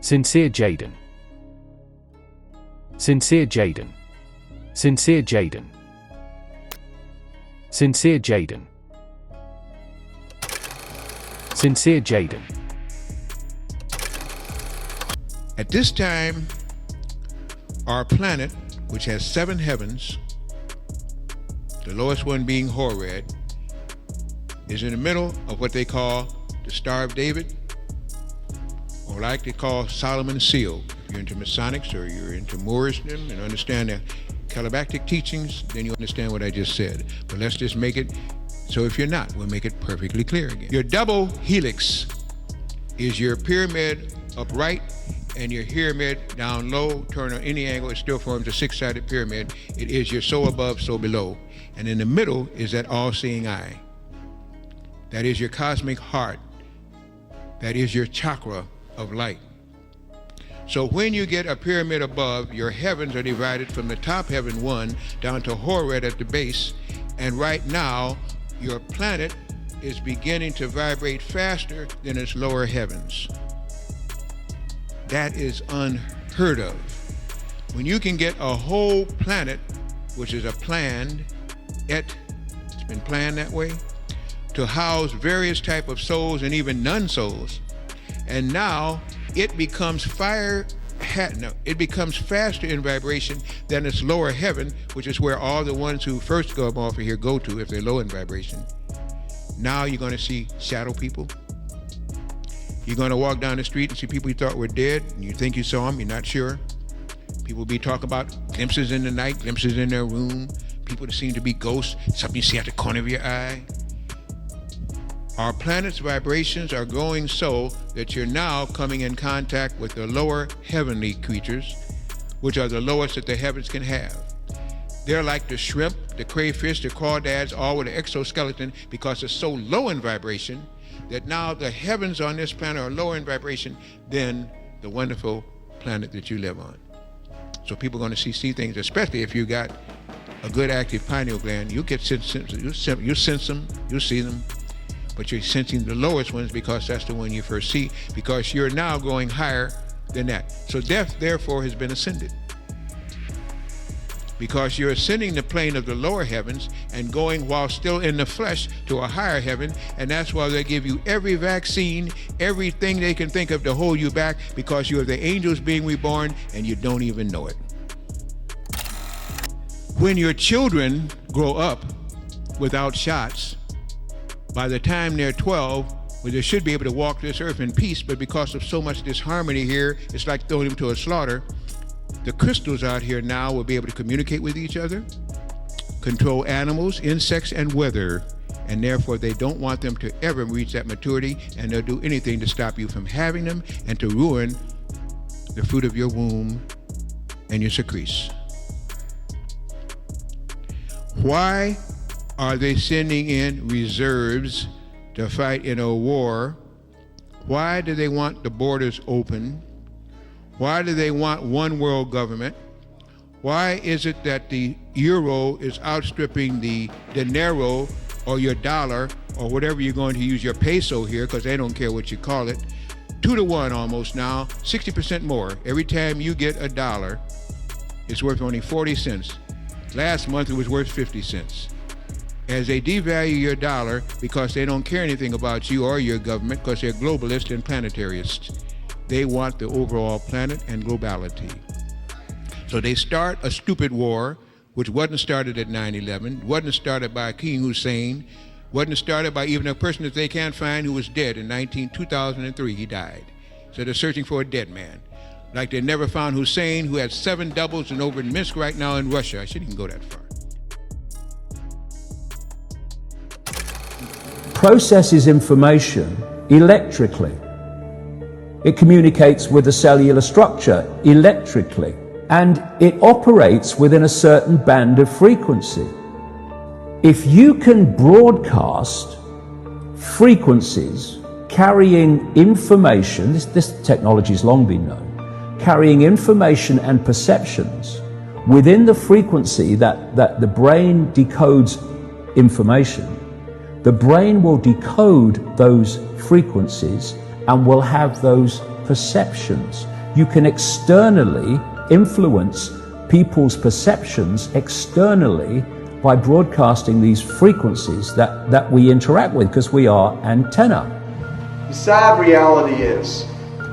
Sincere Jaden. Sincere Jaden. Sincere Jaden. Sincere Jaden. Sincere Jaden. At this time, our planet, which has 7 heavens, the lowest one being Horeb, is in the middle of what they call the Star of David, or like they call Solomon's Seal. If you're into Masonics or you're into Moorism and understand the Calibactic teachings, then you understand what I just said. But let's just make it, so if you're not, we'll make it perfectly clear again. Your double helix is your pyramid upright, and your pyramid down low, turn on any angle, it still forms a 6-sided pyramid. It is your so above, so below. And in the middle is that all-seeing eye. That is your cosmic heart. That is your chakra of light. So when you get a pyramid above, your heavens are divided from the top heaven 1 down to Horeb at the base. And right now, your planet is beginning to vibrate faster than its lower heavens. That is unheard of. When you can get a whole planet, which is a planned, it's been planned that way, to house various type of souls and even non-souls, and now it becomes it becomes faster in vibration than its lower heaven, which is where all the ones who first come off of here go to if they're low in vibration. Now you're going to see shadow people. You're going to walk down the street and see people you thought were dead, and you think you saw them, you're not sure. People be talking about glimpses in the night, glimpses in their room, people that seem to be ghosts, something you see out the corner of your eye. Our planet's vibrations are going so that you're now coming in contact with the lower heavenly creatures, which are the lowest that the heavens can have. They're like the shrimp, the crayfish, the crawdads, all with an exoskeleton, because it's so low in vibration that now the heavens on this planet are lower in vibration than the wonderful planet that you live on. So people are going to see things, especially if you got a good active pineal gland. You sense them, you see them, but you're sensing the lowest ones because that's the one you first see, because you're now going higher than that. So death, therefore, has been ascended, because you're ascending the plane of the lower heavens and going while still in the flesh to a higher heaven. And that's why they give you every vaccine, everything they can think of to hold you back, because you're the angels being reborn and you don't even know it. When your children grow up without shots, by the time they're 12, well, they should be able to walk this earth in peace, but because of so much disharmony here, it's like throwing them to a slaughter. The crystals out here now will be able to communicate with each other, control animals, insects, and weather, and therefore they don't want them to ever reach that maturity, and they'll do anything to stop you from having them and to ruin the fruit of your womb and your secretion. Why are they sending in reserves to fight in a war? Why do they want the borders open? Why do they want one world government? Why is it that the euro is outstripping the dinero, or your dollar, or whatever you're going to use, your peso here, because they don't care what you call it, 2 to 1 almost now, 60% more. Every time you get a dollar, it's worth only 40 cents. Last month it was worth 50 cents. As they devalue your dollar because they don't care anything about you or your government, because they're globalists and planetarists. They want the overall planet and globality. So they start a stupid war, which wasn't started at 9/11, wasn't started by King Hussein, wasn't started by even a person that they can't find who was dead in 2003, he died. So they're searching for a dead man. Like they never found Hussein, who had 7 doubles and over in Minsk right now in Russia. I shouldn't even go that far. Processes information electrically. It communicates with the cellular structure electrically, and it operates within a certain band of frequency. If you can broadcast frequencies carrying information, this technology has long been known, carrying information and perceptions within the frequency that the brain decodes information, the brain will decode those frequencies and will have those perceptions. You can externally influence people's perceptions externally by broadcasting these frequencies that we interact with, because we are antenna. The sad reality is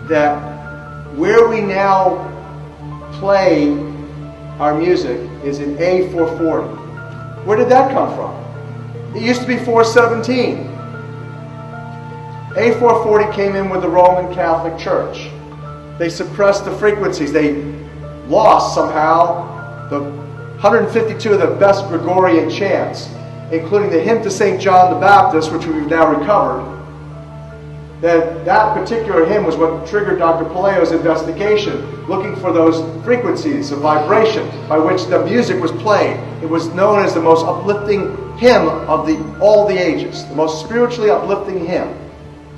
that where we now play our music is in A440. Where did that come from? It used to be 417. A440 came in with the Roman Catholic Church. They suppressed the frequencies. They lost somehow the 152 of the best Gregorian chants, including the hymn to St. John the Baptist, which we've now recovered. That particular hymn was what triggered Dr. Palaio's investigation, looking for those frequencies of vibration by which the music was played. It was known as the most uplifting hymn of all the ages, the most spiritually uplifting hymn.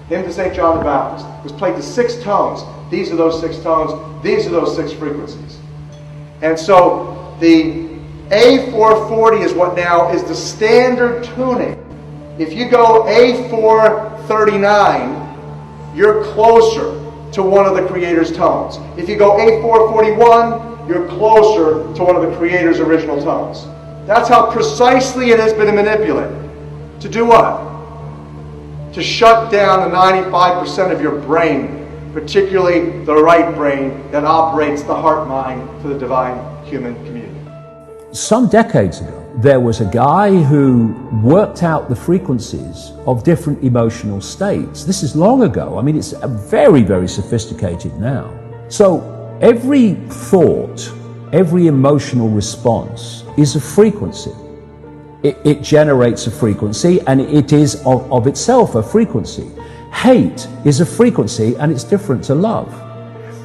Hymn to St. John the Baptist. It was played to 6 tones. These are those 6 tones. These are those 6 frequencies. And so the A440 is what now is the standard tuning. If you go A439, you're closer to one of the Creator's tones. If you go A441, you're closer to one of the Creator's original tones. That's how precisely it has been manipulated. To do what? To shut down the 95% of your brain, particularly the right brain that operates the heart mind for the divine human community. Some decades ago, there was a guy who worked out the frequencies of different emotional states. This is long ago. I mean, it's very, very sophisticated now. So every thought, every emotional response is a frequency. It generates a frequency, and it is of itself a frequency. Hate is a frequency, and it's different to love.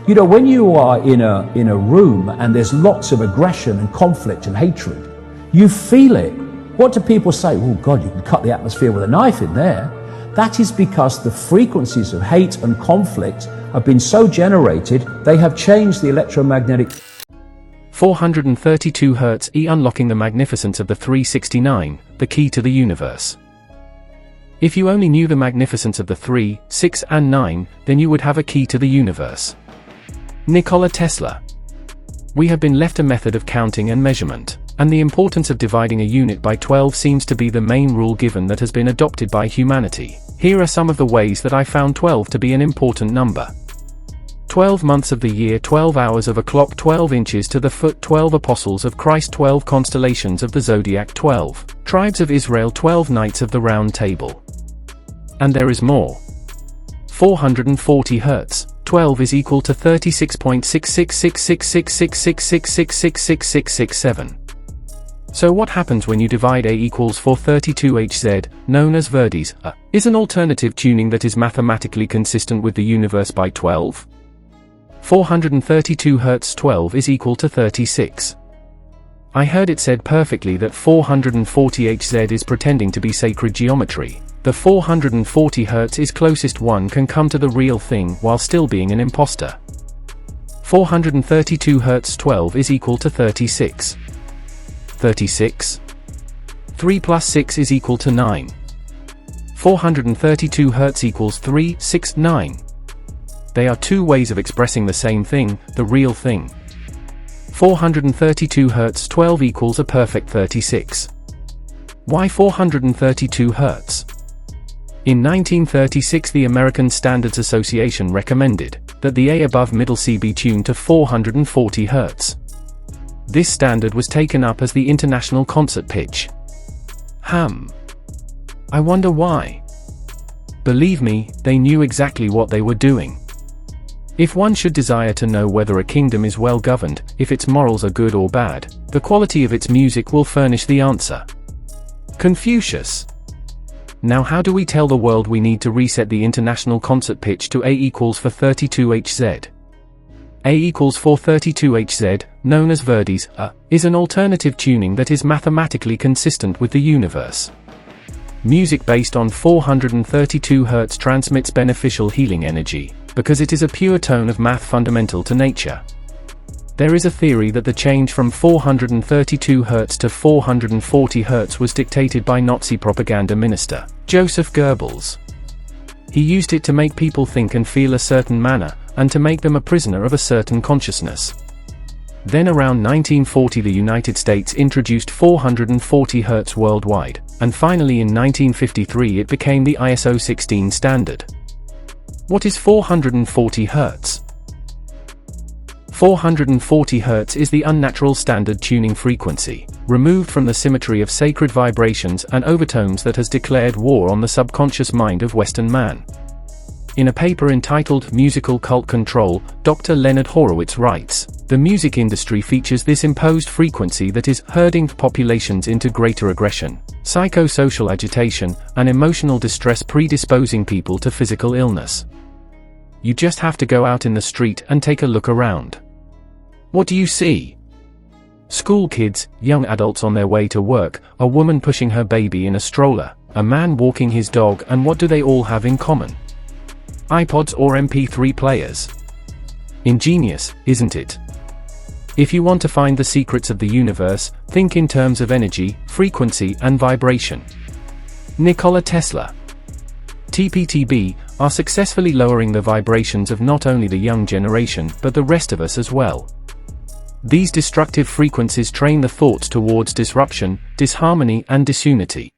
You know, when you are in a room and there's lots of aggression and conflict and hatred, you feel it. What do people say? Oh God, you can cut the atmosphere with a knife in there. That is because the frequencies of hate and conflict have been so generated, they have changed the electromagnetic 432 Hz E, unlocking the magnificence of the 369, the key to the universe. If you only knew the magnificence of the 3, 6 and 9, then you would have a key to the universe. Nikola Tesla. We have been left a method of counting and measurement, and the importance of dividing a unit by 12 seems to be the main rule given that has been adopted by humanity. Here are some of the ways that I found 12 to be an important number. 12 months of the year, 12 hours of a clock, 12 inches to the foot, 12 apostles of Christ, 12 constellations of the zodiac, 12 tribes of Israel, 12 knights of the round table. And there is more. 440 Hz. 12 is equal to 36.666666666666667. So what happens when you divide A equals 432Hz, known as Verdi's A, is an alternative tuning that is mathematically consistent with the universe by 12? 432 Hz 12 is equal to 36. I heard it said perfectly that 440Hz is pretending to be sacred geometry. The 440 Hz is closest one can come to the real thing while still being an imposter. 432 Hz 12 is equal to 36. 36? 3 plus 6 is equal to 9. 432 Hz equals 3, 6, 9. They are two ways of expressing the same thing, the real thing. 432 Hz 12 equals a perfect 36. Why 432 Hz? In 1936, the American Standards Association recommended that the A above middle C be tuned to 440 Hz. This standard was taken up as the international concert pitch. I wonder why. Believe me, they knew exactly what they were doing. If one should desire to know whether a kingdom is well governed, if its morals are good or bad, the quality of its music will furnish the answer. Confucius. Now how do we tell the world we need to reset the international concert pitch to A equals 432Hz? A equals 432Hz, known as Verdi's A, is an alternative tuning that is mathematically consistent with the universe. Music based on 432 Hz transmits beneficial healing energy, because it is a pure tone of math fundamental to nature. There is a theory that the change from 432 Hz to 440 Hz was dictated by Nazi propaganda minister Joseph Goebbels. He used it to make people think and feel a certain manner, and to make them a prisoner of a certain consciousness. Then around 1940 the United States introduced 440 Hz worldwide, and finally in 1953 it became the ISO 16 standard. What is 440 Hz? 440 Hz is the unnatural standard tuning frequency, removed from the symmetry of sacred vibrations and overtones that has declared war on the subconscious mind of Western man. In a paper entitled Musical Cult Control, Dr. Leonard Horowitz writes, "The music industry features this imposed frequency that is herding populations into greater aggression, psychosocial agitation, and emotional distress, predisposing people to physical illness. You just have to go out in the street and take a look around. What do you see? School kids, young adults on their way to work, a woman pushing her baby in a stroller, a man walking his dog, and what do they all have in common? iPods or MP3 players. Ingenious, isn't it? If you want to find the secrets of the universe, think in terms of energy, frequency, and vibration. Nikola Tesla, TPTB, are successfully lowering the vibrations of not only the young generation but the rest of us as well. These destructive frequencies train the thoughts towards disruption, disharmony, and disunity.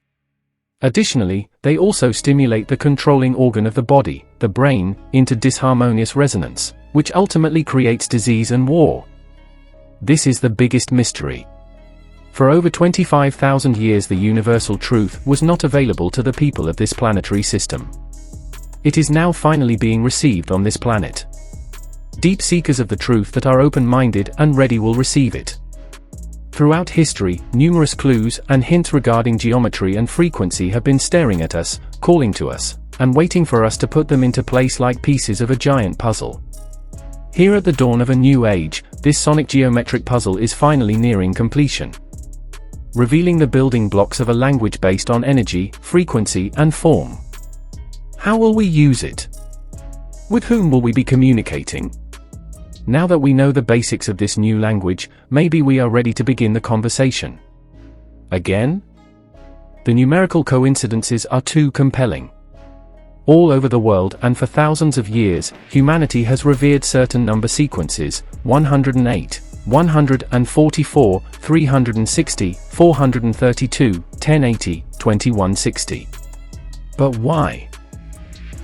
Additionally, they also stimulate the controlling organ of the body, the brain, into disharmonious resonance, which ultimately creates disease and war. This is the biggest mystery. For over 25,000 years the universal truth was not available to the people of this planetary system. It is now finally being received on this planet. Deep seekers of the truth that are open-minded and ready will receive it. Throughout history, numerous clues and hints regarding geometry and frequency have been staring at us, calling to us, and waiting for us to put them into place like pieces of a giant puzzle. Here at the dawn of a new age, this sonic geometric puzzle is finally nearing completion, revealing the building blocks of a language based on energy, frequency, and form. How will we use it? With whom will we be communicating? Now that we know the basics of this new language, maybe we are ready to begin the conversation. Again? The numerical coincidences are too compelling. All over the world and for thousands of years, humanity has revered certain number sequences: 108, 144, 360, 432, 1080, 2160. But why?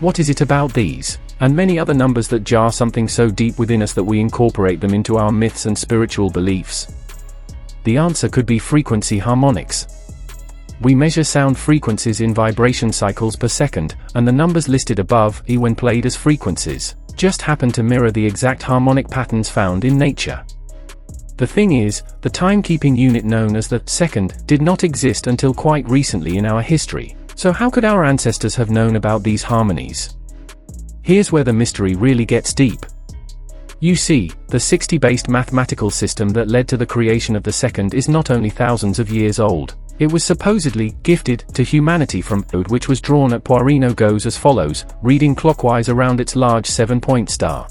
What is it about these and many other numbers that jar something so deep within us that we incorporate them into our myths and spiritual beliefs? The answer could be frequency harmonics. We measure sound frequencies in vibration cycles per second, and the numbers listed above, when played as frequencies, just happen to mirror the exact harmonic patterns found in nature. The thing is, the timekeeping unit known as the second did not exist until quite recently in our history, so how could our ancestors have known about these harmonies? Here's where the mystery really gets deep. You see, the 60-based mathematical system that led to the creation of the second is not only thousands of years old. It was supposedly gifted to humanity from code which was drawn at Poirino goes as follows, reading clockwise around its large 7-point star.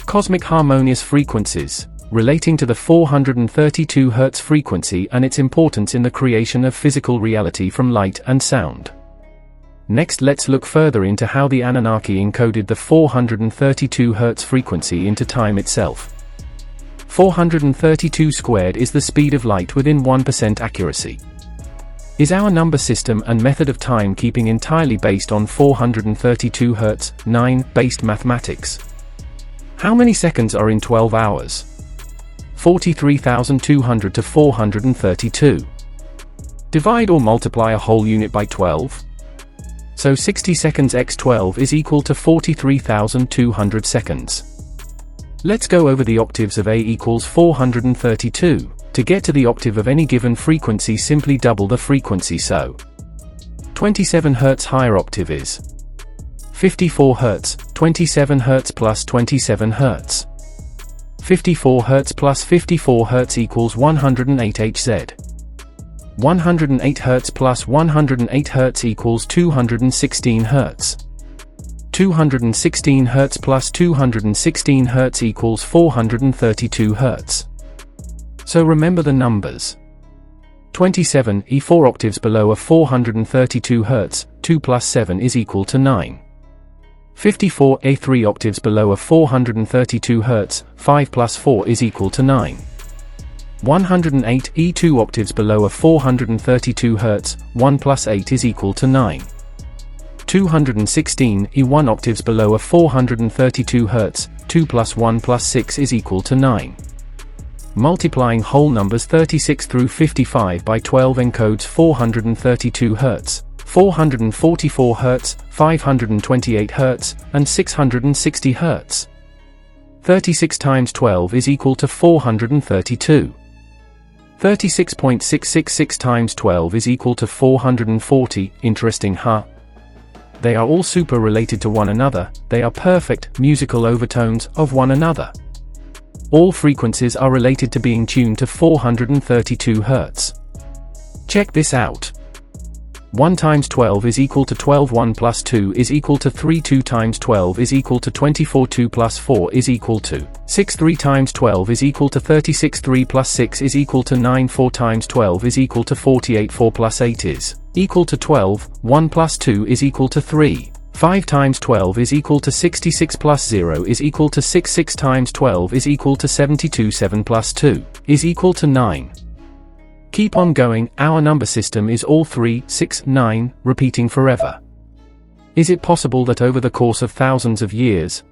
Cosmic harmonious frequencies, relating to the 432 Hz frequency and its importance in the creation of physical reality from light and sound. Next, let's look further into how the Anunnaki encoded the 432 Hz frequency into time itself. 432 squared is the speed of light within 1% accuracy. Is our number system and method of time keeping entirely based on 432 Hz, 9-based mathematics? How many seconds are in 12 hours? 43,200 to 432. Divide or multiply a whole unit by 12. So 60 seconds x 12 is equal to 43,200 seconds. Let's go over the octaves of A equals 432. To get to the octave of any given frequency, simply double the frequency, so 27 Hz higher octave is 54 Hz, 27 Hz plus 27 Hz. 54 Hz plus 54 Hz equals 108 Hz. 108 Hz plus 108 Hz equals 216 Hz. 216 Hz plus 216 Hz equals 432 Hz. So remember the numbers. 27, 4 octaves below a 432 Hz, 2 plus 7 is equal to 9. 54 3 octaves below a 432 Hz, 5 plus 4 is equal to 9. 108 2 octaves below a 432 Hz, 1 plus 8 is equal to 9. 216 1 octaves below a 432 Hz, 2 plus 1 plus 6 is equal to 9. Multiplying whole numbers 36 through 55 by 12 encodes 432 Hz, 444 Hz, 528 Hz, and 660 Hz. 36 times 12 is equal to 432. 36.666 times 12 is equal to 440, interesting huh? They are all super related to one another, they are perfect musical overtones of one another. All frequencies are related to being tuned to 432 Hz. Check this out. 1 times 12 is equal to 12. 1 plus 2 is equal to 3. 2 times 12 is equal to 24. 2 plus 4 is equal to 6. 3 times 12 is equal to 36. 3 plus 6 is equal to 9. 4 times 12 is equal to 48. 4 plus 8 is equal to 12. 1 plus 2 is equal to 3. 5 times 12 is equal to 66 plus 0 is equal to 6. 6 times 12 is equal to 72. 7 plus 2 is equal to 9. Keep on going, our number system is all 3, 6, 9, repeating forever. Is it possible that over the course of thousands of years,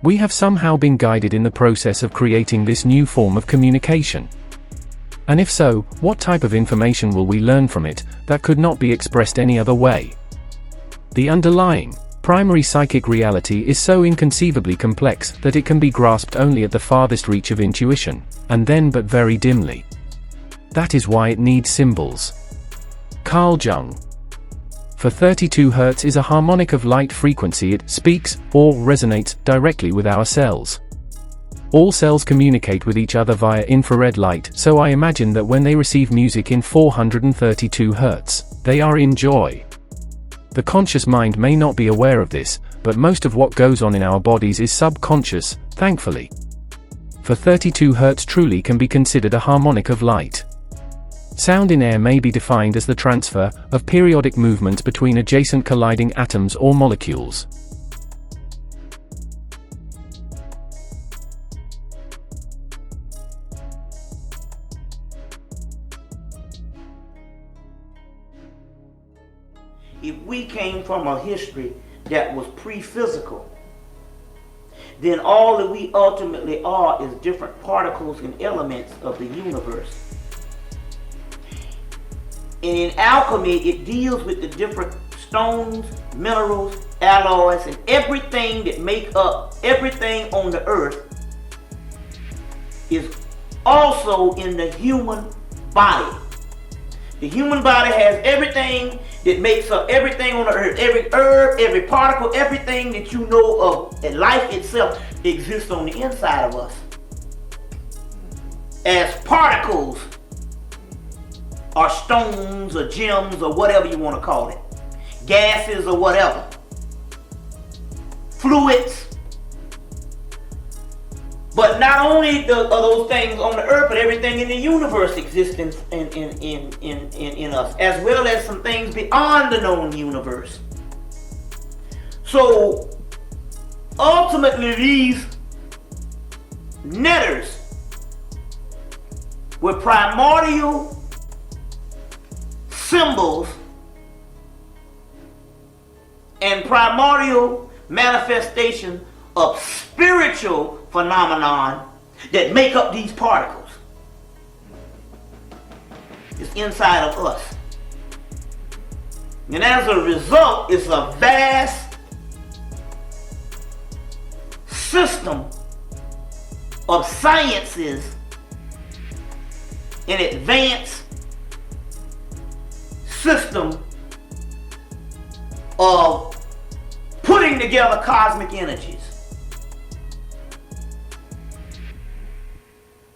we have somehow been guided in the process of creating this new form of communication? And if so, what type of information will we learn from it that could not be expressed any other way? The underlying, primary psychic reality is so inconceivably complex that it can be grasped only at the farthest reach of intuition, and then but very dimly. That is why it needs symbols. Carl Jung. For 32 Hz is a harmonic of light frequency. It speaks, or resonates, directly with our cells. All cells communicate with each other via infrared light, so I imagine that when they receive music in 432 Hz, they are in joy. The conscious mind may not be aware of this, but most of what goes on in our bodies is subconscious, thankfully. For 32 Hz truly can be considered a harmonic of light. Sound in air may be defined as the transfer of periodic movements between adjacent colliding atoms or molecules. If we came from a history that was pre-physical, then all that we ultimately are is different particles and elements of the universe. And in alchemy, it deals with the different stones, minerals, alloys, and everything that make up everything on the earth is also in the human body. The human body has everything that makes up everything on the earth. Every herb, every particle, everything that you know of, and life itself exists on the inside of us as particles, or stones, or gems, or whatever you want to call it. Gases, or whatever. Fluids. But not only are those things on the earth, but everything in the universe exists in us, as well as some things beyond the known universe. So, ultimately, these netters were primordial symbols and primordial manifestation of spiritual phenomenon that make up these particles. It's inside of us. And as a result, it's a vast system of sciences and advanced system of putting together cosmic energies.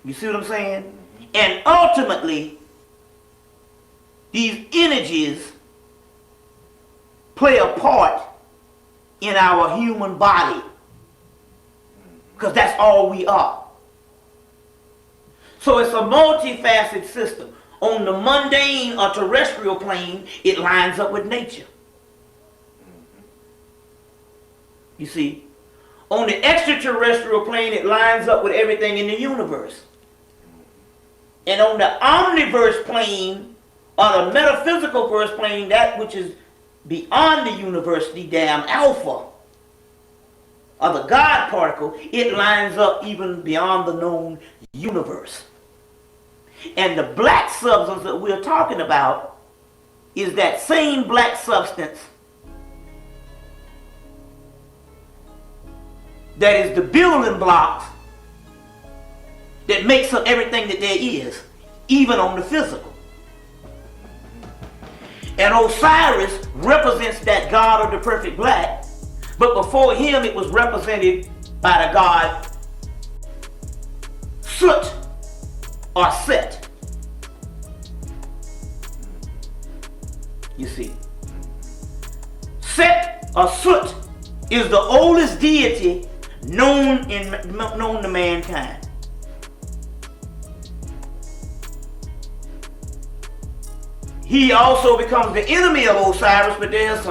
You see what I'm saying? And ultimately, these energies play a part in our human body, because that's all we are. So it's a multifaceted system. On the mundane or terrestrial plane, it lines up with nature. You see, on the extraterrestrial plane, it lines up with everything in the universe. And on the omniverse plane, or the metaphysical verse plane, that which is beyond the universe, the damn alpha, or the God particle, it lines up even beyond the known universe. And the black substance that we're talking about is that same black substance that is the building blocks that makes up everything that there is, even on the physical. And Osiris represents that God of the perfect black, but before him it was represented by the god Soot or Set. You see, Set or Soot is the oldest deity known to mankind. He also becomes the enemy of Osiris, but there's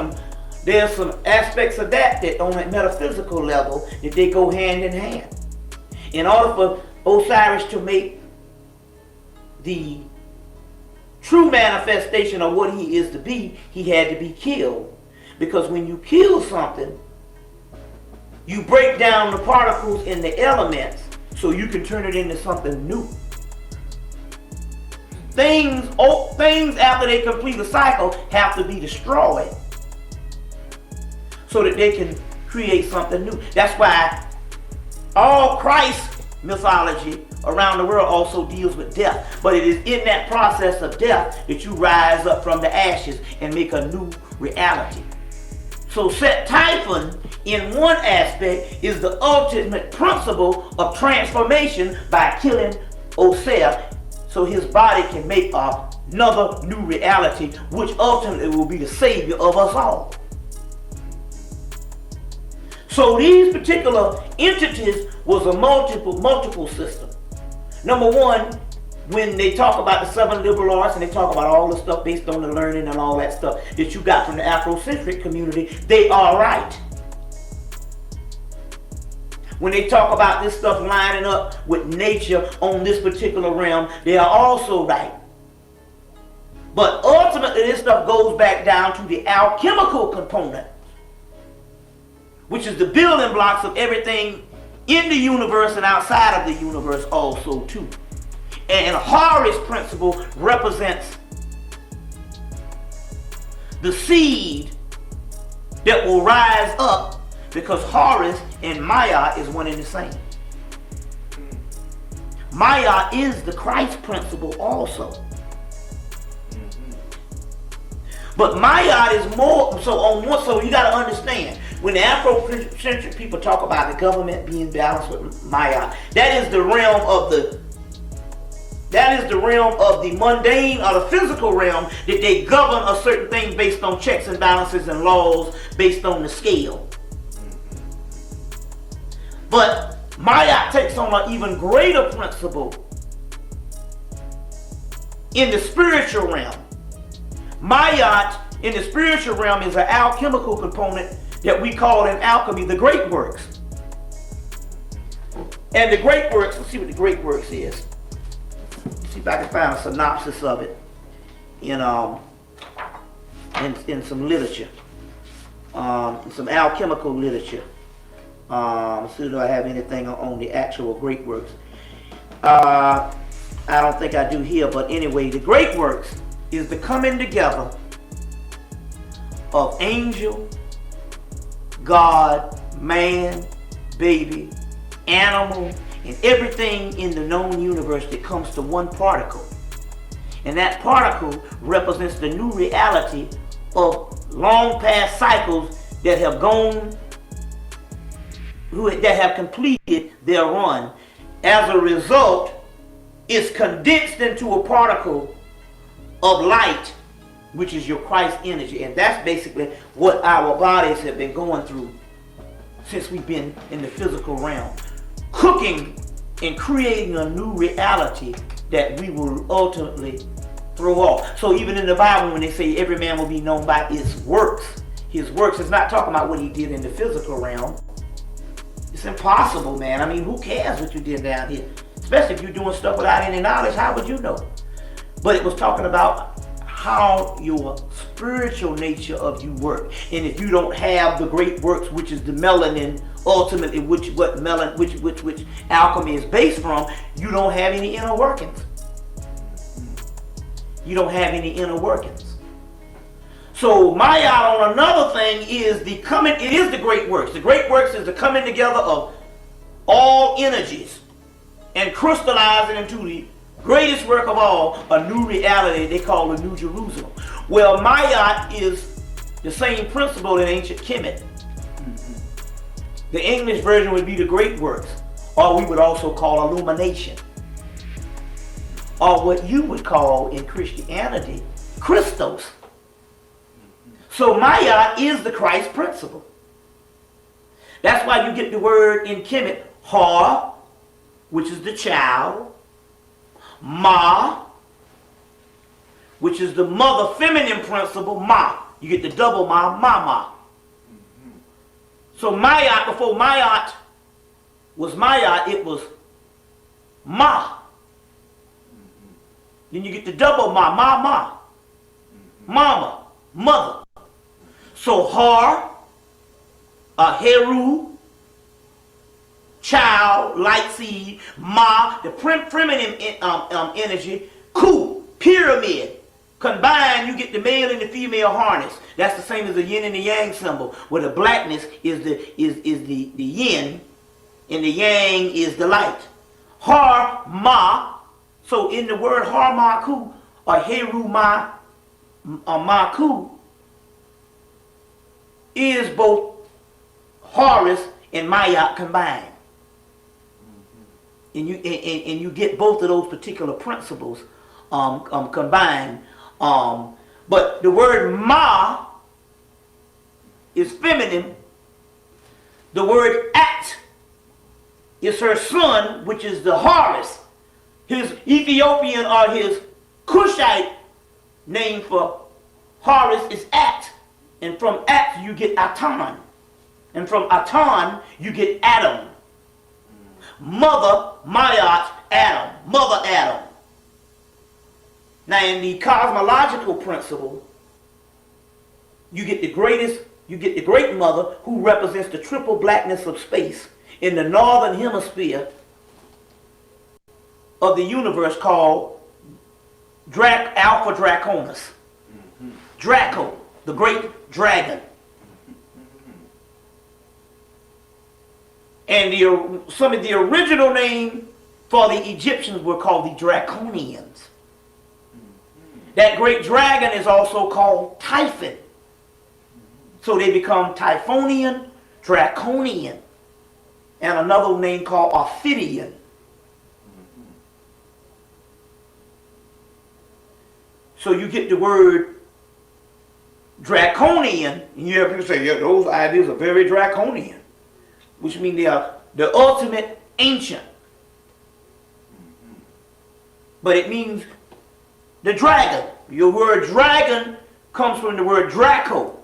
some aspects of that on a metaphysical level that they go hand in hand. In order for Osiris to make the true manifestation of what he is to be, he had to be killed. Because when you kill something, you break down the particles in the elements so you can turn it into something new. Things after they complete a cycle have to be destroyed so that they can create something new. That's why all Christ mythology around the world also deals with death. But it is in that process of death that you rise up from the ashes and make a new reality. So Set Typhon, in one aspect, is the ultimate principle of transformation by killing Osiris, so his body can make another new reality, which ultimately will be the savior of us all. So these particular entities was a multiple system. Number one, when they talk about the 7 liberal arts and they talk about all the stuff based on the learning and all that stuff that you got from the Afrocentric community, they are right. When they talk about this stuff lining up with nature on this particular realm, they are also right. But ultimately, this stuff goes back down to the alchemical component, which is the building blocks of everything in the universe and outside of the universe also too. And Horus principle represents the seed that will rise up, because Horus and Maya is one and the same. Maya is the Christ principle also. But Maya is more, so you got to understand, when the Afrocentric people talk about the government being balanced with Maya, that is the realm of the mundane or the physical realm, that they govern a certain thing based on checks and balances and laws based on the scale. But Maya takes on an even greater principle in the spiritual realm. Maya in the spiritual realm is an alchemical component that we call in alchemy the great works. And the great works, let's see what the great works is. Let's see if I can find a synopsis of it in some literature, in some alchemical literature. Let's see, do I have anything on the actual great works? I don't think I do here, but anyway, the great works is the coming together of angel, God, man, baby, animal, and everything in the known universe that comes to one particle. And that particle represents the new reality of long past cycles that have completed their run. As a result, it's condensed into a particle of light, which is your Christ energy. And that's basically what our bodies have been going through since we've been in the physical realm, cooking and creating a new reality that we will ultimately throw off. So even in the Bible, when they say every man will be known by his works, his works. It's not talking about what he did in the physical realm. It's impossible, man. I mean, who cares what you did down here? Especially if you're doing stuff without any knowledge, how would you know? But it was talking about how your spiritual nature of you work. And if you don't have the great works, which is the melanin, ultimately, which alchemy is based from, you don't have any inner workings. You don't have any inner workings. So Ma'at on another thing is the coming, it is the great works. The great works is the coming together of all energies and crystallizing into the greatest work of all, a new reality they call the New Jerusalem. Well, Ma'at is the same principle in ancient Kemet. The English version would be the great works, or we would also call illumination, or what you would call in Christianity, Christos. So Ma'at is the Christ principle. That's why you get the word in Kemet, Ha, which is the child, Ma, which is the mother feminine principle, Ma. You get the double Ma, Mama. So Ma'at, before Ma'at was Ma'at, it was Ma. Then you get the double Ma, Ma, Mama, mother. So Har, Heru, child, light seed, Ma, the feminine energy, Ku, pyramid. Combined, you get the male and the female harness. That's the same as the yin and the yang symbol, where the blackness is the yin and the yang is the light. Har, Ma. So in the word Har, Ma, Ku, or Heru, Ma, Ma, Ku, is both Horus and Ma'at combined. And you get both of those particular principles combined. But the word Ma is feminine. The word At is her son, which is the Horus. His Ethiopian or his Cushite name for Horus is At. And from At you get Atan. And from Atan you get Adam. Mother, Ma'at, Adam. Mother Adam. Now in the cosmological principle, you get the great mother who represents the triple blackness of space in the northern hemisphere of the universe called Alpha Draconis. Draco, the great dragon. And some of the original name for the Egyptians were called the Draconians. That great dragon is also called Typhon. So they become Typhonian, Draconian, and another name called Ophidian. So you get the word Draconian, and you have people say, yeah, those ideas are very draconian, which means they are the ultimate ancient. But it means the dragon. Your word dragon comes from the word Draco.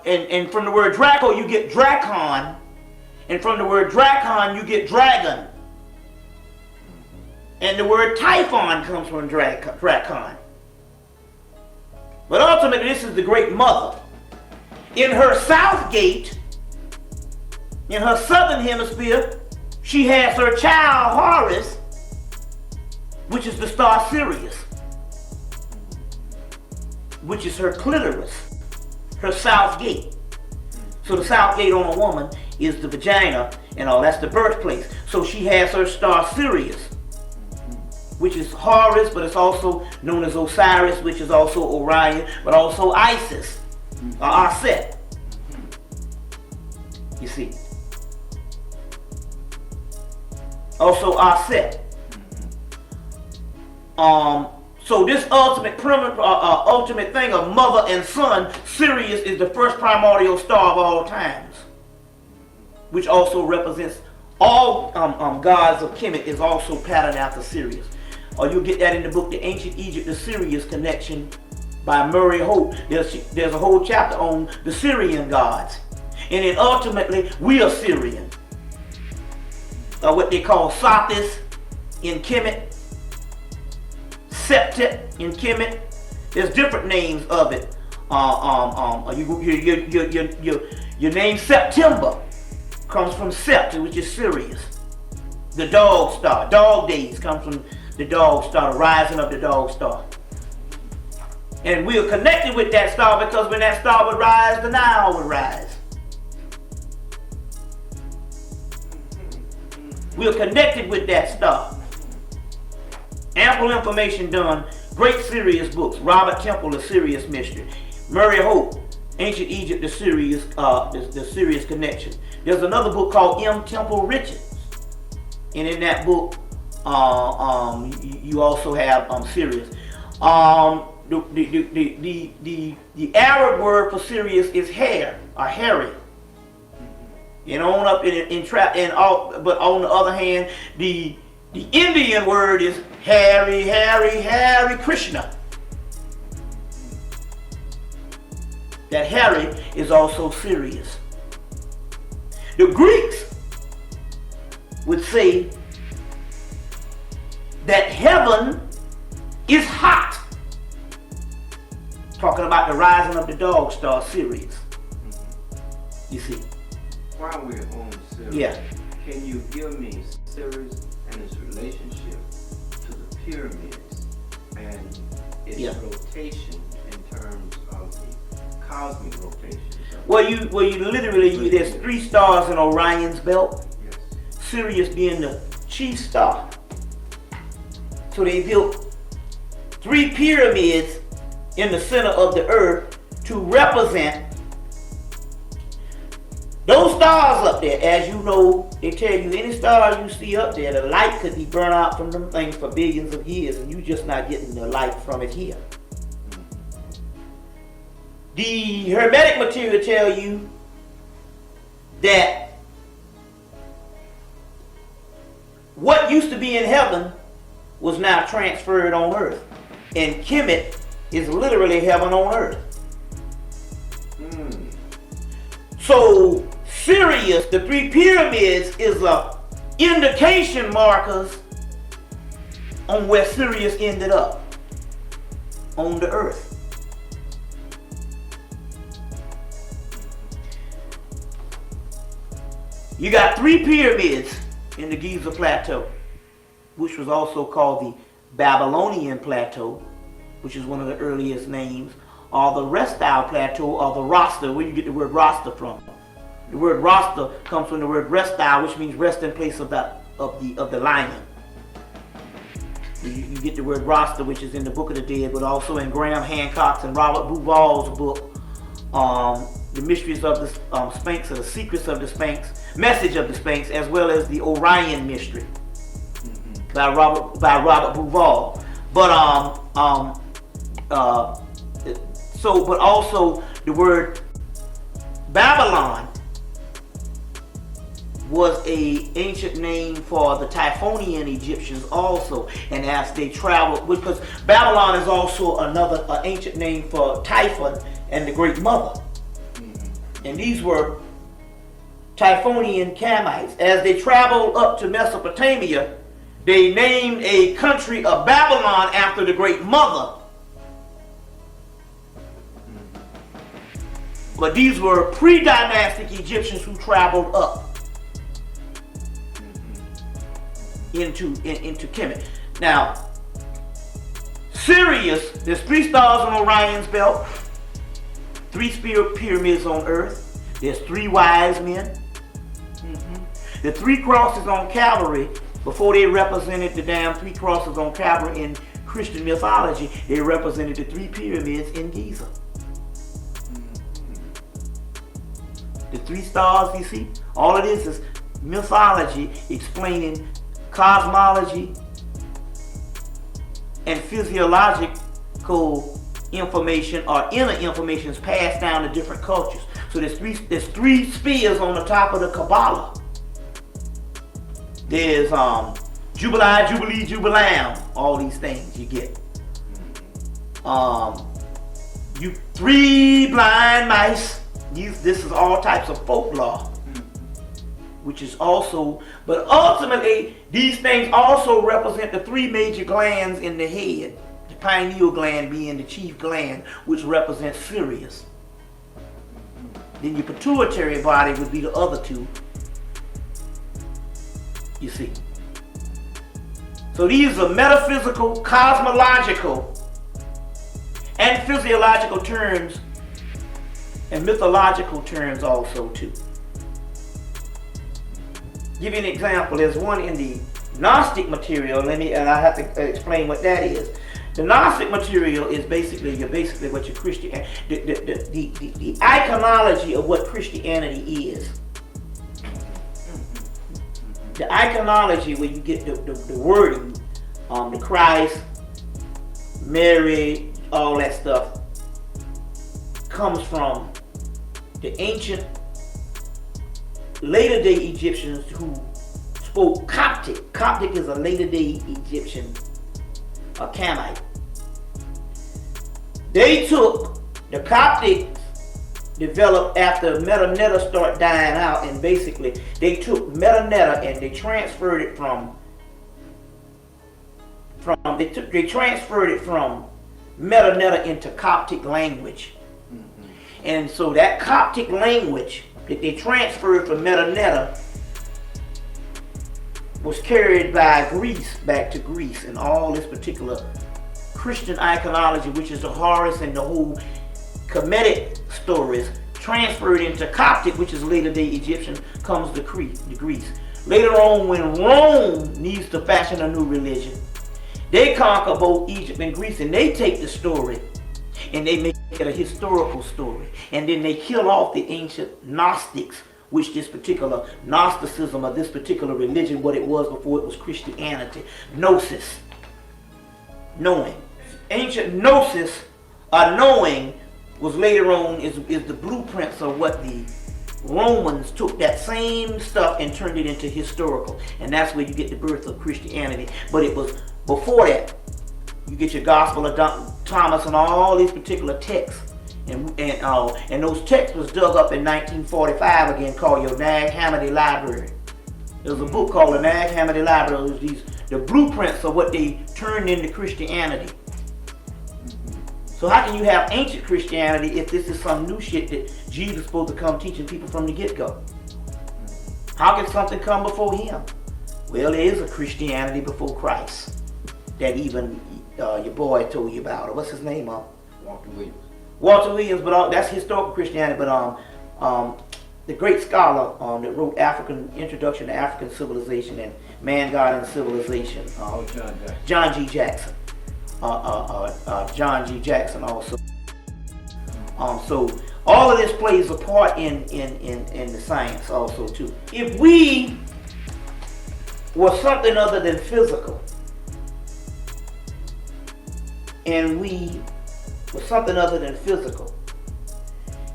And from the word Draco you get Dracon. And from the word Dracon you get dragon. And the word Typhon comes from Dracon. But ultimately this is the great mother. In her south gate, in her southern hemisphere, she has her child Horus, which is the star Sirius, which is her clitoris, her south gate. So the south gate on a woman is the vagina and all, that's the birthplace. So she has her star Sirius, which is Horus, but it's also known as Osiris, which is also Orion, but also Isis, or Aset. You see. Also Aset. So this ultimate thing of mother and son, Sirius is the first primordial star of all times, which also represents all gods of Kemet, is also patterned after Sirius. Or you'll get that in the book, The Ancient Egypt, the Sirius Connection by Murray Hope. There's a whole chapter on the Syrian gods. And then ultimately, we are Syrian. What they call Sothis in Kemet, Septet in Kemet. There's different names of it. Your name September comes from Sept, which is Sirius. The dog star, dog days comes from the dog star, the rising of the dog star. And we are connected with that star because when that star would rise, the Nile would rise. We are connected with that star. Ample information done. Great serious books. Robert Temple, The Sirius Mystery. Murray Hope, Ancient Egypt, The Sirius Connection. There's another book called M. Temple Richards. And in that book, you also have Sirius. The Arab word for Sirius is hair or hairy. And on up in trap and all, but on the other hand, the Indian word is Hare Krishna. That Hare is also Sirius. The Greeks would say that heaven is hot. Talking about the rising of the dog star Sirius. You see. While we're on Sirius, yeah. Can you give me Sirius and its relationship to the pyramids and its rotation in terms of the cosmic rotation? Well, you literally, there's 3 stars in Orion's belt. Yes. Sirius being the chief star. So they built 3 pyramids in the center of the earth to represent those stars up there. As you know, they tell you any stars you see up there, the light could be burned out from them things for billions of years, and you just not getting the light from it here. The Hermetic material tell you that what used to be in heaven was now transferred on earth. And Kemet is literally heaven on earth. So Sirius, the 3 pyramids, is a indication markers on where Sirius ended up on the earth. You got 3 pyramids in the Giza Plateau, which was also called the Babylonian Plateau, which is one of the earliest names, or the Restile Plateau, or the Rasta, where you get the word Rasta from. The word Rasta comes from the word Restile, which means rest in place of the lion. You get the word Rasta, which is in the Book of the Dead, but also in Graham Hancock's and Robert Bouval's book, The Mysteries of the Sphinx, or The Secrets of the Sphinx, Message of the Sphinx, as well as the Orion Mystery by Robert Bouval. But but also the word Babylon was a ancient name for the Typhonian Egyptians also, and as they traveled, because Babylon is also another ancient name for Typhon and the Great Mother, and these were Typhonian Camites. As they traveled up to Mesopotamia, they named a country of Babylon after the Great Mother. But these were pre-dynastic Egyptians who traveled up into Kemet. Now, Sirius, there's 3 stars on Orion's belt, 3 pyramids on earth, there's 3 wise men. The 3 crosses on Calvary, before they represented the damn 3 crosses on Calvary in Christian mythology, they represented the 3 pyramids in Giza. The 3 stars, you see, all it is mythology explaining cosmology and physiological information or inner information is passed down to different cultures. So there's 3 spheres on the top of the Kabbalah. There's Jubilee, Jubilee, Jubilam, all these things you get. You 3 blind mice. This is all types of folklore, which is also, but ultimately these things also represent the 3 major glands in the head. The pineal gland being the chief gland, which represents Sirius. Then your pituitary body would be the other 2. You see. So these are metaphysical, cosmological, and physiological terms, and mythological terms also too. Give you an example. There's one in the Gnostic material. And I have to explain what that is. The Gnostic material is basically what your Christian, the iconology of what Christianity is. The iconology where you get the wording, the Christ, Mary, all that stuff, comes from the ancient later day Egyptians who spoke Coptic. Coptic is a later day Egyptian, a Camite. They took the Coptic, developed after Metanetta started dying out, and basically they took Metanetta and they transferred it from Metanetta into Coptic language. And so that Coptic language that they transferred from Metanetta was carried by Greece back to Greece, and all this particular Christian iconology, which is the Horus and the whole Kemetic stories, transferred into Coptic, which is later day Egyptian, comes to Greece. Later on, when Rome needs to fashion a new religion, they conquer both Egypt and Greece, and they take the story and they make it a historical story. And then they kill off the ancient Gnostics, which this particular Gnosticism of this particular religion, what it was before it was Christianity. Gnosis. Knowing. Ancient Gnosis, knowing, was later on is the blueprints of what the Romans took that same stuff and turned it into historical. And that's where you get the birth of Christianity. But it was before that. You get your Gospel of Thomas and all these particular texts. And those texts was dug up in 1945 again, called your Nag Hammadi Library. There's a book called the Nag Hammadi Library. It was the blueprints of what they turned into Christianity. So how can you have ancient Christianity if this is some new shit that Jesus is supposed to come teaching people from the get-go? How can something come before him? Well, there is a Christianity before Christ that even your boy told you about. Or what's his name? Walter Williams. Walter Williams, but that's historical Christianity. But the great scholar that wrote Introduction to African Civilization and Man, God, and Civilization. John G. Jackson. John G. Jackson also. So all of this plays a part in the science also too. If we were something other than physical, and we were something other than physical,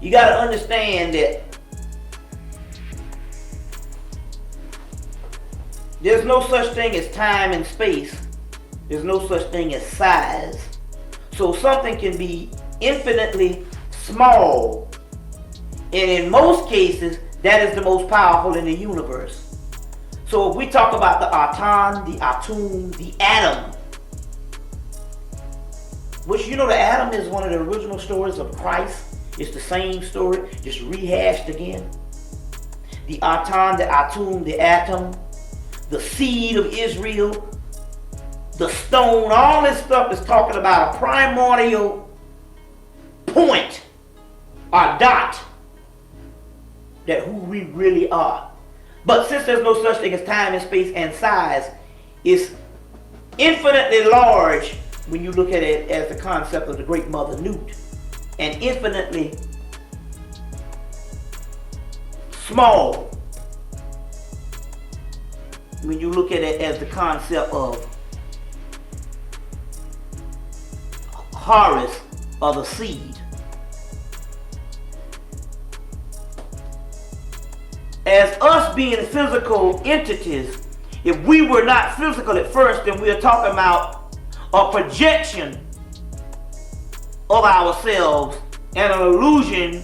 you got to understand that there's no such thing as time and space. There's no such thing as size. So something can be infinitely small, and in most cases that is the most powerful in the universe. So if we talk about the atom, the atom, the atom, which you know the atom is one of the original stories of Christ. It's the same story, just rehashed again. The atom, the atom, the seed of Israel, the stone, all this stuff is talking about a primordial point or dot that who we really are. But since there's no such thing as time and space and size, it's infinitely large when you look at it as the concept of the great mother Newt, and infinitely small when you look at it as the concept of Horus, or the seed. As us being physical entities, if we were not physical at first, then we're talking about a projection of ourselves, and an illusion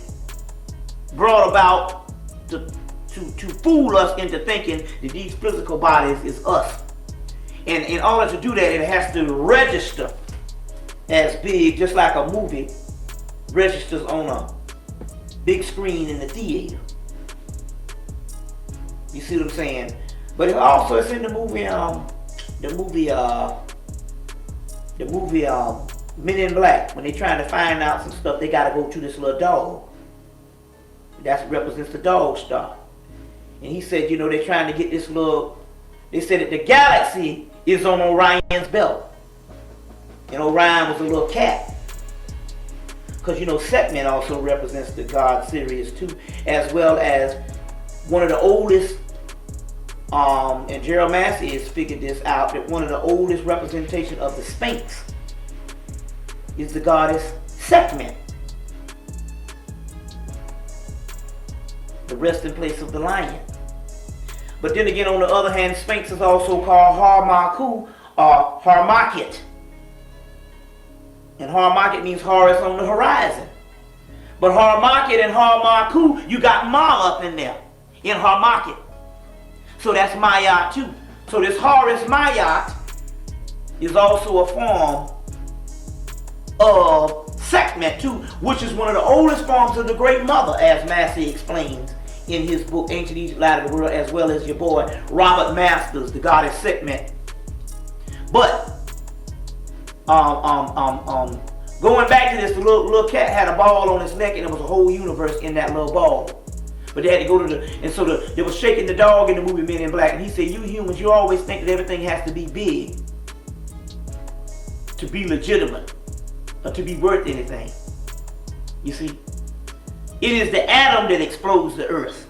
brought about to fool us into thinking that these physical bodies is us. And in order to do that, it has to register as big, just like a movie registers on a big screen in the theater. You see what I'm saying? But it also it's in the movie Men in Black. When they trying to find out some stuff, they gotta go to this little dog. That represents the dog star. And he said, you know, they're trying to get this little, they said that the galaxy is on Orion's belt. And Orion was a little cat. Because, you know, Sekhmet also represents the god Sirius too, as well as one of the oldest, and Gerald Massey has figured this out, that one of the oldest representation of the Sphinx is the goddess Sekhmet, the resting place of the lion. But then again, on the other hand, Sphinx is also called Harmaku or Harmaket. And Harmaket means Horus on the horizon. But Harmaket and Harmaku, you got Ma up in there, in Harmaket. So that's Mayat too. So this Horus Mayat is also a form of Sekhmet too, which is one of the oldest forms of the Great Mother, as Massey explains in his book Ancient Egypt, Light of the World, as well as your boy Robert Masters, the goddess Sekhmet. But going back to this, the little cat had a ball on his neck, and there was a whole universe in that little ball. But they had to go to they was shaking the dog in the movie Men in Black, and he said, you humans, you always think that everything has to be big to be legitimate or to be worth anything. You see? It is the atom that explodes the earth.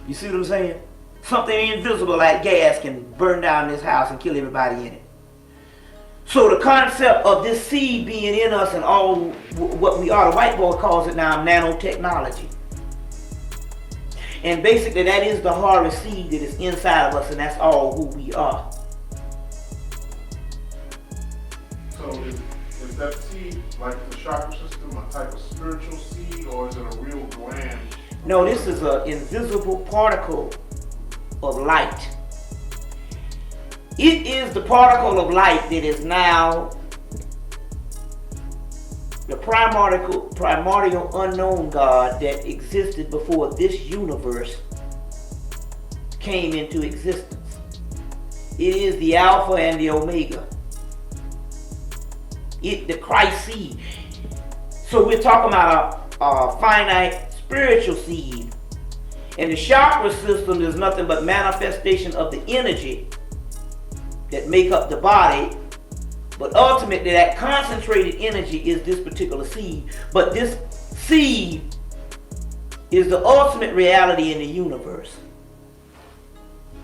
You see what I'm saying? Something invisible like gas can burn down this house and kill everybody in it. So the concept of this seed being in us and all what we are, the white boy calls it now nanotechnology. And basically that is the Horus seed that is inside of us, and that's all who we are. So is that seed like the chakra system a type of spiritual seed, or is it a real gland? No, this is an invisible particle of light. It is the particle of light that is now the primordial unknown God that existed before this universe came into existence. It is the Alpha and the Omega. The Christ seed. So we're talking about a finite spiritual seed. And the chakra system is nothing but manifestation of the energy that make up the body. But ultimately that concentrated energy is this particular seed. But this seed is the ultimate reality in the universe.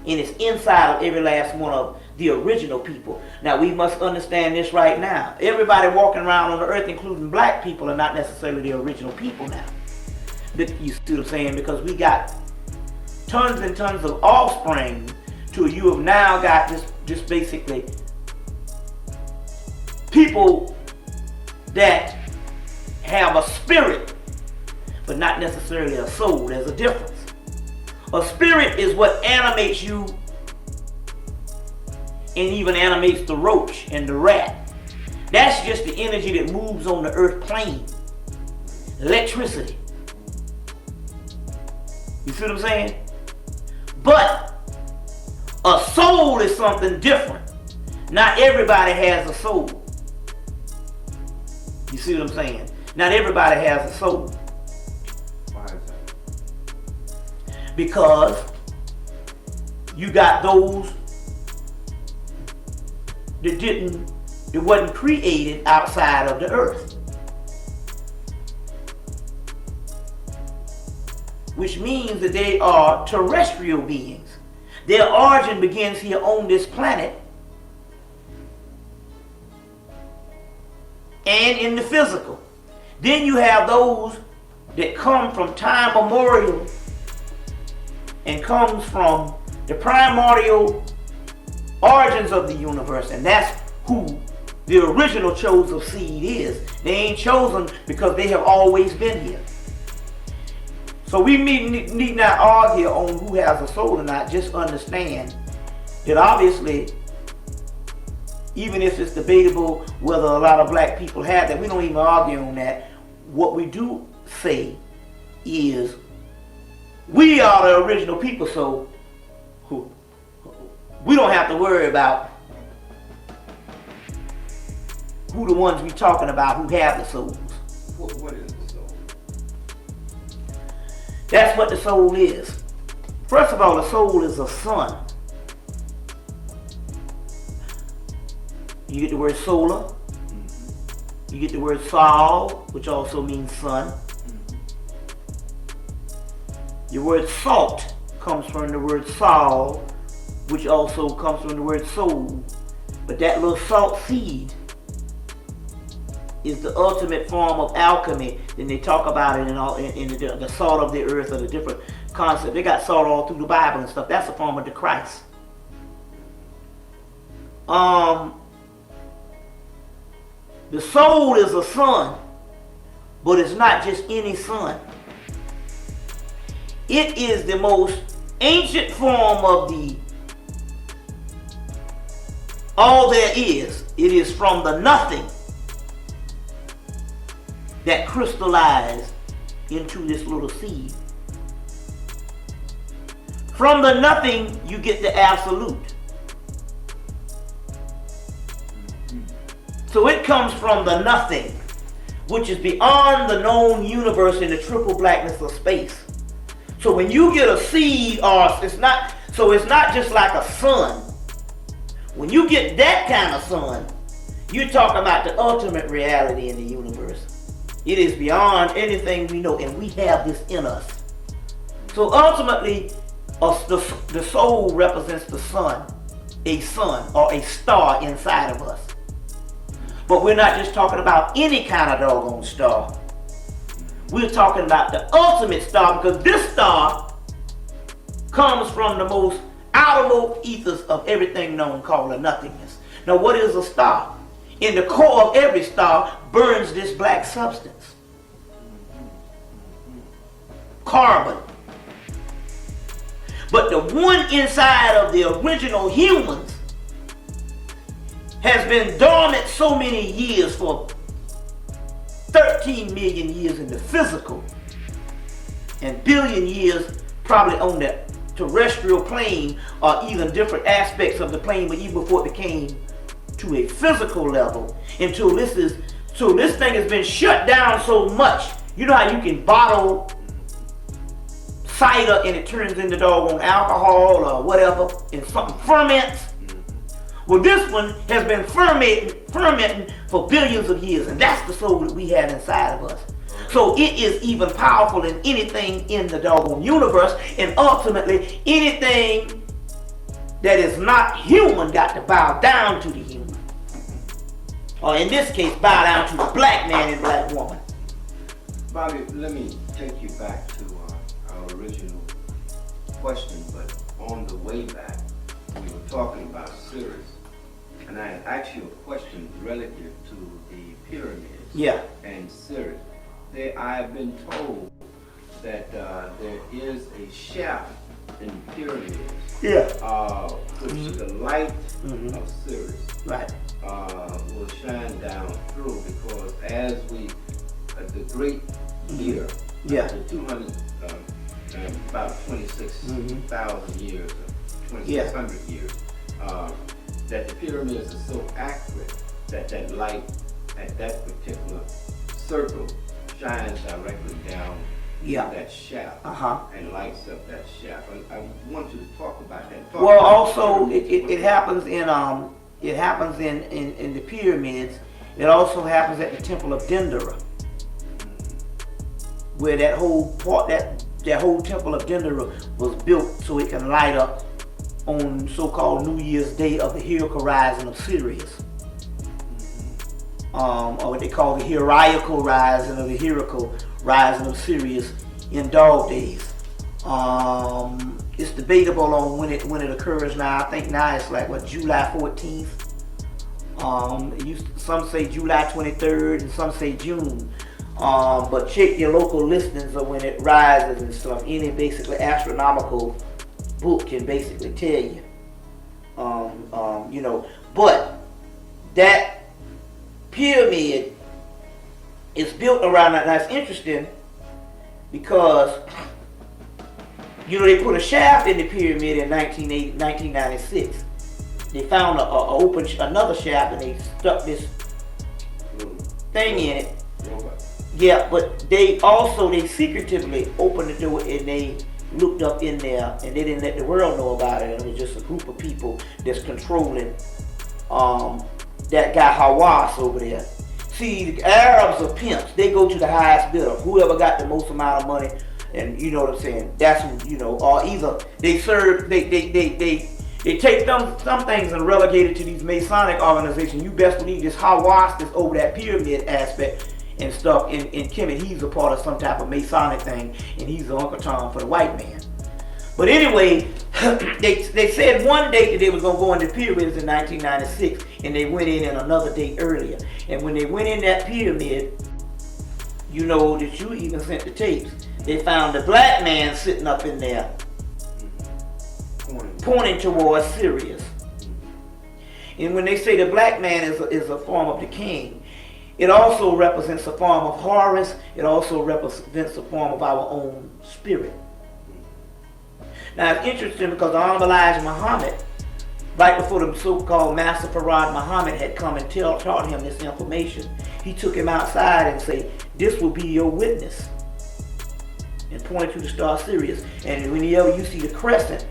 And it's inside of every last one of the original people. Now we must understand this right now. Everybody walking around on the earth, including black people, are not necessarily the original people now. You see what I'm saying? Because we got tons and tons of offspring to you have now got just basically people that have a spirit, but not necessarily a soul. There's a difference. A spirit is what animates you and even animates the roach and the rat. That's just the energy that moves on the earth plane. Electricity. You see what I'm saying? But a soul is something different. Not everybody has a soul. You see what I'm saying? Not everybody has a soul. Why is that? Because you got those that wasn't created outside of the earth. Which means that they are terrestrial beings. Their origin begins here on this planet and in the physical. Then you have those that come from time memorial and comes from the primordial origins of the universe, and that's who the original chosen seed is. They ain't chosen because they have always been here. So we need not argue on who has a soul or not. Just understand that obviously, even if it's debatable whether a lot of black people have that, we don't even argue on that. What we do say is we are the original people, so we don't have to worry about who the ones we talking about who have the souls. What is the soul? That's what the soul is. First of all, the soul is a sun. You get the word solar. You get the word sol, which also means sun. Your word salt comes from the word sol, which also comes from the word soul. But that little salt seed is the ultimate form of alchemy. Then they talk about it in the salt of the earth, or the different concepts. They got salt all through the Bible and stuff. That's a form of the Christ. The soul is a sun, but it's not just any sun. It is the most ancient form of the all there is. It is from the nothing that crystallized into this little seed. From the nothing, you get the absolute. So it comes from the nothing, which is beyond the known universe in the triple blackness of space. So when you get a seed, it's not just like a sun. When you get that kind of sun, you're talking about the ultimate reality in the universe. It is beyond anything we know, and we have this in us. So ultimately, the soul represents the sun, a sun or a star inside of us. But we're not just talking about any kind of doggone star. We're talking about the ultimate star, because this star comes from the most outermost ethers of everything known, called a nothingness. Now, what is a star? In the core of every star burns this black substance, carbon. But the one inside of the original humans has been dormant so many years, for 13 million years in the physical, and billion years probably on the terrestrial plane, or even different aspects of the plane, but even before it became to a physical level, until this thing has been shut down so much. You know how you can bottle cider and it turns into doggone alcohol or whatever, and something ferments? Well, this one has been fermenting for billions of years, and that's the soul that we have inside of us. So it is even powerful than anything in the doggone universe, and ultimately anything that is not human got to bow down to the human. Or in this case, bow down to the black man and black woman. Bobby, let me take you back to our original question, but on the way back, we were talking about Sirius. And I asked you a question relative to the pyramids. Yeah. And Sirius. I have been told that there is a shaft in the pyramids. Yeah. Which the light of Sirius will shine down through, because as the great year, the 200, about 26,000 years, 2,600 years, that the pyramids are so accurate that light at that particular circle shines directly down that shaft and lights up that shaft. I want you to talk about that. Also it happens in the pyramids. It also happens at the Temple of Dendera, where that whole Temple of Dendera was built so it can light up on so-called New Year's Day of the Heliacal rising of Sirius, or what they call the Heliacal rising or the Heliacal rising of Sirius in dog days. It's debatable on when it occurs now. I think now it's like July 14th. Some say July 23rd and some say June. But check your local listings of when it rises and stuff. Any basically astronomical book can basically tell you. But that pyramid is built around that. That's interesting because they put a shaft in the pyramid in 1996. They found another shaft and they stuck this thing in it. Yeah, but they secretively opened the door and they looked up in there and they didn't let the world know about it. And it was just a group of people that's controlling that guy Hawass over there. See, the Arabs are pimps. They go to the highest bidder, whoever got the most amount of money, and you know what I'm saying. That's who, or either they serve, they take some things and relegate it to these Masonic organizations. You best believe this Hawass that's over that pyramid aspect and stuff in Kemet, he's a part of some type of Masonic thing, and he's the Uncle Tom for the white man. But anyway, they said one date that they was going to go in the pyramids in 1996, and they went in another date earlier. And when they went in that pyramid, that you even sent the tapes, they found the black man sitting up in there, pointing towards Sirius. And when they say the black man is a form of the king, it also represents a form of Horus. It also represents a form of our own spirit. Now it's interesting because the Honorable Elijah Muhammad, right before the so-called Master Farad Muhammad had come and taught him this information, he took him outside and said, "This will be your witness," and pointed to the star Sirius. And whenever you see the crescent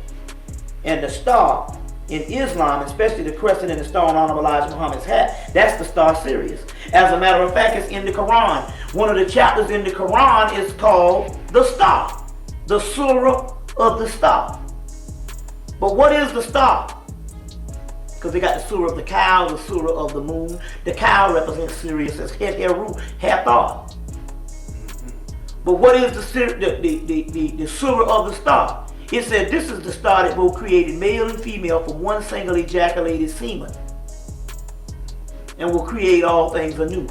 and the star in Islam, especially the crescent and the star on Honorable Elijah Muhammad's hat, that's the star Sirius. As a matter of fact, it's in the Quran. One of the chapters in the Quran is called the star, the surah of the star. But what is the star? Because they got the surah of the cow, the surah of the moon. The cow represents Sirius as Heru, Hathor. But what is the surah of the star? It said this is the star that both created male and female from one single ejaculated semen, and will create all things anew.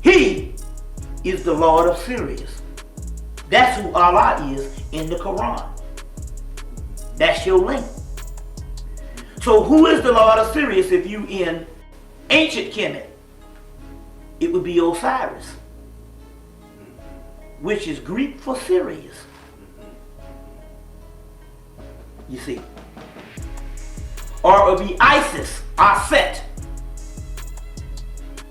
He is the Lord of Sirius. That's who Allah is in the Quran. That's your link. So who is the Lord of Sirius if you in ancient Kemet? It would be Osiris, which is Greek for Sirius. You see. Or it would be Isis, Aset,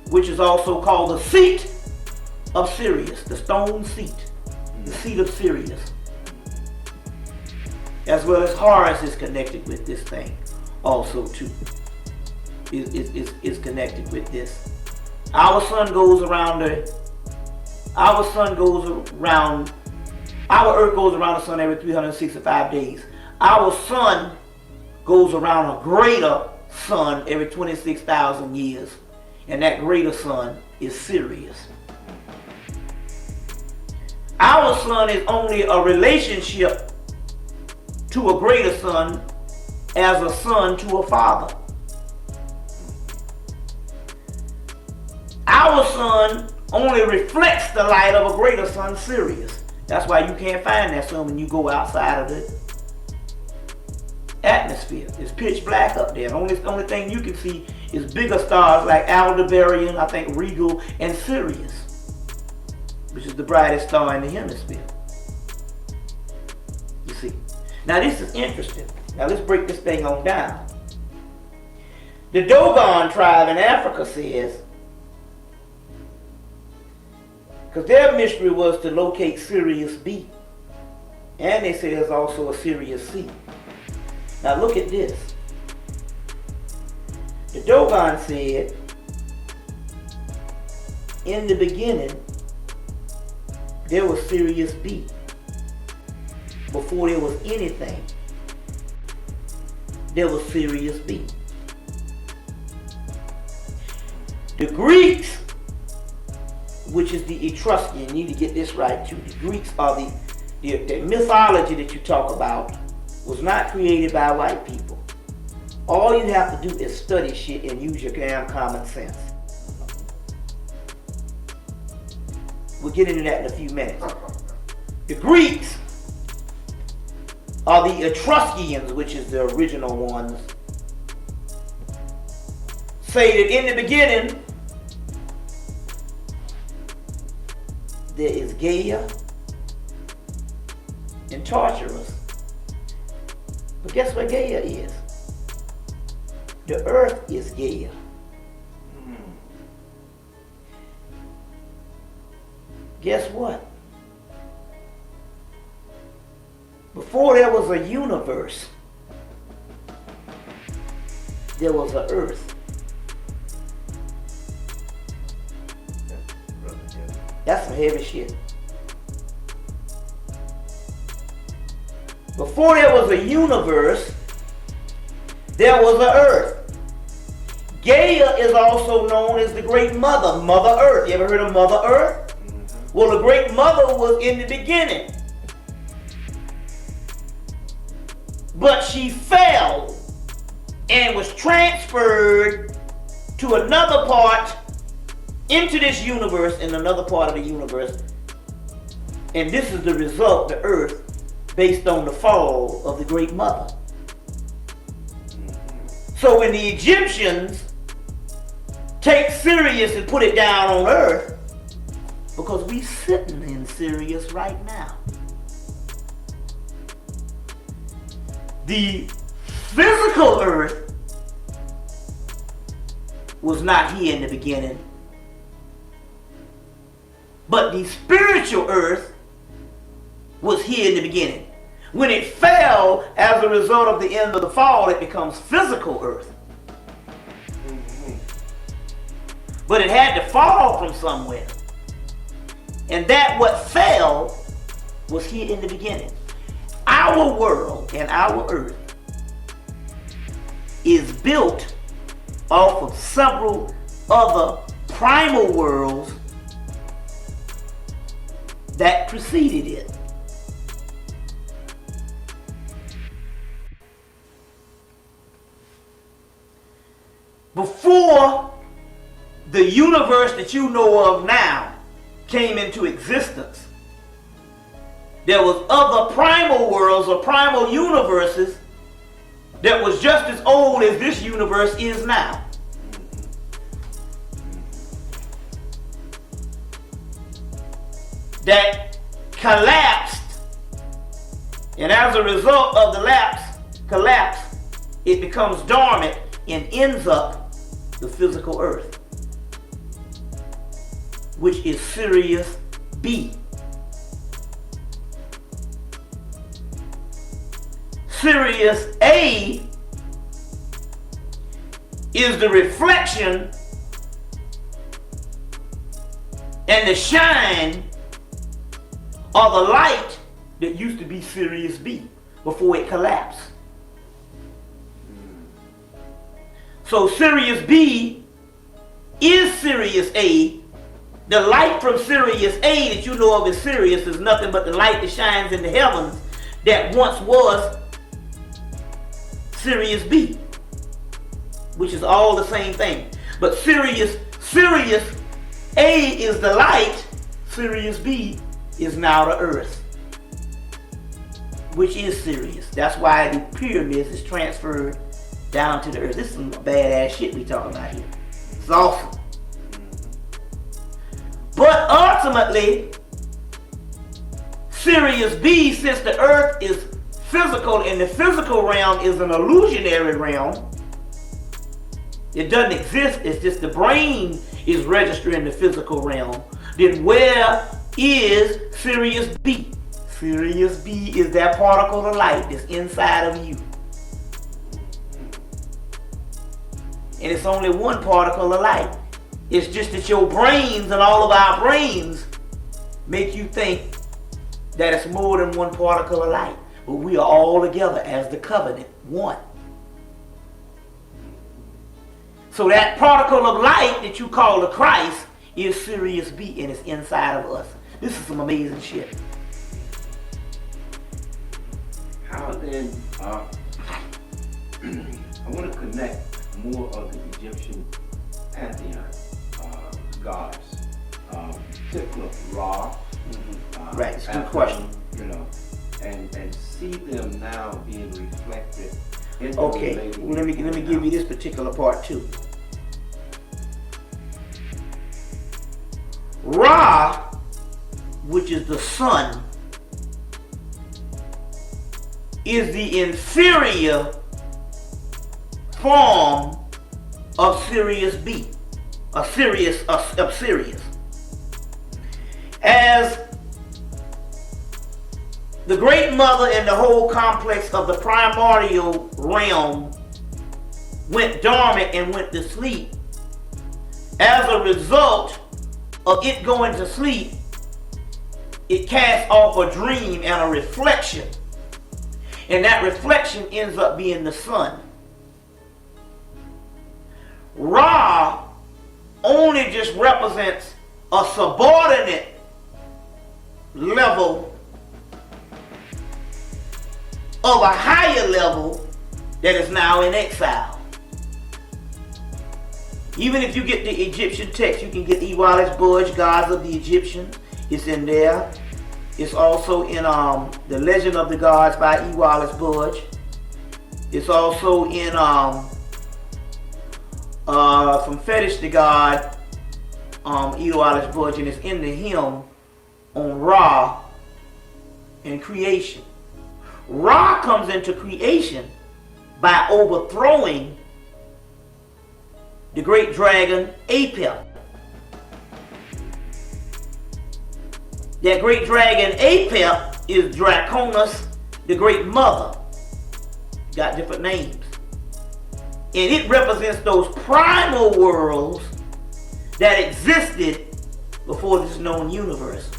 which is also called the seat of Sirius, the stone seat, the seat of Sirius. As well as Horus is connected with this thing also too. Is connected with this. Our sun goes around our earth goes around the sun every 365 days. Our sun goes around a greater sun every 26,000 years. And that greater sun is Sirius. Our sun is only a relationship to a greater sun as a son to a father. Our sun only reflects the light of a greater sun, Sirius. That's why you can't find that sun when you go outside of the atmosphere. It's pitch black up there. The only thing you can see is bigger stars like Aldebaran, I think Regal, and Sirius, which is the brightest star in the hemisphere. You see. Now this is interesting. Now let's break this thing on down. The Dogon tribe in Africa says, because their mystery was to locate Sirius B. And they say there's also a Sirius C. Now look at this. The Dogon said, in the beginning, there was Sirius B. Before there was anything, there was Sirius B. The Greeks, which is the Etruscan, you need to get this right too. The Greeks are the mythology that you talk about was not created by white people. All you have to do is study shit and use your damn common sense. We'll get into that in a few minutes. The Greeks are the Etruscans, which is the original ones, say that in the beginning there is Gaia and Tartarus. But guess what Gaia is? The earth is Gaia. Guess what? Before there was a universe, there was an earth. That's some heavy shit. Before there was a universe, there was an earth. Gaia is also known as the Great Mother, Mother Earth. You ever heard of Mother Earth? Well, the Great Mother was in the beginning. But she fell and was transferred to another part into this universe, in another part of the universe. And this is the result, the earth, based on the fall of the Great Mother. So when the Egyptians take Sirius and put it down on earth, because we sitting in Sirius right now. The physical earth was not here in the beginning, but the spiritual earth was here in the beginning. When it fell as a result of the end of the fall, it becomes physical earth. But it had to fall from somewhere. And that what fell was here in the beginning. Our world and our earth is built off of several other primal worlds that preceded it. Before the universe that you know of now came into existence, there was other primal worlds or primal universes that was just as old as this universe is now. That collapsed, and as a result of the collapse, it becomes dormant and ends up the physical earth, which is Sirius B. Sirius A is the reflection and the shine of the light that used to be Sirius B before it collapsed. So Sirius B is Sirius A. The light from Sirius A that you know of as Sirius is nothing but the light that shines in the heavens that once was Sirius B, which is all the same thing. But Sirius A is the light, Sirius B is now the earth, which is Sirius. That's why the pyramids is transferred down to the earth. This is some badass shit we talking about here. It's awesome. But ultimately, Sirius B, since the earth is physical and the physical realm is an illusionary realm, it doesn't exist, it's just the brain is registering the physical realm, then where is Sirius B? Sirius B is that particle of light that's inside of you. And it's only one particle of light. It's just that your brains and all of our brains make you think that it's more than one particle of light. But we are all together as the covenant, one. So that particle of light that you call the Christ is Sirius B, and it's inside of us. This is some amazing shit. How then I want to connect more of the Egyptian pantheon gods. Particular Ra. Right, it's a good question. You know, and see them now being reflected. Okay, well, let me give you this particular part too. Ra, which is the sun, is the inferior form of Sirius B, of Sirius. As the great mother and the whole complex of the primordial realm went dormant and went to sleep, as a result of it going to sleep, it casts off a dream and a reflection. And that reflection ends up being the sun. Ra only just represents a subordinate level of a higher level that is now in exile. Even if you get the Egyptian text, you can get Iwalis Budge, Gods of the Egyptians. It's in there. It's also in The Legend of the Gods by Iwalis Budge. It's also in From Fetish to God, Iwalis Budge, and it's in the hymn on Ra and creation. Ra comes into creation by overthrowing the great dragon Apep. That great dragon Apep is Draconis, the great mother. Got different names. And it represents those primal worlds that existed before this known universe.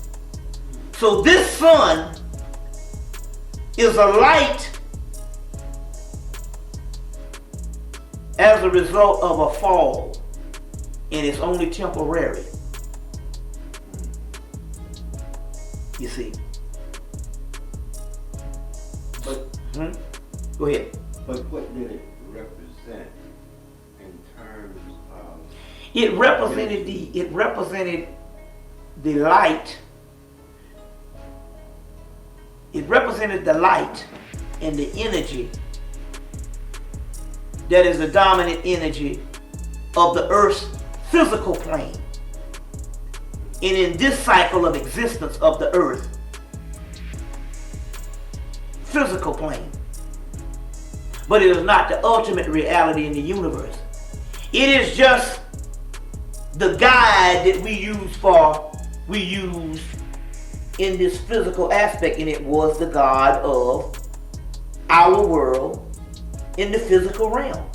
So this sun is a light as a result of a fall, and it's only temporary. You see. But Go ahead. But what did it represent in terms of? It represented the light. It represented the light and the energy that is the dominant energy of the Earth's physical plane. And in this cycle of existence of the Earth, physical plane. But it is not the ultimate reality in the universe. It is just the guide that we use in this physical aspect, and it was the God of our world in the physical realm.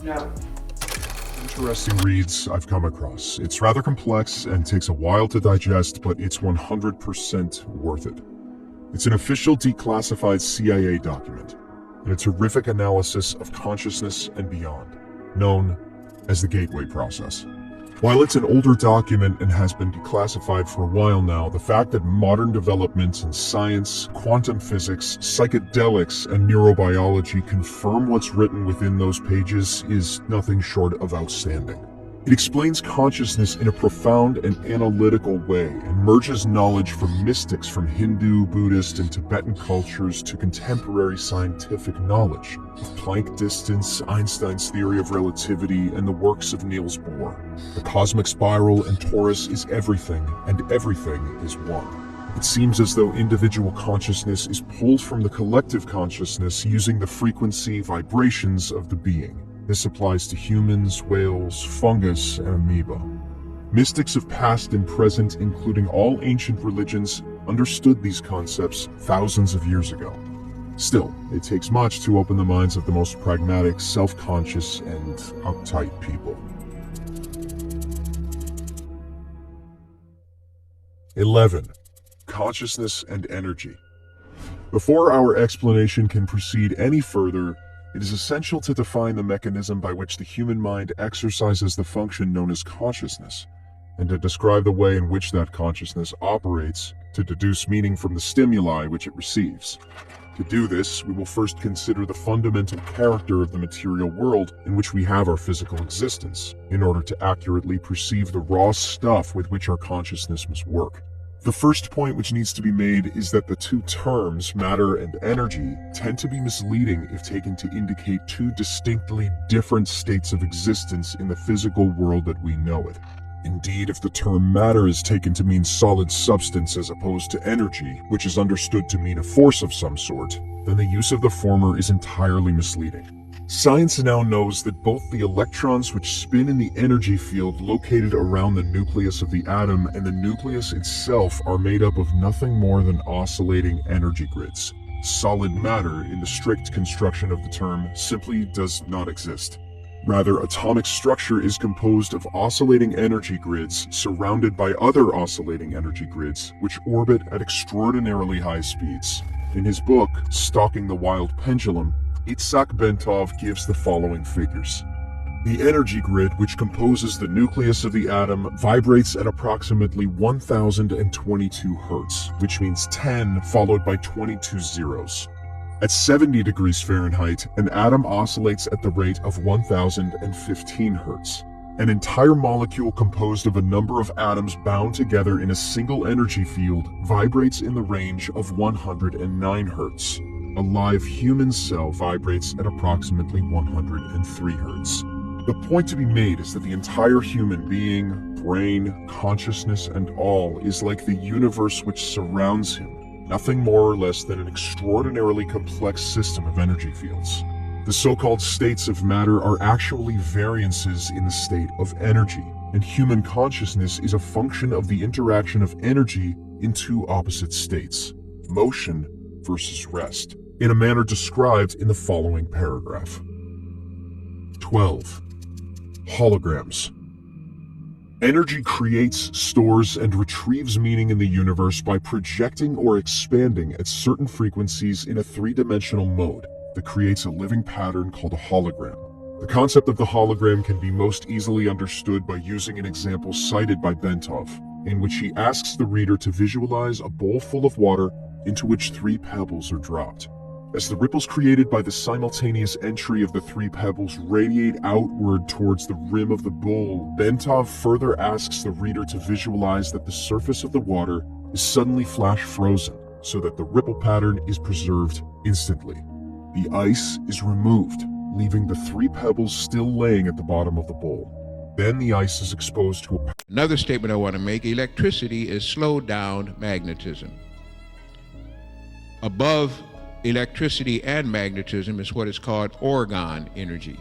Now, interesting reads I've come across. It's rather complex and takes a while to digest, but it's 100% worth it. It's an official declassified CIA document, and a terrific analysis of consciousness and beyond, known as the Gateway Process. While it's an older document and has been declassified for a while now, the fact that modern developments in science, quantum physics, psychedelics, and neurobiology confirm what's written within those pages is nothing short of outstanding. It explains consciousness in a profound and analytical way and merges knowledge from mystics from Hindu, Buddhist, and Tibetan cultures to contemporary scientific knowledge of Planck distance, Einstein's theory of relativity, and the works of Niels Bohr. The cosmic spiral and torus is everything, and everything is one. It seems as though individual consciousness is pulled from the collective consciousness using the frequency vibrations of the being. This applies to humans, whales, fungus, and amoeba. Mystics of past and present, including all ancient religions, understood these concepts thousands of years ago. Still, it takes much to open the minds of the most pragmatic, self-conscious, and uptight people. 11. Consciousness and energy. Before our explanation can proceed any further, it is essential to define the mechanism by which the human mind exercises the function known as consciousness, and to describe the way in which that consciousness operates, to deduce meaning from the stimuli which it receives. To do this, we will first consider the fundamental character of the material world in which we have our physical existence, in order to accurately perceive the raw stuff with which our consciousness must work. The first point which needs to be made is that the two terms, matter and energy, tend to be misleading if taken to indicate two distinctly different states of existence in the physical world that we know it. Indeed, if the term matter is taken to mean solid substance as opposed to energy, which is understood to mean a force of some sort, then the use of the former is entirely misleading. Science now knows that both the electrons which spin in the energy field located around the nucleus of the atom and the nucleus itself are made up of nothing more than oscillating energy grids. Solid matter, in the strict construction of the term, simply does not exist. Rather, atomic structure is composed of oscillating energy grids surrounded by other oscillating energy grids, which orbit at extraordinarily high speeds. In his book, Stalking the Wild Pendulum, Itzhak Bentov gives the following figures. The energy grid, which composes the nucleus of the atom, vibrates at approximately 1022 Hz, which means 10 followed by 22 zeros. At 70 degrees Fahrenheit, an atom oscillates at the rate of 1015 Hz. An entire molecule composed of a number of atoms bound together in a single energy field vibrates in the range of 109 Hz. A live human cell vibrates at approximately 103 Hz. The point to be made is that the entire human being, brain, consciousness, and all is like the universe which surrounds him. Nothing more or less than an extraordinarily complex system of energy fields. The so-called states of matter are actually variances in the state of energy, and human consciousness is a function of the interaction of energy in two opposite states, motion versus rest, in a manner described in the following paragraph. 12. Holograms. Energy creates, stores, and retrieves meaning in the universe by projecting or expanding at certain frequencies in a three-dimensional mode that creates a living pattern called a hologram. The concept of the hologram can be most easily understood by using an example cited by Bentov, in which he asks the reader to visualize a bowl full of water into which 3 pebbles are dropped. As the ripples created by the simultaneous entry of the 3 pebbles radiate outward towards the rim of the bowl, Bentov further asks the reader to visualize that the surface of the water is suddenly flash frozen, so that the ripple pattern is preserved instantly. The ice is removed, leaving the 3 pebbles still laying at the bottom of the bowl. Then the ice is exposed to a... Another statement I want to make, electricity is slowed down magnetism. Above electricity and magnetism is what is called orgone energy.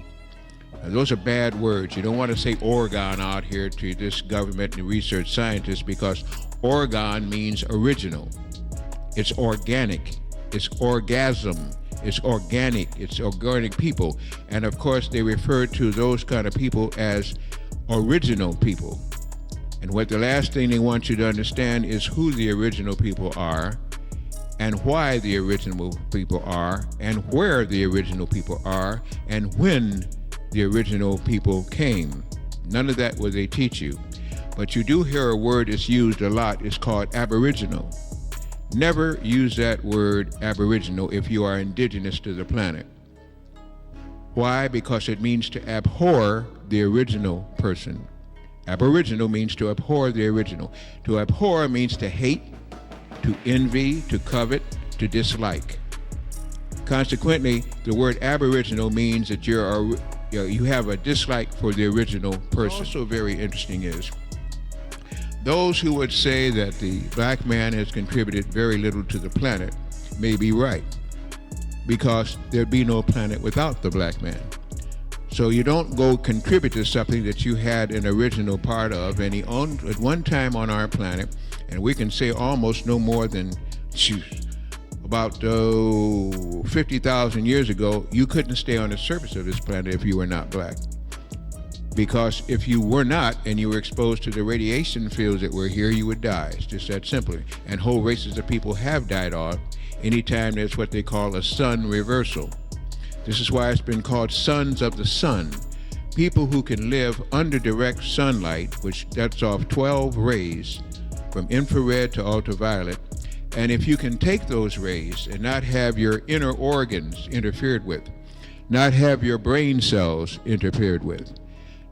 Now, those are bad words. You don't want to say orgone out here to this government and research scientists, because orgone means original. It's organic. It's orgasm. It's organic. It's organic people. And of course, they refer to those kind of people as original people. And what the last thing they want you to understand is who the original people are, and why the original people are, and where the original people are, and when the original people came. None of that will they teach you. But you do hear a word that's used a lot. It's called aboriginal. Never use that word aboriginal if you are indigenous to the planet. Why? Because it means to abhor the original person. Aboriginal means to abhor the original. To abhor means to hate, to envy, to covet, to dislike. Consequently, the word aboriginal means that you have a dislike for the original person. Also very interesting is, those who would say that the black man has contributed very little to the planet may be right, because there'd be no planet without the black man. So you don't go contribute to something that you had an original part of, and he owned at one time on our planet, and we can say almost no more than about 50,000 years ago, you couldn't stay on the surface of this planet if you were not black. Because if you were not, and you were exposed to the radiation fields that were here, you would die. It's just that simply. And whole races of people have died off anytime there's what they call a sun reversal. This is why it's been called sons of the sun, people who can live under direct sunlight, which that's off 12 rays from infrared to ultraviolet, and if you can take those rays and not have your inner organs interfered with, not have your brain cells interfered with,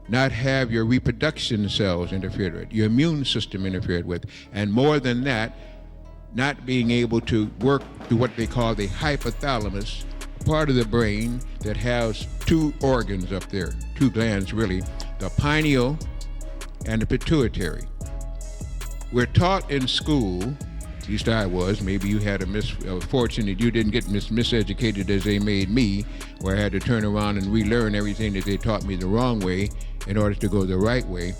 not have your reproduction cells interfered with, your immune system interfered with, and more than that, not being able to work through what they call the hypothalamus, part of the brain that has two organs up there, two glands really, the pineal and the pituitary. We're taught in school, at least I was, maybe you had a fortune that you didn't get miseducated as they made me, where I had to turn around and relearn everything that they taught me the wrong way in order to go the right way.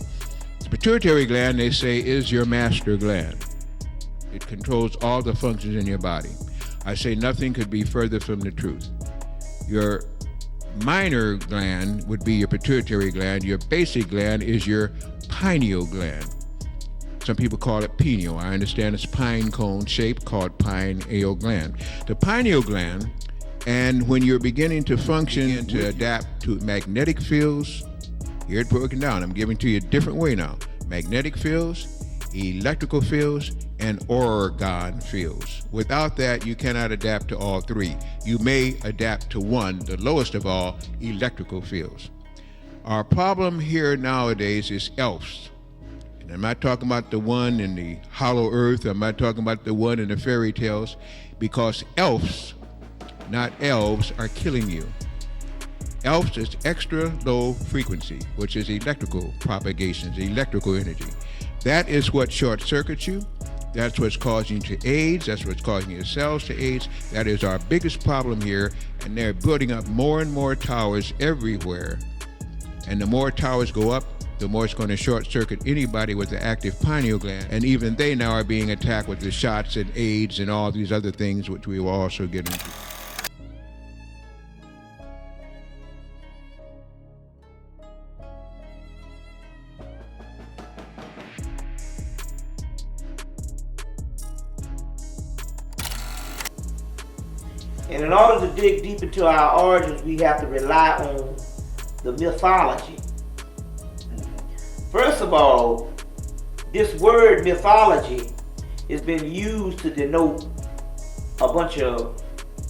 The pituitary gland, they say, is your master gland. It controls all the functions in your body. I say nothing could be further from the truth. Your minor gland would be your pituitary gland. Your basic gland is your pineal gland. Some people call it pineal. I understand it's pine cone shape, called pineal gland. The pineal gland, and when you're beginning to function and to adapt to magnetic fields, here it's broken down. I'm giving to you a different way now. Magnetic fields, electrical fields, and orgone fields. Without that, you cannot adapt to all three. You may adapt to one, the lowest of all, electrical fields. Our problem here nowadays is elves. And I'm not talking about the one in the hollow earth. I'm not talking about the one in the fairy tales, because elves, not elves, are killing you. Elves is extra low frequency, which is electrical propagations, electrical energy. That is what short circuits you. That's what's causing you to AIDS. That's what's causing your cells to AIDS. That is our biggest problem here. And they're building up more and more towers everywhere. And the more towers go up, the more it's going to short circuit anybody with the active pineal gland. And even they now are being attacked with the shots and AIDS and all these other things, which we will also get into. And in order to dig deep into our origins, we have to rely on the mythology. First of all, this word mythology has been used to denote a bunch of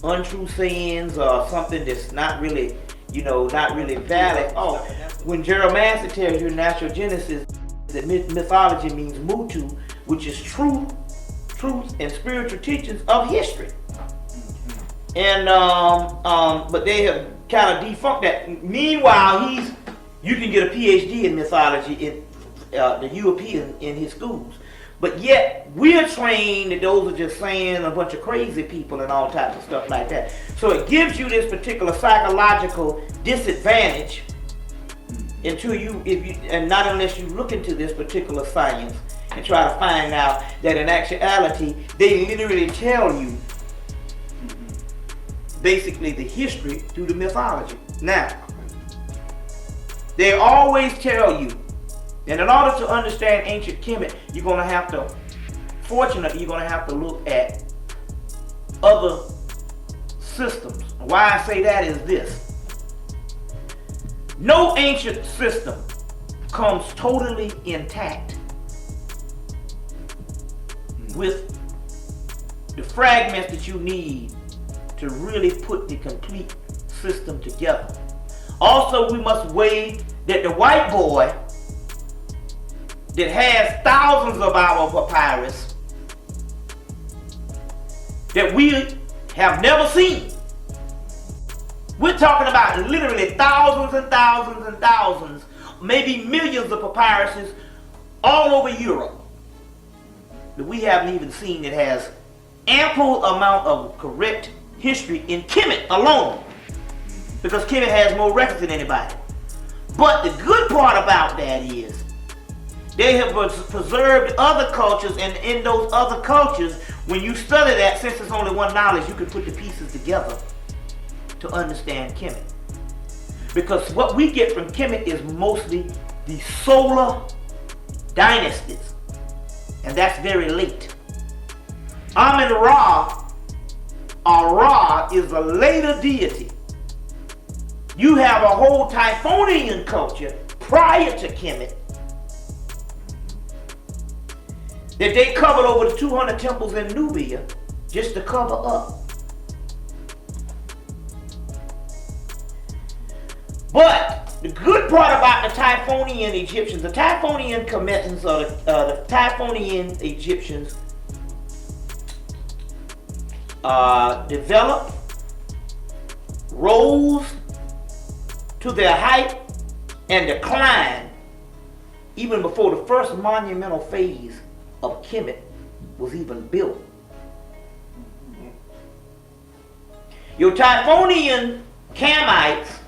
untrue sayings or something that's not really, not really valid. Oh, when Gerald Massey tells you in Natural Genesis that mythology means mutu, which is truth and spiritual teachings of history. And but they have kind of defunct that. Meanwhile, you can get a PhD in mythology in the European in his schools, but yet we're trained that those are just saying a bunch of crazy people and all types of stuff like that. So it gives you this particular psychological disadvantage and not unless you look into this particular science and try to find out that in actuality they literally tell you basically the history through the mythology. Now, they always tell you, and in order to understand ancient Kemet, you're going to have to look at other systems. Why I say that is this. No ancient system comes totally intact with the fragments that you need to really put the complete system together. Also, we must weigh that the white boy that has thousands of our papyrus that we have never seen. We're talking about literally thousands and thousands and thousands, maybe millions of papyruses all over Europe that we haven't even seen, that has ample amount of correct history in Kemet alone, because Kemet has more records than anybody. But the good part about that is they have preserved other cultures, and in those other cultures, when you study that, since it's only one knowledge, you can put the pieces together to understand Kemet. Because what we get from Kemet is mostly the solar dynasties, and that's very late. Amun-Ra, or Ra, is a later deity. You have a whole Typhonian culture prior to Kemet that they covered over the 200 temples in Nubia just to cover up. But the good part about the Typhonian Egyptians, the Typhonian Kemetans, or the Typhonian Egyptians developed, rose to their height, and declined even before the first monumental phase of Kemet was even built. Your Typhonian Kamites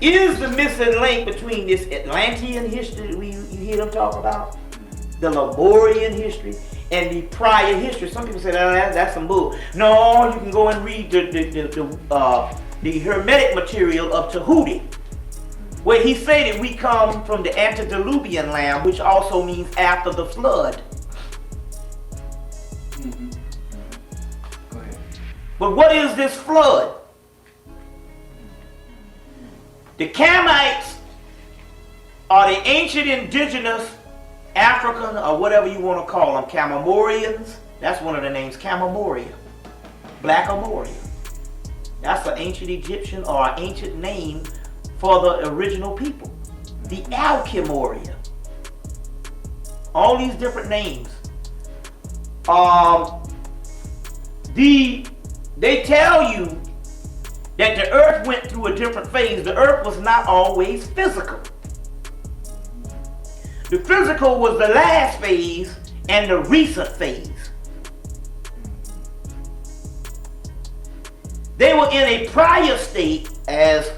is the missing link between this Atlantean history that you hear them talk about, the Lemurian history, and the prior history. Some people say that's some bull. No, you can go and read the Hermetic material of Tahuti, where he said that we come from the antediluvian land, which also means after the flood. Go ahead. But what is this flood? The Kamites are the ancient indigenous African, or whatever you want to call them, Camamorians. That's one of the names, Camamoria. Black Amoria. That's an ancient Egyptian or an ancient name for the original people. The Alchemoria. All these different names. They tell you that the earth went through a different phase. The earth was not always physical. The physical was the last phase and the recent phase. They were in a prior state, as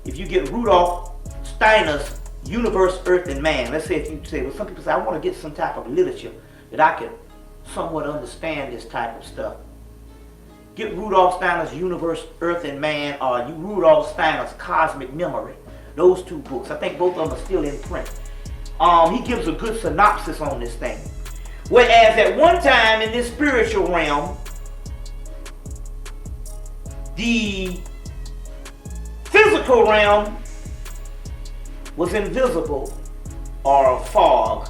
if you get Rudolf Steiner's Universe, Earth, and Man. Let's say if you say, well, some people say, I want to get some type of literature that I can somewhat understand this type of stuff. Get Rudolf Steiner's Universe, Earth, and Man, or Rudolf Steiner's Cosmic Memory. Those two books. I think both of them are still in print. He gives a good synopsis on this thing. Whereas at one time in this spiritual realm, the physical realm was invisible or a fog.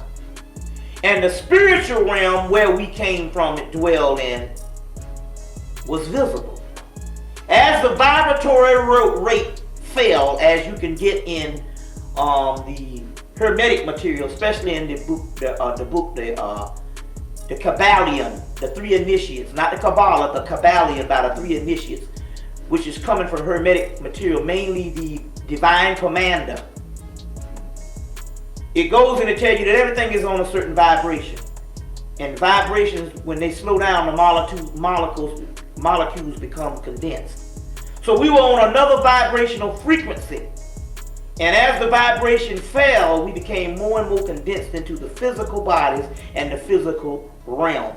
And the spiritual realm where we came from, it dwelled in, was visible. As the vibratory rate fell, as you can get in the Hermetic material, especially in the Kabbalion, the three initiates, not the Kabbalah, the Kabbalion by the three initiates, which is coming from Hermetic material, mainly the divine commander. It goes in to tell you that everything is on a certain vibration. And vibrations, when they slow down, the molecules become condensed. So we were on another vibrational frequency. And as the vibration fell, we became more and more condensed into the physical bodies and the physical realm.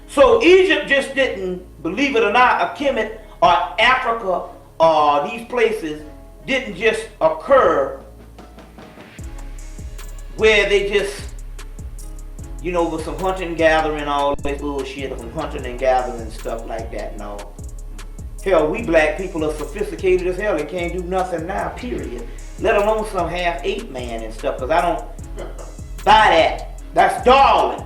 So Egypt just didn't, believe it or not, Kemet or Africa or these places didn't just occur where they just, with some hunting and gathering, all this bullshit, some hunting and gathering and stuff like that. No. Hell, we black people are sophisticated as hell and can't do nothing now, period. Let alone some half-ape man and stuff, because I don't buy that. That's Darwin.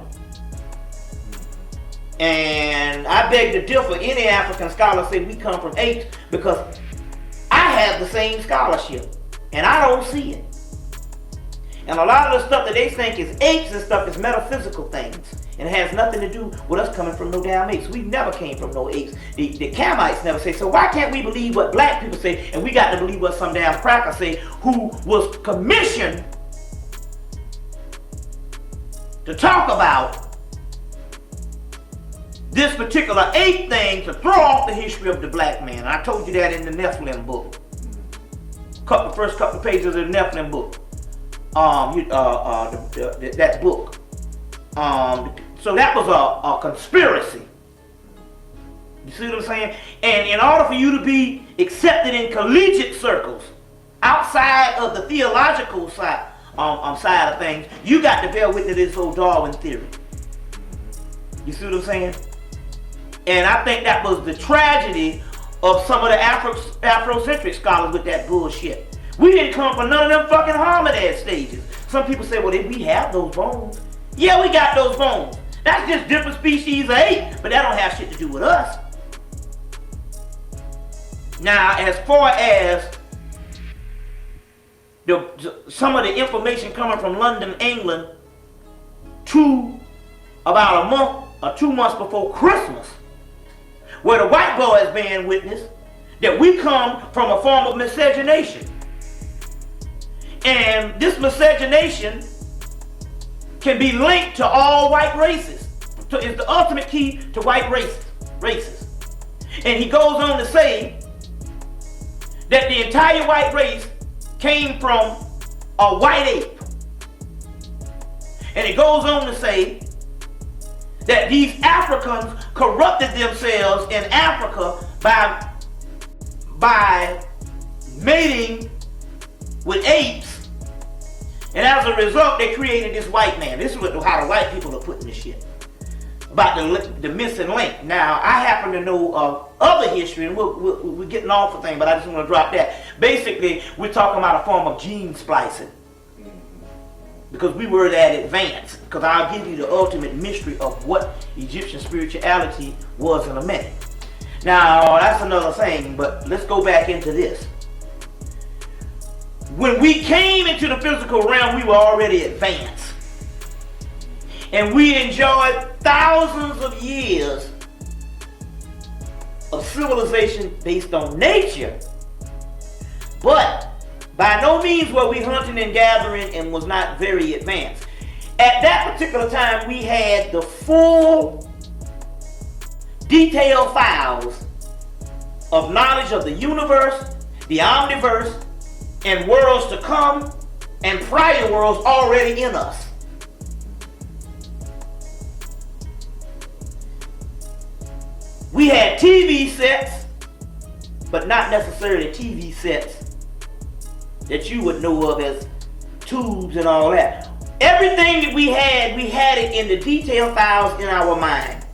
And I beg to differ. Any African scholar say we come from apes, because I have the same scholarship and I don't see it. And a lot of the stuff that they think is apes and stuff is metaphysical things. And it has nothing to do with us coming from no damn apes. We never came from no apes. The Kamites never say. So why can't we believe what black people say, and we got to believe what some damn cracker say, who was commissioned to talk about this particular ape thing to throw off the history of the black man. And I told you that in the Nephilim book. The first couple of pages of the Nephilim book. That book. So that was a conspiracy. You see what I'm saying? And in order for you to be accepted in collegiate circles, outside of the theological side of things, you got to bear witness to this whole Darwin theory. You see what I'm saying? And I think that was the tragedy of some of the Afrocentric scholars with that bullshit. We didn't come from none of them fucking hominin stages. Some people say, well, we have those bones. Yeah, we got those bones. That's just different species of ape, but that don't have shit to do with us. Now, as far as some of the information coming from London, England, to about a month or 2 months before Christmas, where the white boys bearing witness that we come from a form of miscegenation. And this miscegenation can be linked to all white races. So it's the ultimate key to white races. And he goes on to say that the entire white race came from a white ape. And it goes on to say that these Africans corrupted themselves in Africa by mating with apes, and as a result they created this white man. This is how the white people are putting this shit about the missing link. Now I happen to know of other history, and we're getting off the thing, but I just want to drop that. Basically, we're talking about a form of gene splicing, because we were that advanced. Because I'll give you the ultimate mystery of what Egyptian spirituality was in a minute. Now, that's another thing, but let's go back into this. When we came into the physical realm, we were already advanced. And we enjoyed thousands of years of civilization based on nature. But by no means were we hunting and gathering and was not very advanced. At that particular time, we had the full detailed files of knowledge of the universe, the omniverse, and worlds to come, and prior worlds already in us. We had TV sets, but not necessarily TV sets that you would know of as tubes and all that. Everything that we had it in the detailed files in our mind.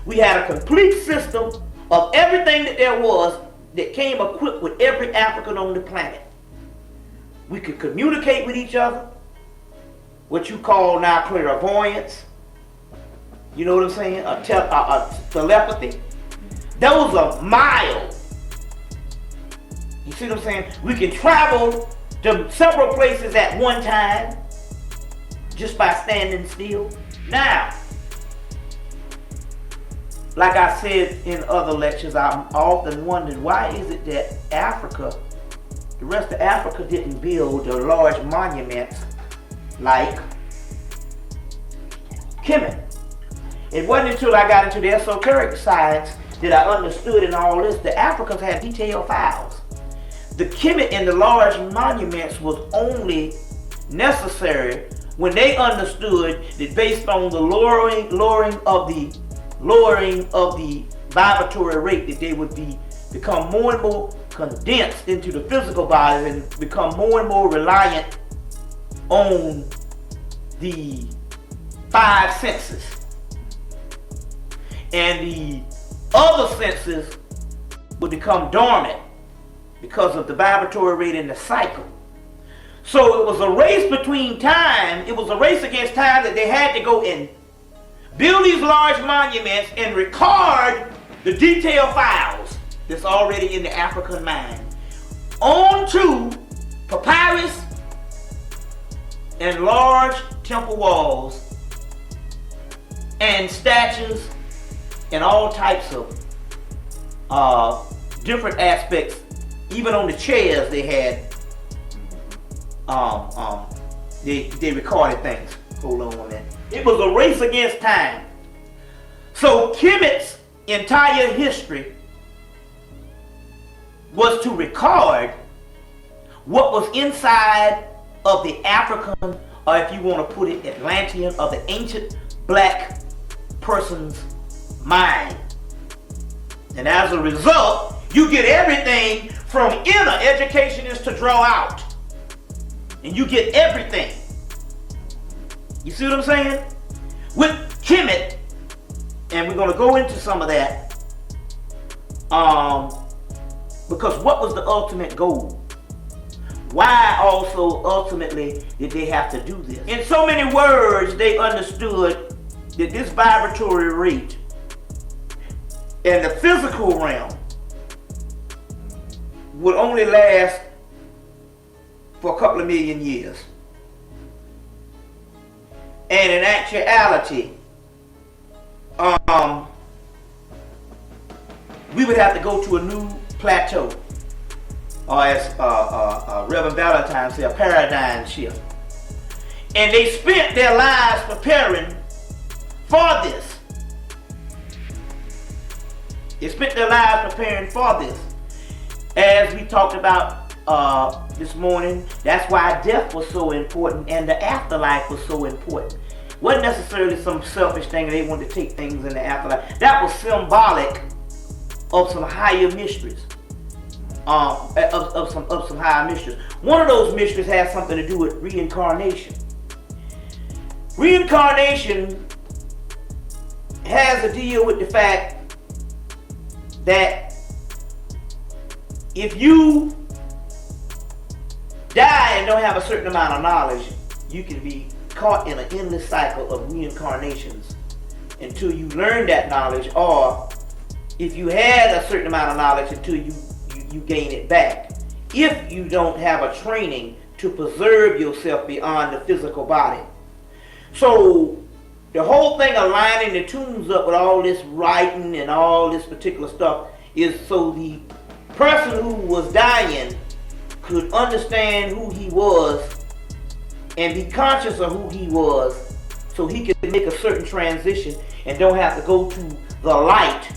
We had a complete system of everything that there was that came equipped with every African on the planet. We could communicate with each other, what you call now clairvoyance. You know what I'm saying? A telepathy. Those are mild. You see what I'm saying? We can travel to several places at one time just by standing still. Now, like I said in other lectures, I'm often wondered, why is it that Africa, the rest of Africa, didn't build the large monuments like Kemet? It wasn't until I got into the esoteric science that I understood in all this that Africans had detailed files. The Kemet and the large monuments was only necessary when they understood that based on the lowering of the vibratory rate, that they would become more and more condensed into the physical body and become more and more reliant on the 5 senses. And the other senses would become dormant because of the vibratory rate in the cycle. So it was a race between time, it was a race against time, that they had to go and build these large monuments and record the detailed files that's already in the African mind onto papyrus and large temple walls and statues and all types of different aspects. Even on the chairs they had they recorded things. Hold on a minute. It was a race against time. So Kemet's entire history was to record what was inside of the African, or if you want to put it, Atlantean, or the ancient black person's mind. And as a result, you get everything from inner. Education is to draw out. And you get everything. You see what I'm saying? With Kemet, and we're going to go into some of that. Because what was the ultimate goal? Why also ultimately did they have to do this? In so many words, they understood that this vibratory rate in the physical realm would only last for a couple of million years. And in actuality, we would have to go to a new plateau, or as Reverend Valentine said, a paradigm shift. And they spent their lives preparing for this. They spent their lives preparing for this. As we talked about this morning, that's why death was so important and the afterlife was so important. It wasn't necessarily some selfish thing they wanted to take things in the afterlife. That was symbolic of some higher mysteries. Of some higher mysteries. One of those mysteries has something to do with reincarnation. Reincarnation has to deal with the fact that if you die and don't have a certain amount of knowledge, you can be caught in an endless cycle of reincarnations until you learn that knowledge, or if you had a certain amount of knowledge until you gain it back. If you don't have a training to preserve yourself beyond the physical body. So the whole thing of lining the tombs up with all this writing and all this particular stuff is so the person who was dying could understand who he was and be conscious of who he was, so he could make a certain transition and don't have to go to the light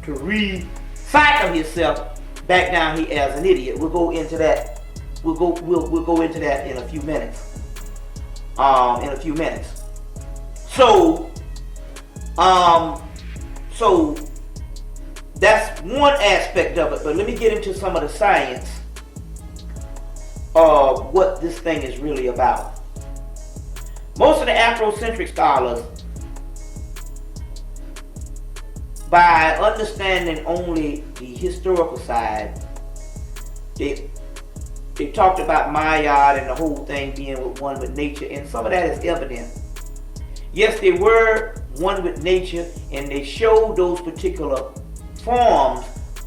to recycle himself back down here as an idiot. We'll go into that. We'll go into that in a few minutes. So that's one aspect of it. But let me get into some of the science of what this thing is really about. Most of the Afrocentric scholars, by understanding only the historical side, they talked about Mayad and the whole thing being one with nature, and some of that is evident. Yes, they were one with nature, and they showed those particular forms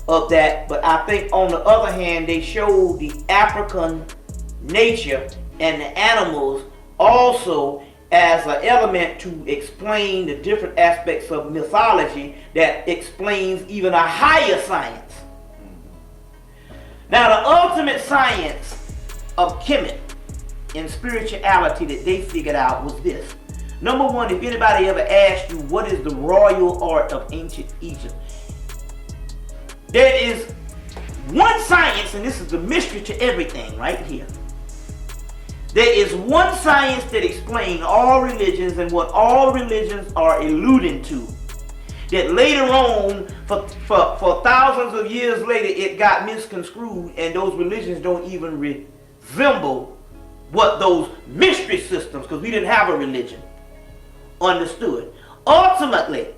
of that, but I think on the other hand, they showed the African nature and the animals also as an element to explain the different aspects of mythology that explains even a higher science. Now, the ultimate science of Kemet and spirituality that they figured out was this. Number one, if anybody ever asked you what is the royal art of ancient Egypt, there is one science, and this is the mystery to everything right here. There is one science that explains all religions and what all religions are alluding to. That later on, for thousands of years later, it got misconstrued, and those religions don't even resemble what those mystery systems, because we didn't have a religion, understood. Ultimately,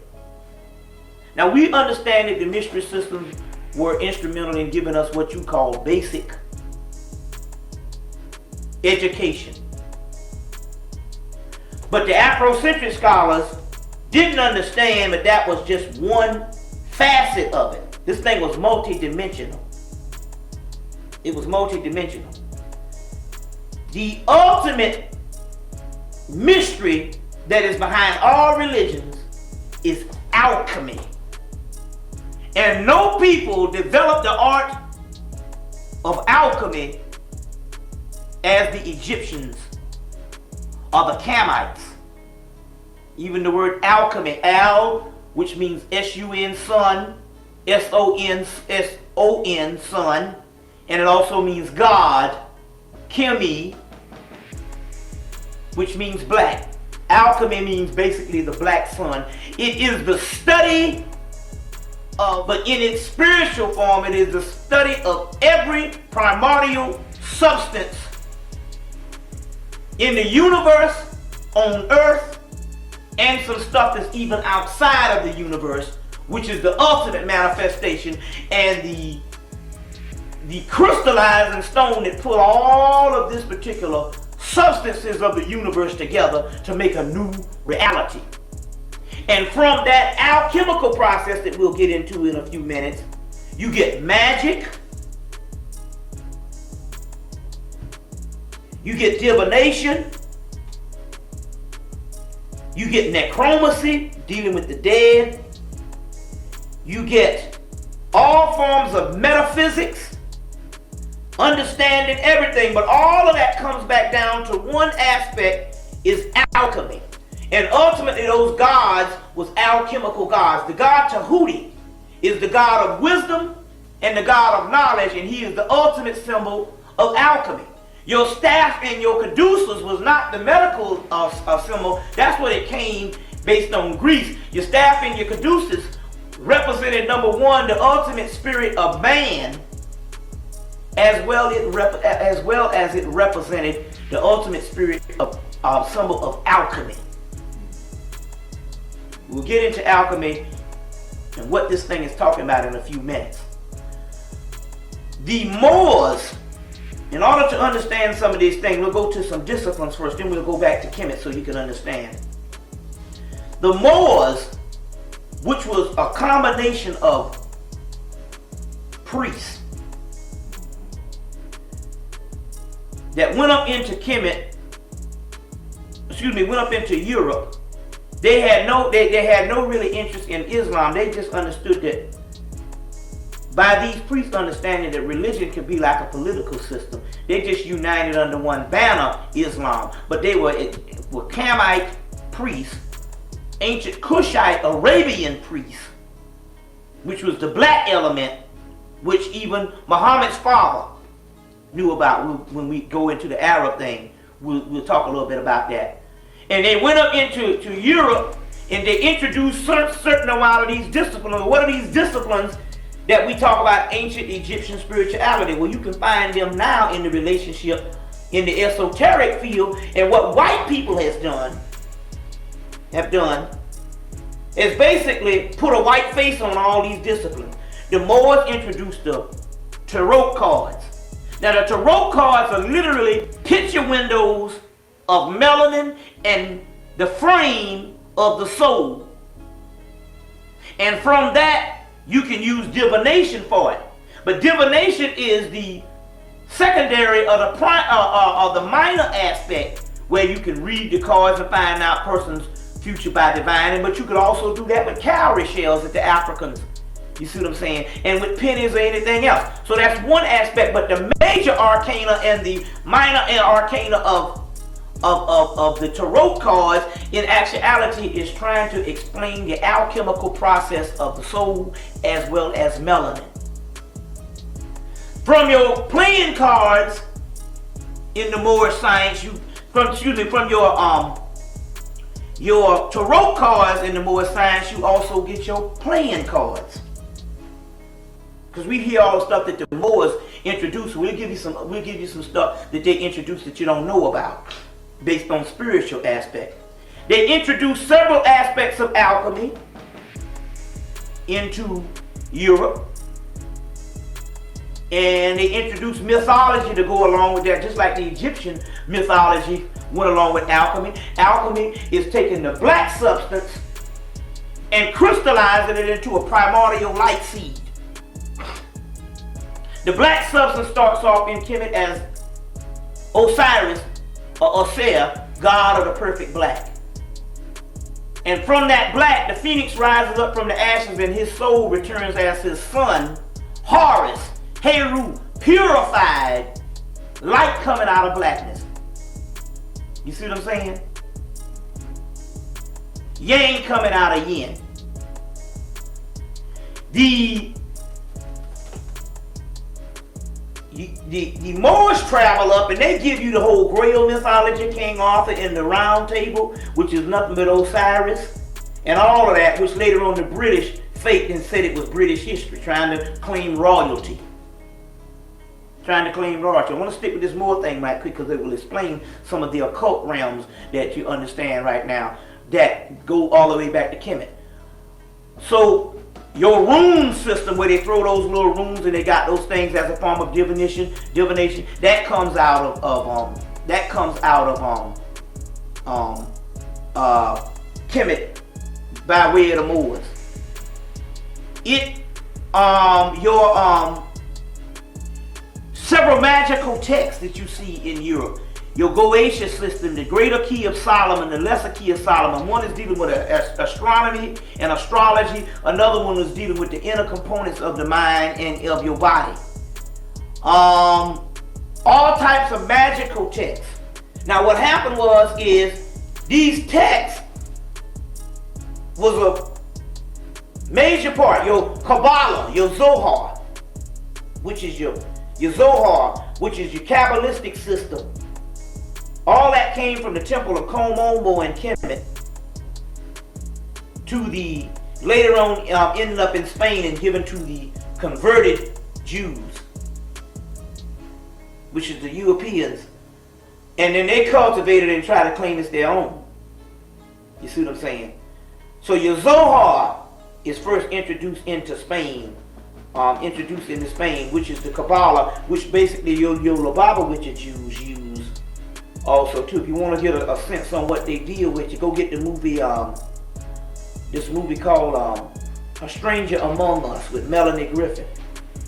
now we understand that the mystery systems were instrumental in giving us what you call basic education. But the Afrocentric scholars didn't understand that that was just one facet of it. This thing was multidimensional. It was multidimensional. The ultimate mystery that is behind all religions is alchemy. And no people developed the art of alchemy as the Egyptians or the Kamites. Even the word alchemy, al, which means S-U-N, sun, S-O-N, sun, and it also means God, chemi, which means black. Alchemy means basically the black sun. It is the study of, but in its spiritual form, it is the study of every primordial substance in the universe, on earth, and some stuff that's even outside of the universe, which is the ultimate manifestation and the the crystallizing stone that put all of this particular substances of the universe together to make a new reality. And from that alchemical process that we'll get into in a few minutes, you get magic, you get divination, you get necromancy, dealing with the dead, you get all forms of metaphysics, understanding everything, but all of that comes back down to one aspect, is alchemy. And ultimately those gods was alchemical gods. The god Tahuti is the god of wisdom and the god of knowledge, and he is the ultimate symbol of alchemy. Your staff and your caduceus was not the medical symbol. That's what it came based on Greece. Your staff and your caduceus represented, number one, the ultimate spirit of man, as well as it represented the ultimate spirit of symbol of alchemy. We'll get into alchemy and what this thing is talking about in a few minutes. The Moors, in order to understand some of these things, we'll go to some disciplines first, then we'll go back to Kemet so you can understand. The Moors, which was a combination of priests that went up into Europe. They had no really interest in Islam. They just understood that by these priests understanding that religion could be like a political system, they just united under one banner, Islam. But they were Kamite priests, ancient Kushite Arabian priests, which was the black element, which even Muhammad's father knew about. When we go into the Arab thing, we'll talk a little bit about that. And they went up into Europe and they introduced certain amount of these disciplines. What are these disciplines that we talk about? Ancient Egyptian spirituality. Well, you can find them now in the relationship in the esoteric field. And what white people have done is basically put a white face on all these disciplines. The Moors introduced the tarot cards. Now the tarot cards are literally picture windows of melanin and the frame of the soul. And from that, you can use divination for it. But divination is the secondary or the minor aspect, where you can read the cards and find out person's future by divining. But you could also do that with cowrie shells that the Africans, you see what I'm saying, and with pennies or anything else. So that's one aspect. But the major arcana and the minor arcana of the tarot cards in actuality is trying to explain the alchemical process of the soul as well as melanin. From your playing cards in the Moorish science, from your tarot cards in the Moorish science, you also get your playing cards. Because we hear all the stuff that the Moors introduced. We'll give you some stuff that they introduced that you don't know about, based on spiritual aspect. They introduced several aspects of alchemy into Europe. And they introduced mythology to go along with that, just like the Egyptian mythology went along with alchemy. Alchemy is taking the black substance and crystallizing it into a primordial light seed. The black substance starts off in Kemet as Osiris, or Osea, god of the perfect black. And from that black, the phoenix rises up from the ashes and his soul returns as his son, Horus, Heru, purified, light coming out of blackness. You see what I'm saying? Yang coming out of yin. The Moors travel up and they give you the whole Grail mythology, King Arthur and the Round Table, which is nothing but Osiris, and all of that, which later on the British faked and said it was British history, trying to claim royalty. I want to stick with this Moor thing right quick because it will explain some of the occult realms that you understand right now that go all the way back to Kemet. So Your rune system, where they throw those little runes and they got those things as a form of divination, that comes out of Kemet by way of the Moors. Several magical texts that you see in Europe. Your Goetia system, the greater key of Solomon, the lesser key of Solomon. One is dealing with astronomy and astrology. Another one is dealing with the inner components of the mind and of your body. All types of magical texts. Now what happened is these texts was a major part. Your Kabbalah, your Zohar, which is your Zohar, which is your Kabbalistic system. All that came from the temple of Komombo and Kemet to the, later on ended up in Spain and given to the converted Jews, which is the Europeans. And then they cultivated it and tried to claim it's their own. You see what I'm saying? So your Zohar is first introduced into Spain, which is the Kabbalah, which basically your Lubavitcher Jews use also too. If you want to get a sense on what they deal with, you go get the movie, this movie called A Stranger Among Us with Melanie Griffith,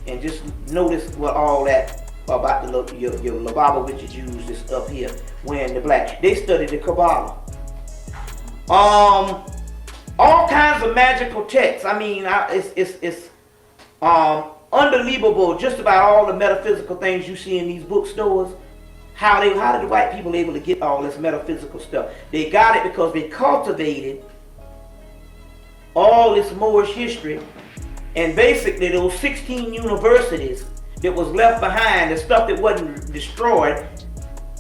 and just notice what all that about your Lubavitcher Jews is up here wearing the black. They studied the Kabbalah. All kinds of magical texts. I mean, it's unbelievable just about all the metaphysical things you see in these bookstores. How did the white people able to get all this metaphysical stuff? They got it because they cultivated all this Moorish history, and basically those 16 universities that was left behind, the stuff that wasn't destroyed,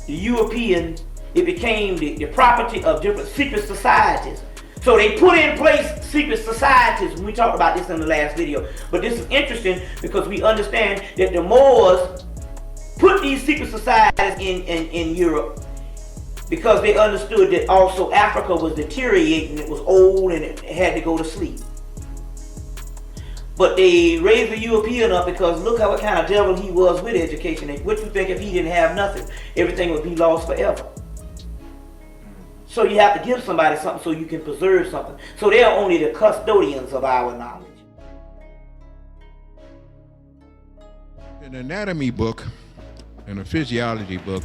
the European, it became the property of different secret societies. So they put in place secret societies. We talked about this in the last video, but this is interesting because we understand that the Moors put these secret societies in Europe because they understood that also Africa was deteriorating, it was old and it had to go to sleep. But they raised the European up because look what kind of devil he was with education. What you think if he didn't have nothing? Everything would be lost forever. So you have to give somebody something so you can preserve something. So they are only the custodians of our knowledge. An anatomy book and a physiology book,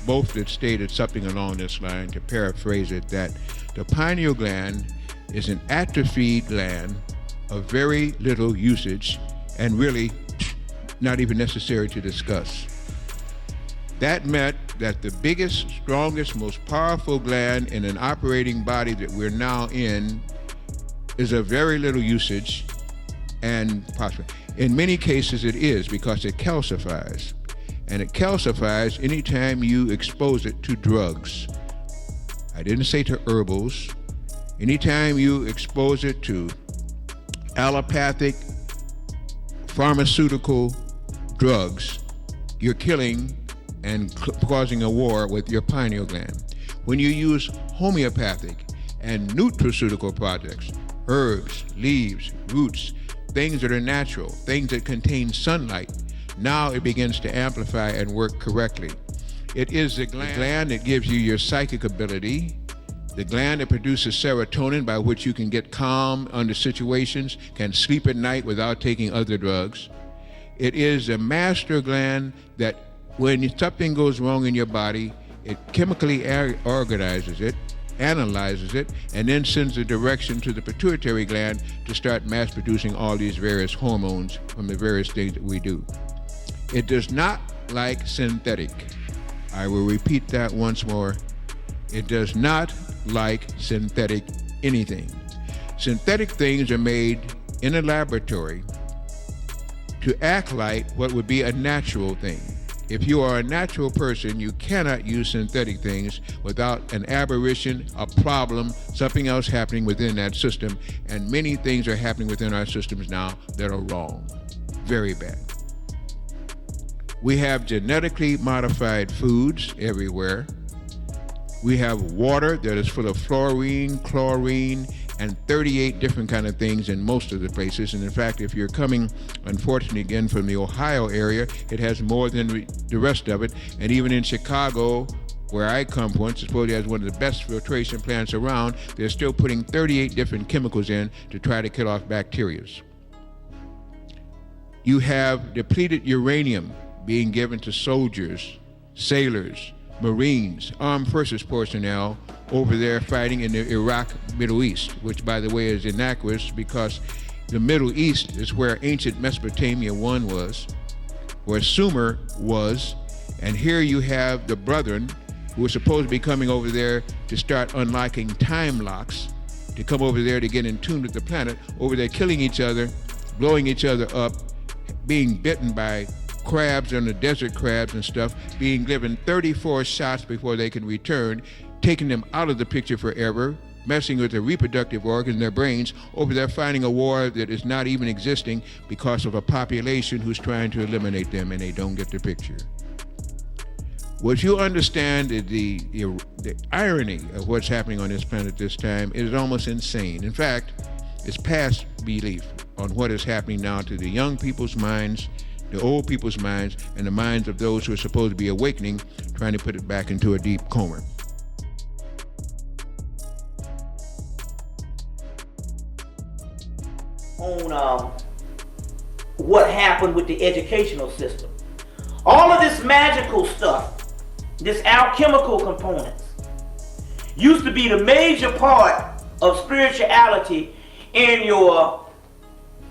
both that stated something along this line, to paraphrase it, that the pineal gland is an atrophied gland of very little usage and really not even necessary to discuss. That meant that the biggest, strongest, most powerful gland in an operating body that we're now in is of very little usage, and possibly in many cases it is because it calcifies. And it calcifies anytime you expose it to drugs. I didn't say to herbals. Anytime you expose it to allopathic, pharmaceutical drugs, you're killing and causing a war with your pineal gland. When you use homeopathic and nutraceutical products, herbs, leaves, roots, things that are natural, things that contain sunlight, now it begins to amplify and work correctly. It is the gland that gives you your psychic ability, the gland that produces serotonin by which you can get calm under situations, can sleep at night without taking other drugs. It is a master gland that when something goes wrong in your body, it chemically organizes it, analyzes it, and then sends a direction to the pituitary gland to start mass producing all these various hormones from the various things that we do. It does not like synthetic. I will repeat that once more. It does not like synthetic anything. Synthetic things are made in a laboratory to act like what would be a natural thing. If you are a natural person, you cannot use synthetic things without an aberration, a problem, something else happening within that system, and many things are happening within our systems now that are wrong. Very bad. We have genetically modified foods everywhere. We have water that is full of fluorine, chlorine, and 38 different kind of things in most of the places. And in fact, if you're coming, unfortunately, again from the Ohio area, it has more than the rest of it. And even in Chicago, where I come from, supposedly has one of the best filtration plants around, they're still putting 38 different chemicals in to try to kill off bacteria. You have depleted uranium being given to soldiers, sailors, Marines, armed forces personnel over there fighting in the Iraq, Middle East, which, by the way, is innocuous because the Middle East is where ancient Mesopotamia one was, where Sumer was, and here you have the brethren who are supposed to be coming over there to start unlocking time locks, to come over there to get in tune with the planet, over there killing each other, blowing each other up, being bitten by crabs and the desert crabs and stuff, being given 34 shots before they can return, taking them out of the picture forever, messing with their reproductive organs, their brains, over there fighting a war that is not even existing because of a population who's trying to eliminate them, and they don't get the picture. What you understand is the irony of what's happening on this planet this time is almost insane. In fact, it's past belief on what is happening now to the young people's minds, the old people's minds, and the minds of those who are supposed to be awakening, trying to put it back into a deep coma. On what happened with the educational system. All of this magical stuff, this alchemical components, used to be the major part of spirituality in your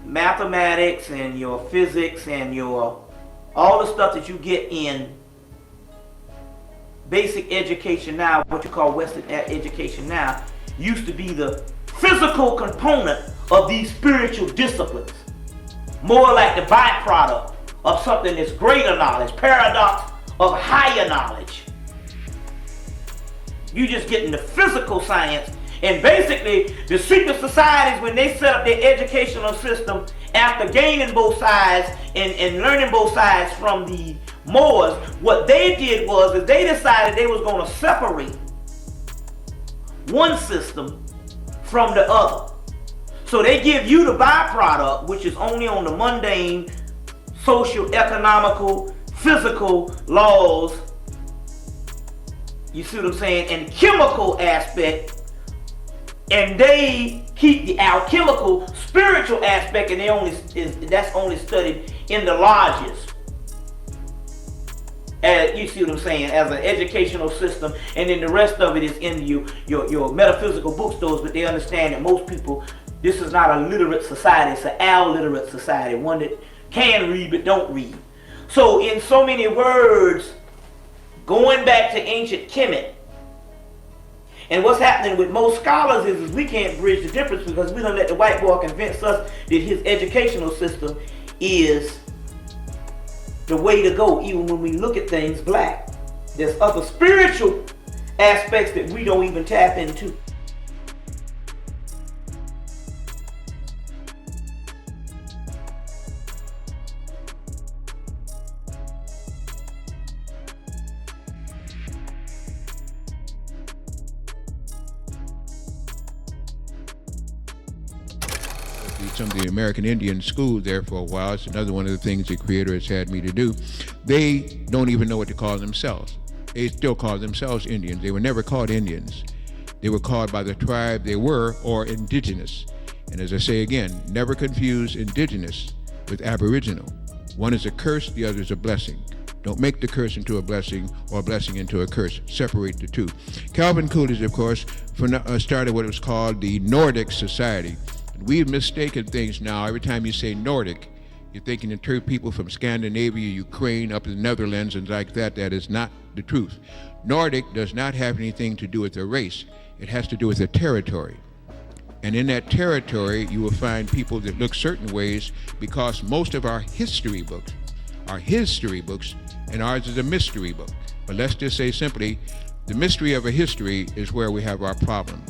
mathematics and your physics and your all the stuff that you get in basic education now, what you call Western education now, used to be the physical component of these spiritual disciplines. More like the byproduct of something that's greater knowledge, paradox of higher knowledge. You just getting the physical science. And basically, the secret societies, when they set up their educational system after gaining both sides and learning both sides from the Moors, what they did was is they decided they was going to separate one system from the other. So they give you the byproduct, which is only on the mundane, social, economical, physical laws, you see what I'm saying, and chemical aspect, and they keep the alchemical spiritual aspect, and that's only studied in the lodges. You see what I'm saying, as an educational system, and then the rest of it is in your metaphysical bookstores. But they understand that most people, this is not a literate society, it's an alliterate society, one that can read but don't read. So in so many words, going back to ancient Kemet, and what's happening with most scholars is we can't bridge the difference because we don't let the white boy convince us that his educational system is the way to go, even when we look at things black. There's other spiritual aspects that we don't even tap into. Some of the American Indian school there for a while. It's another one of the things the Creator has had me to do. They don't even know what to call themselves. They still call themselves Indians. They were never called Indians. They were called by the tribe they were, or indigenous. And as I say again, never confuse indigenous with aboriginal. One is a curse, the other is a blessing. Don't make the curse into a blessing or a blessing into a curse. Separate the two. Calvin Coolidge, of course, started what was called the Nordic Society. We've mistaken things now. Every time you say Nordic, you're thinking in terms of people from Scandinavia, Ukraine, up in the Netherlands, and like that. That is not the truth. Nordic does not have anything to do with a race. It has to do with a territory. And in that territory, you will find people that look certain ways because most of our history books are history books, and ours is a mystery book. But let's just say simply, the mystery of a history is where we have our problem.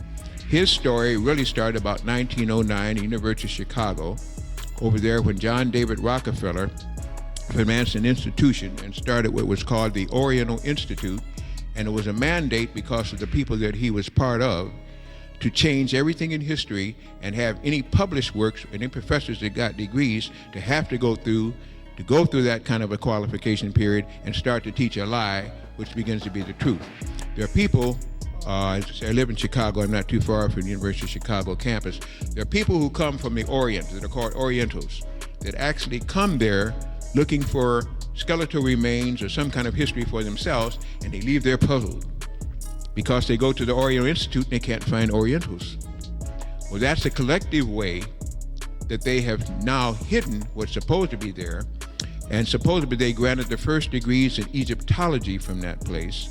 His story really started about 1909, University of Chicago, over there when John David Rockefeller financed an institution and started what was called the Oriental Institute, and it was a mandate because of the people that he was part of to change everything in history and have any published works and any professors that got degrees to have to go through that kind of a qualification period and start to teach a lie, which begins to be the truth. There are people, I live in Chicago, I'm not too far from the University of Chicago campus. There are people who come from the Orient that are called Orientals that actually come there looking for skeletal remains or some kind of history for themselves, and they leave there puzzled because they go to the Oriental Institute and they can't find Orientals. Well, that's a collective way that they have now hidden what's supposed to be there, and supposedly they granted the first degrees in Egyptology from that place.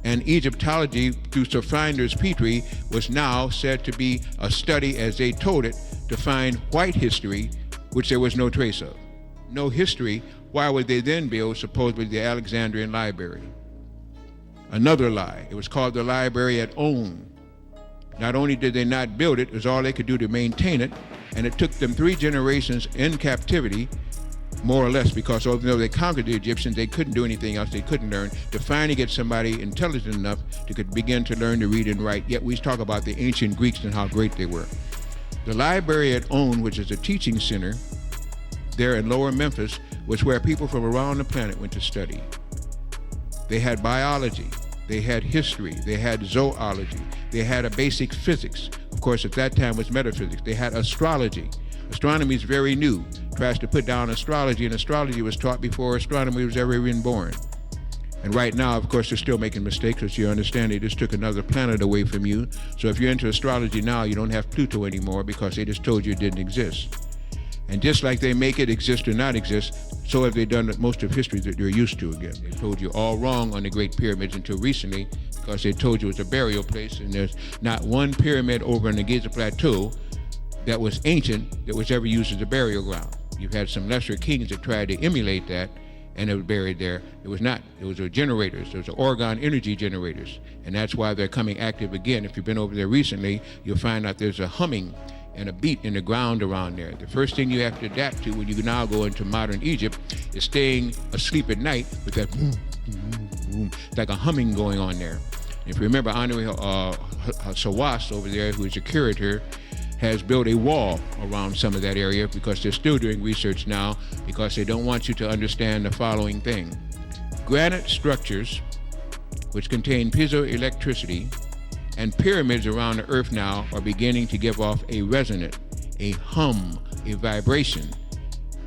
And Egyptology, through Sir Flinders Petrie, was now said to be a study, as they told it, to find white history, which there was no trace of. No history. Why would they then build supposedly the Alexandrian Library? Another lie. It was called the Library at On. Not only did they not build it, it was all they could do to maintain it, and it took them 3 generations in captivity, more or less, because although they conquered the Egyptians, they couldn't do anything else, they couldn't learn, to finally get somebody intelligent enough to could begin to learn to read and write. Yet we talk about the ancient Greeks and how great they were. The Library at On, which is a teaching center there in Lower Memphis, was where people from around the planet went to study. They had biology, they had history, they had zoology, they had a basic physics. Of course, at that time was metaphysics. They had astrology. Astronomy is very new. Tries to put down astrology, and astrology was taught before astronomy was ever even born. And right now, of course, they're still making mistakes, as you understand. They just took another planet away from you. So if you're into astrology now, you don't have Pluto anymore because they just told you it didn't exist. And just like they make it exist or not exist, so have they done most of history that they're used to again. They told you all wrong on the Great Pyramids until recently, because they told you it was a burial place, and there's not one pyramid over in the Giza Plateau that was ancient that was ever used as a burial ground. You've had some lesser kings that tried to emulate that, and they were buried there. It was not. It was generators. Those are Orgone energy generators, and that's why they're coming active again. If you've been over there recently, you'll find out there's a humming and a beat in the ground around there. The first thing you have to adapt to when you now go into modern Egypt is staying asleep at night with that boom, boom, boom. It's like a humming going on there. If you remember, Andre Sawas over there, who is a curator, has built a wall around some of that area because they're still doing research now because they don't want you to understand the following thing. Granite structures, which contain piezoelectricity, and pyramids around the earth now are beginning to give off a resonant, a hum, a vibration.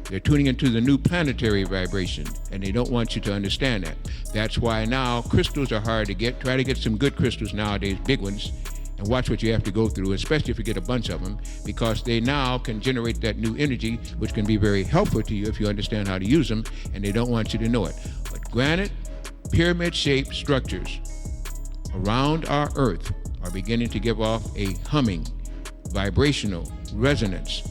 They're tuning into the new planetary vibration, and they don't want you to understand that. That's why now crystals are hard to get. Try to get some good crystals nowadays, big ones, and watch what you have to go through, especially if you get a bunch of them, because they now can generate that new energy, which can be very helpful to you if you understand how to use them, and they don't want you to know it. But granite, pyramid-shaped structures around our earth are beginning to give off a humming, vibrational resonance.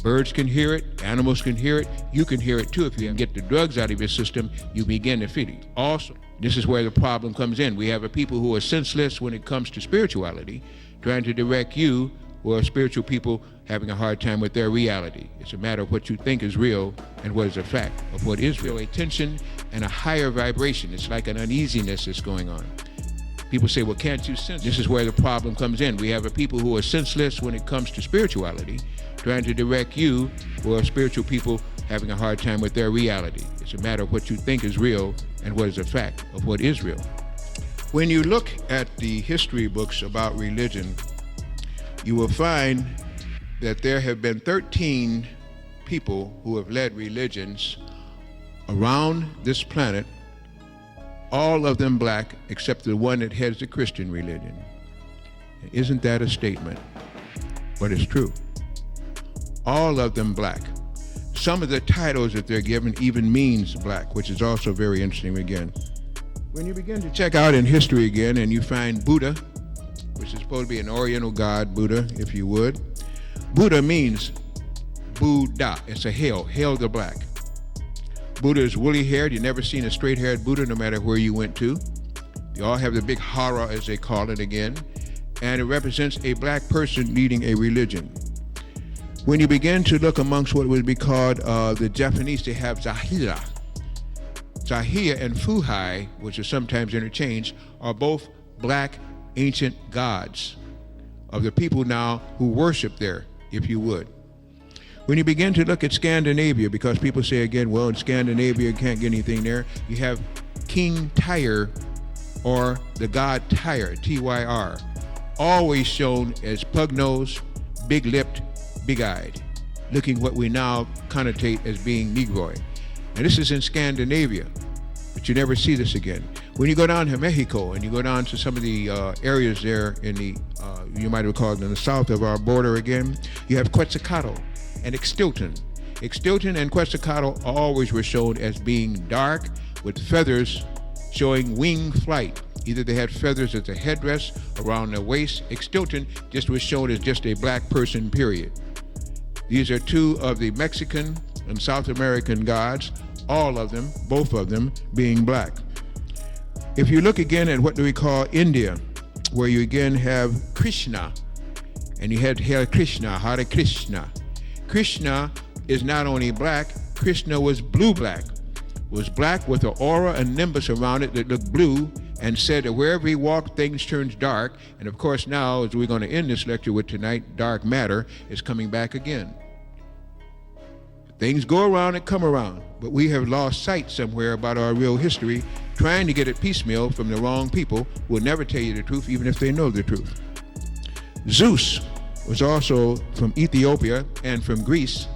Birds can hear it, animals can hear it, you can hear it too. If you can get the drugs out of your system, you begin to feel it. Also, this is where the problem comes in. We have a people who are senseless when it comes to spirituality, trying to direct you, who are spiritual people, having a hard time with their reality. It's a matter of what you think is real and what is a fact of what is real. A tension and a higher vibration. It's like an uneasiness that's going on. People say, well, can't you sense? This is where the problem comes in. We have a people who are senseless when it comes to spirituality, trying to direct you, who are spiritual people, having a hard time with their reality. It's a matter of what you think is real and what is a fact of what is real. When you look at the history books about religion, you will find that there have been 13 people who have led religions around this planet, all of them black, except the one that heads the Christian religion. Isn't that a statement? But it's true. All of them black. Some of the titles that they're given even means black, which is also very interesting again. When you begin to check out in history again and you find Buddha, which is supposed to be an Oriental god, Buddha, if you would. Buddha means Buddha. It's a hail the black. Buddha is woolly-haired. You've never seen a straight-haired Buddha, no matter where you went to. They all have the big hara, as they call it again, and it represents a black person leading a religion. When you begin to look amongst what would be called the Japanese, they have Zahira. Zahia and Fuhai, which are sometimes interchanged, are both black ancient gods of the people now who worship there, if you would. When you begin to look at Scandinavia, because people say again, well, in Scandinavia you can't get anything there, you have King Tyr, or the god Tyr, T-Y-R, always shown as pug-nosed, big-lipped, big-eyed, looking what we now connotate as being Negroid. And this is in Scandinavia, but you never see this again. When you go down to Mexico and you go down to some of the areas there in the, you might have called in the south of our border again, you have Quetzalcoatl and Ixtilton. Ixtilton and Quetzalcoatl always were shown as being dark with feathers showing wing flight. Either they had feathers as a headdress around their waist. Ixtilton just was shown as just a black person, period. These are two of the Mexican and South American gods, all of them, both of them, being black. If you look again at what do we call India, where you again have Krishna, and you had Hare Krishna, Hare Krishna. Krishna is not only black, Krishna was blue-black. Was black with an aura and nimbus around it that looked blue, and said that wherever he walked, things turned dark. And of course now, as we're going to end this lecture with tonight, dark matter is coming back again. Things go around and come around, but we have lost sight somewhere about our real history, trying to get it piecemeal from the wrong people who will never tell you the truth, even if they know the truth. Zeus was also from Ethiopia and from Greece.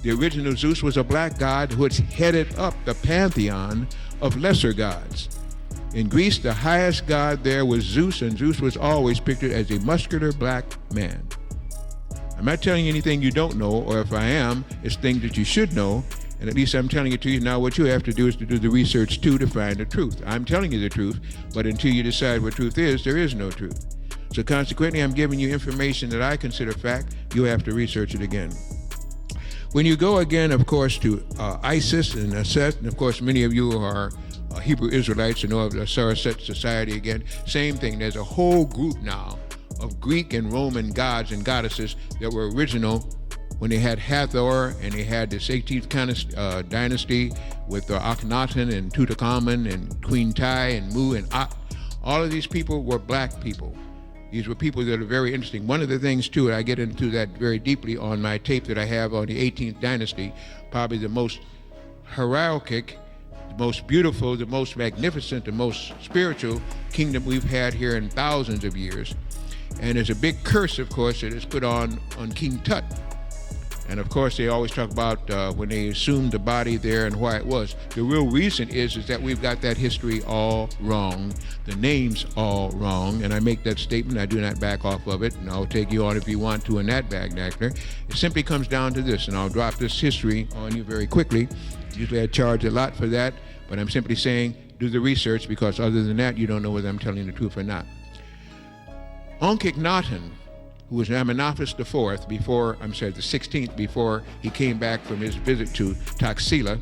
The original Zeus was a black god who had headed up the pantheon of lesser gods. In Greece, the highest god there was Zeus, and Zeus was always pictured as a muscular black man. I'm not telling you anything you don't know, or if I am, it's things that you should know, and at least I'm telling it to you now. What you have to do is to do the research too to find the truth. I'm telling you the truth, but until you decide what truth is, there is no truth. So consequently, I'm giving you information that I consider fact. You have to research it again. When you go again, of course, to Isis and Aset, and of course many of you are Hebrew Israelites and know of the Saraset Society again, same thing. There's a whole group now of Greek and Roman gods and goddesses that were original when they had Hathor and they had this 18th kind of dynasty with Akhenaten and Tutankhamun and Queen Tai and Mu and Ak. All of these people were black people. These were people that are very interesting. One of the things, too, and I get into that very deeply on my tape that I have on the 18th dynasty, probably the most hierarchic, the most beautiful, the most magnificent, the most spiritual kingdom we've had here in thousands of years. And there's a big curse, of course, that is put on King Tut. And of course, they always talk about when they assumed the body there and why it was. The real reason is that we've got that history all wrong, the names all wrong, and I make that statement. I do not back off of it, and I'll take you on if you want to in that vernacular. It simply comes down to this, and I'll drop this history on you very quickly. Usually I charge a lot for that, but I'm simply saying do the research, because other than that, you don't know whether I'm telling the truth or not. Akhenaten, who was Amenhotep IV the 16th, before he came back from his visit to Taxila,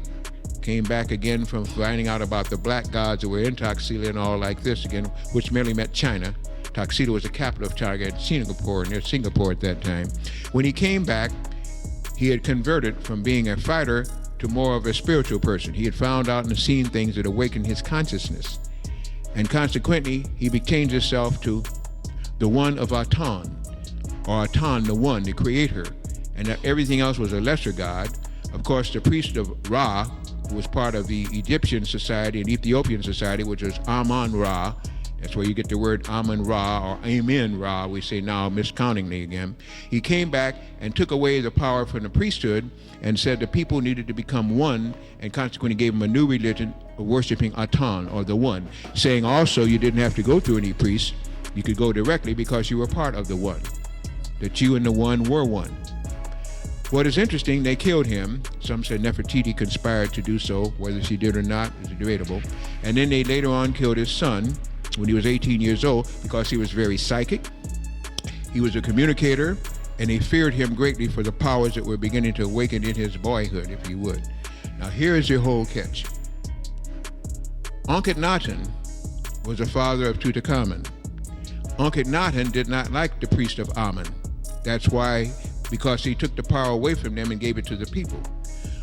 came back again from finding out about the black gods that were in Taxila and all like this again, which merely meant China. Taxila was the capital of China, and Singapore, near Singapore at that time. When he came back, he had converted from being a fighter to more of a spiritual person. He had found out and seen things that awakened his consciousness. And consequently, he changed himself to the one of Aton, or Aton, the one, the creator, and that everything else was a lesser god. Of course, the priest of Ra, who was part of the Egyptian society and Ethiopian society, which was Amun-Ra. That's where you get the word Amun-Ra or Amen-Ra, we say now miscountingly again. He came back and took away the power from the priesthood and said the people needed to become one, and consequently gave them a new religion of worshiping Aton, or the one, saying also you didn't have to go through any priests. You could go directly because you were part of the one, that you and the one were one. What is interesting, they killed him. Some said Nefertiti conspired to do so. Whether she did or not is debatable. And then they later on killed his son when he was 18 years old because he was very psychic. He was a communicator, and they feared him greatly for the powers that were beginning to awaken in his boyhood, if you would. Now here is the whole catch. Akhenaten was the father of Tutankhamun. Akhenaten did not like the priest of Amun. That's why, because he took the power away from them and gave it to the people.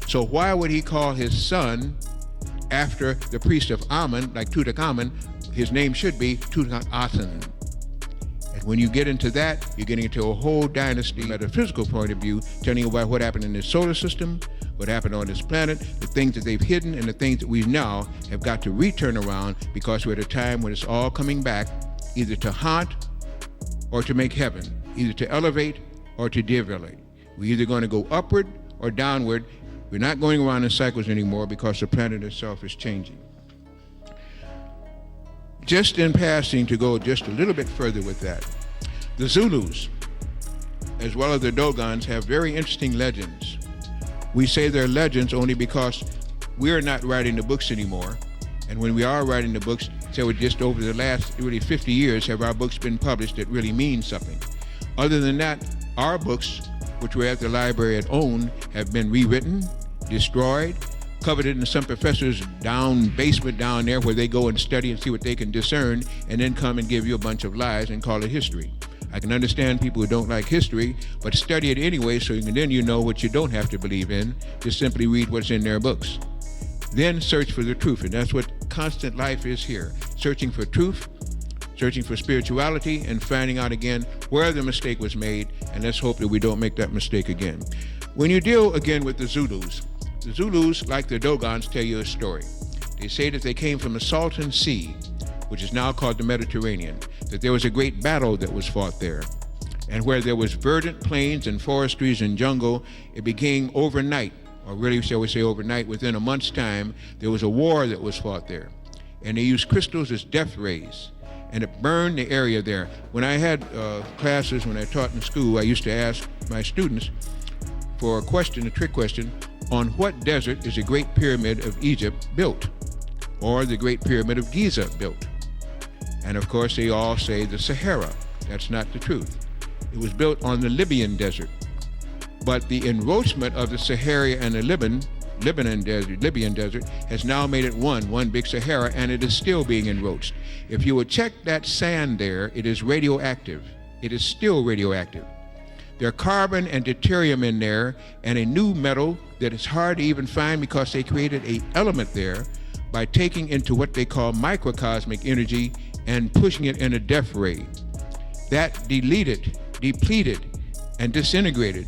So why would he call his son after the priest of Amun, like Tutankhamun? His name should be Tutankhaten. When you get into that, you're getting into a whole dynasty, metaphysical point of view, telling you about what happened in the solar system, what happened on this planet, the things that they've hidden, and the things that we now have got to return around, because we're at a time when it's all coming back, either to haunt or to make heaven, either to elevate or to devalate. We're either going to go upward or downward. We're not going around in cycles anymore because the planet itself is changing. Just in passing, to go just a little bit further with that, the Zulus, as well as the Dogons, have very interesting legends. We say they're legends only because we're not writing the books anymore. And when we are writing the books, so just over the last really 50 years have our books been published that really mean something. Other than that, our books, which we're at the library at own, have been rewritten, destroyed, coveted in some professor's basement down there where they go and study and see what they can discern, and then come and give you a bunch of lies and call it history. I can understand people who don't like history, but study it anyway, so then you know what you don't have to believe in. Just simply read what's in their books. Then search for the truth, and that's what constant life is here. Searching for truth, searching for spirituality, and finding out again where the mistake was made, and let's hope that we don't make that mistake again. When you deal again with the Zulus, like the Dogons, tell you a story. They say that they came from the Salton Sea, which is now called the Mediterranean, that there was a great battle that was fought there. And where there was verdant plains and forestries and jungle, it became overnight, or really shall we say overnight, within a month's time, there was a war that was fought there. And they used crystals as death rays, and it burned the area there. When I had classes, when I taught in school, I used to ask my students for a question, a trick question, on what desert is the Great Pyramid of Egypt built, or the Great Pyramid of Giza built? And of course they all say the Sahara. That's not the truth. It was built on the Libyan desert. But the enroachment of the Sahara and the Libyan desert has now made it one big Sahara, and it is still being enroached. If you would check that sand there, it is radioactive. It is still radioactive. There are carbon and deuterium in there, and a new metal that is hard to even find because they created an element there by taking into what they call microcosmic energy and pushing it in a death ray. That depleted, and disintegrated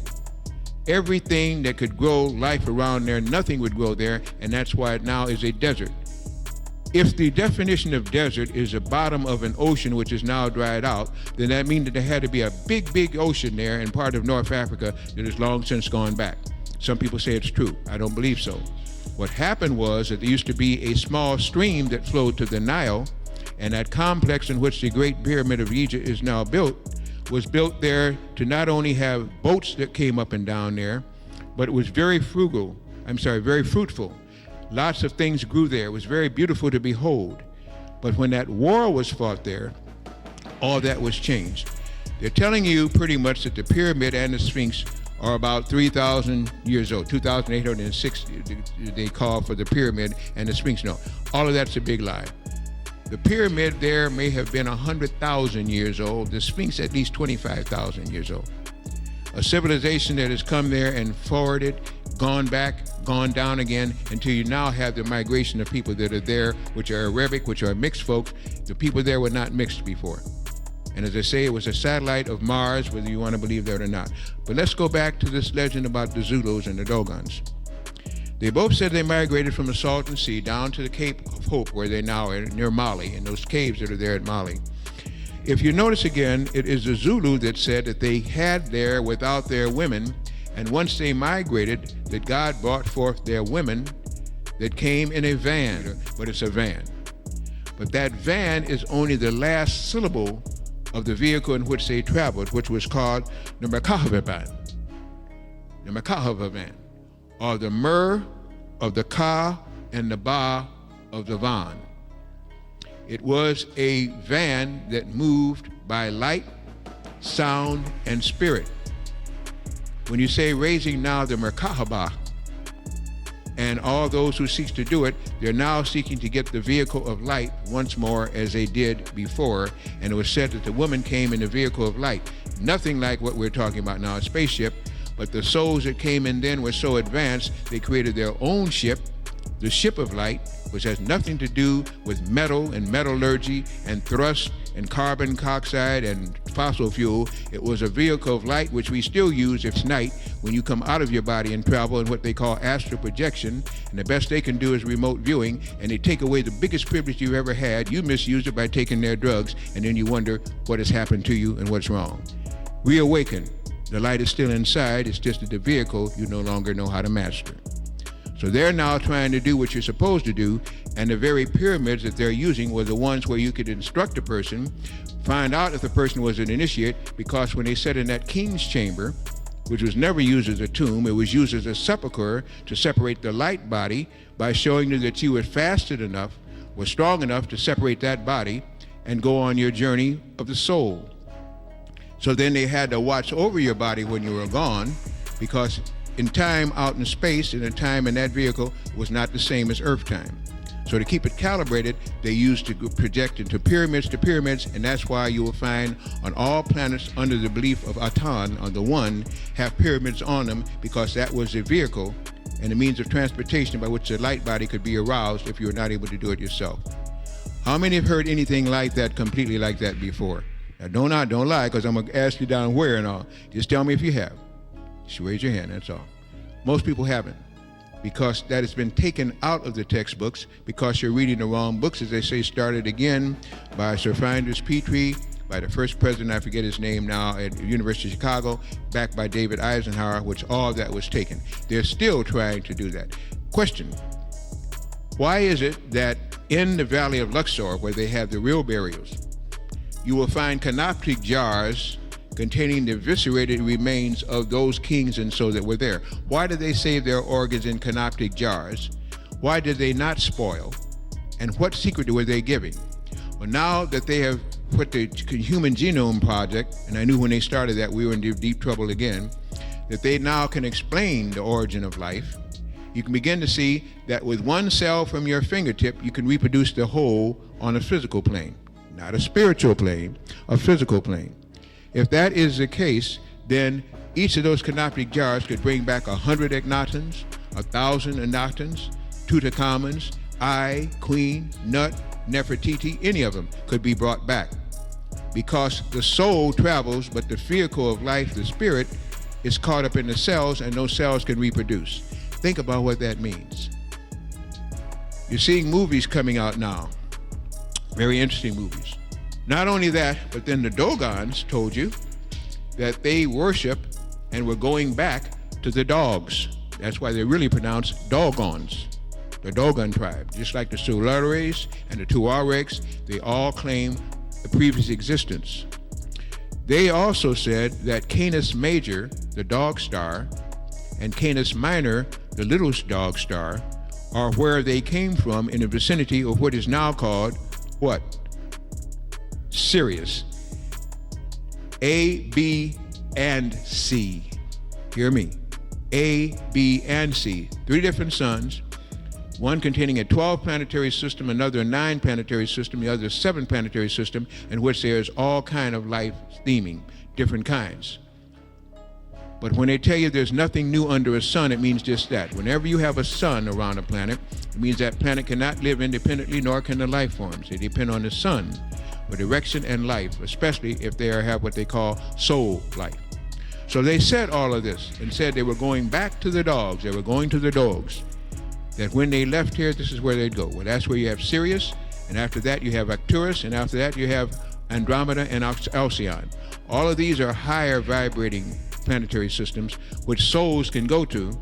everything that could grow life around there. Nothing would grow there, and that's why it now is a desert. If the definition of desert is the bottom of an ocean which is now dried out, then that means that there had to be a big ocean there in part of North Africa that has long since gone back. Some people say it's true. I don't believe so. What happened was that there used to be a small stream that flowed to the Nile, and that complex in which the Great Pyramid of Egypt is now built was built there to not only have boats that came up and down there, but it was very fruitful. Lots of things grew there. It was very beautiful to behold. But when that war was fought there, all that was changed. They're telling you pretty much that the pyramid and the Sphinx are about 3,000 years old. 2,860 they call for the pyramid, and the Sphinx, no. All of that's a big lie. The pyramid there may have been 100,000 years old. The Sphinx at least 25,000 years old. A civilization that has come there and forwarded, gone back, gone down again, until you now have the migration of people that are there, which are Arabic, which are mixed folks. The people there were not mixed before. And as I say, it was a satellite of Mars, whether you want to believe that or not. But let's go back to this legend about the Zulus and the Dogons. They both said they migrated from the Salton Sea down to the Cape of Hope, where they now are, near Mali, in those caves that are there at Mali. If you notice again, it is the Zulu that said that they had there without their women, and once they migrated, that God brought forth their women that came in a van, but it's a van. But that van is only the last syllable of the vehicle in which they traveled, which was called the Merkava van, or the Mer of the Ka and the Ba of the Van. It was a van that moved by light, sound, and spirit. When you say raising now the Merkaba, and all those who seek to do it, they're now seeking to get the vehicle of light once more as they did before. And it was said that the woman came in the vehicle of light. Nothing like what we're talking about now, a spaceship, but the souls that came in then were so advanced, they created their own ship, the ship of light, which has nothing to do with metal and metallurgy and thrust and carbon dioxide and fossil fuel. It was a vehicle of light which we still use if it's night when you come out of your body and travel in what they call astral projection. And the best they can do is remote viewing, and they take away the biggest privilege you've ever had. You misuse it by taking their drugs, and then you wonder what has happened to you and what's wrong. Reawaken. The light is still inside. It's just that the vehicle you no longer know how to master. So they're now trying to do what you're supposed to do, and the very pyramids that they're using were the ones where you could instruct a person, find out if the person was an initiate, because when they sat in that king's chamber, which was never used as a tomb, it was used as a sepulcher to separate the light body by showing you that you were fasted enough, were strong enough to separate that body and go on your journey of the soul. So then they had to watch over your body when you were gone, because in time out in space, and the time in that vehicle was not the same as Earth time. So to keep it calibrated, they used to project into pyramids to pyramids, and that's why you will find on all planets under the belief of Atan, on the one, have pyramids on them, because that was the vehicle and the means of transportation by which the light body could be aroused if you were not able to do it yourself. How many have heard anything like that, completely like that before? Now don't lie, because I'm going to ask you down where and all. Just tell me if you have. Just raise your hand, that's all. Most people haven't, because that has been taken out of the textbooks, because you're reading the wrong books, as they say, started again by Sir Findus Petrie, by the first president, I forget his name now, at the University of Chicago, backed by David Eisenhower, which all of that was taken. They're still trying to do that. Question: why is it that in the Valley of Luxor, where they have the real burials, you will find canoptic jars containing the eviscerated remains of those kings and so that were there? Why did they save their organs in canoptic jars? Why did they not spoil? And what secret were they giving? Well, now that they have put the Human Genome Project, and I knew when they started that we were in deep trouble again, that they now can explain the origin of life, you can begin to see that with one cell from your fingertip, you can reproduce the whole on a physical plane. Not a spiritual plane, a physical plane. If that is the case, then each of those canoptic jars could bring back 100 Akhenatons, 1,000 Akhenatons, Tutankhamons, Ai, Queen, Nut, Nefertiti, any of them could be brought back. Because the soul travels, but the vehicle of life, the spirit, is caught up in the cells, and those cells can reproduce. Think about what that means. You're seeing movies coming out now, very interesting movies. Not only that, but then the Dogons told you that they worship and were going back to the dogs. That's why they're really pronounced Dogons, the Dogon tribe. Just like the Solares and the Tuaregs, they all claim the previous existence. They also said that Canis Major, the dog star, and Canis Minor, the little dog star, are where they came from in the vicinity of what is now called what? Sirius. A, B, and C. Hear me. A, B, and C. 3 different suns, one containing a 12 planetary system, another a 9 planetary system, the other a 7 planetary system, in which there's all kind of life theming, different kinds. But when they tell you there's nothing new under a sun, it means just that. Whenever you have a sun around a planet, it means that planet cannot live independently, nor can the life forms. They depend on the sun for direction and life, especially if they have what they call soul life. So they said all of this and said they were going back to the dogs. They were going to the dogs. That when they left here, this is where they'd go. Well, that's where you have Sirius, and after that you have Arcturus, and after that you have Andromeda and Alcyon. All of these are higher vibrating planetary systems which souls can go to,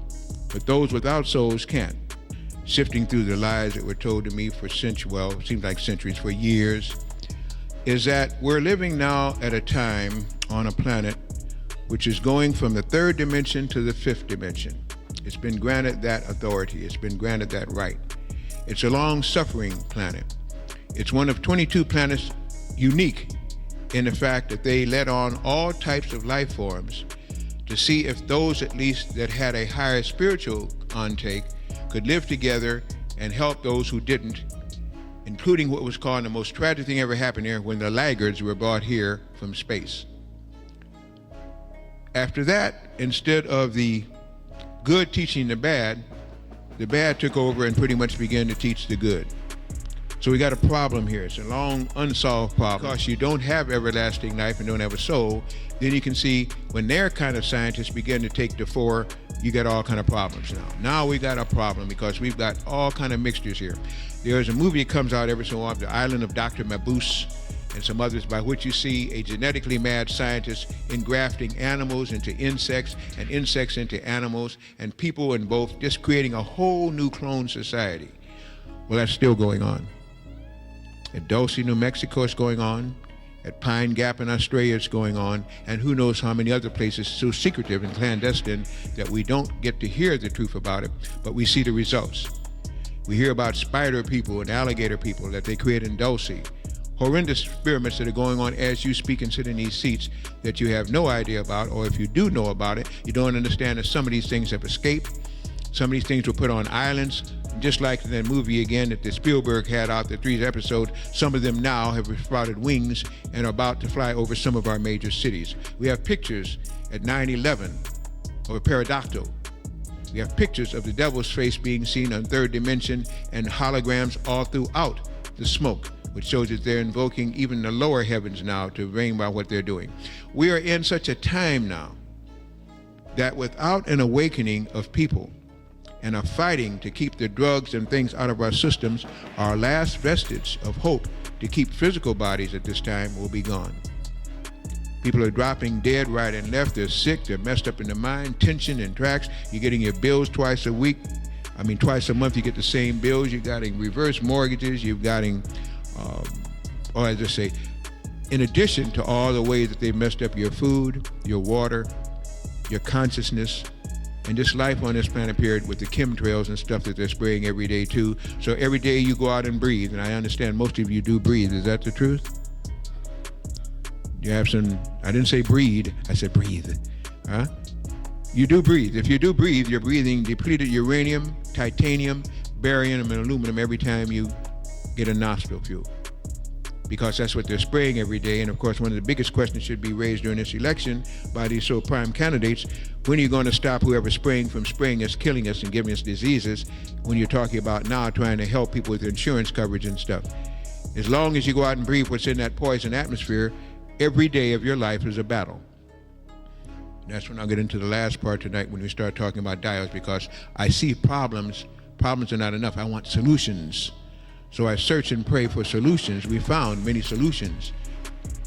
but those without souls can't. Sifting through the lies that were told to me for centuries, it seems like centuries, for years, is that we're living now at a time on a planet which is going from the 3rd dimension to the 5th dimension. It's been granted that authority. It's been granted that right. It's a long-suffering planet. It's one of 22 planets unique in the fact that they let on all types of life forms to see if those, at least, that had a higher spiritual intake could live together and help those who didn't, including what was called the most tragic thing ever happened here, when the laggards were brought here from space. After that, instead of the good teaching the bad took over and pretty much began to teach the good. So we got a problem here. It's a long unsolved problem. Because you don't have everlasting life and don't have a soul, then you can see when their kind of scientists begin to take the fore, you got all kind of problems now. Now we got a problem because we've got all kind of mixtures here. There's a movie that comes out every so often, The Island of Dr. Mabuse, and some others, by which you see a genetically mad scientist engrafting animals into insects and insects into animals and people in both, just creating a whole new clone society. Well, that's still going on. At Dulce, New Mexico, it's going on. At Pine Gap in Australia, it's going on. And who knows how many other places so secretive and clandestine that we don't get to hear the truth about it, but we see the results. We hear about spider people and alligator people that they create in Dulce. Horrendous experiments that are going on as you speak and sit in these seats that you have no idea about, or if you do know about it, you don't understand that some of these things have escaped. Some of these things were put on islands, just like in that movie again that the Spielberg had out, the 3 episode. Some of them now have sprouted wings and are about to fly over some of our major cities. We have pictures at 9/11 of a pterodactyl. We have pictures of the devil's face being seen on third dimension and holograms all throughout the smoke, which shows that they're invoking even the lower heavens now to bring about what they're doing. We are in such a time now that without an awakening of people and a fighting to keep the drugs and things out of our systems, our last vestige of hope to keep physical bodies at this time will be gone. People are dropping dead right and left. They're sick. They're messed up in the mind. Tension and tracks. You're getting your bills twice a week. Twice a month you get the same bills. You're getting reverse mortgages. You're getting, or as I say, in addition to all the ways that they've messed up your food, your water, your consciousness, and just life on this planet period with the chemtrails and stuff that they're spraying every day too. So every day you go out and breathe, and I understand most of you do breathe. Is that the truth? You have some, I didn't say breed, I said breathe. Huh? You do breathe. If you do breathe, you're breathing depleted uranium, titanium, barium, and aluminum every time you get a nostril fuel. Because that's what they're spraying every day. And of course, one of the biggest questions should be raised during this election by these so-prime candidates. When are you going to stop whoever's spraying from spraying us, killing us, and giving us diseases, when you're talking about now trying to help people with insurance coverage and stuff? As long as you go out and breathe what's in that poison atmosphere, every day of your life is a battle. And that's when I'll get into the last part tonight when we start talking about diodes, because I see problems. Problems are not enough. I want solutions. So I search and pray for solutions. We found many solutions.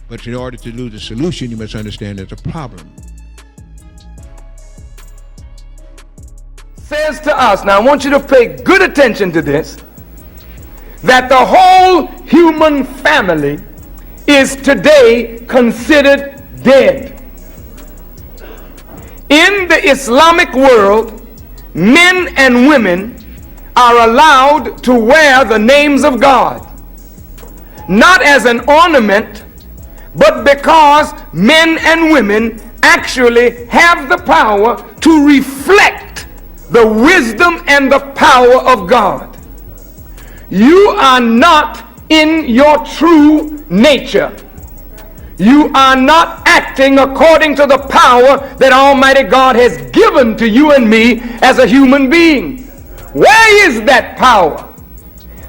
But in order to do the solution, you must understand there's a problem. Says to us, now I want you to pay good attention to this, that the whole human family is today considered dead. In the Islamic world, men and women are allowed to wear the names of God, not as an ornament, but because men and women actually have the power to reflect the wisdom and the power of God. You are not in your true nature. You are not acting according to the power that Almighty God has given to you and me as a human being. Where is that power?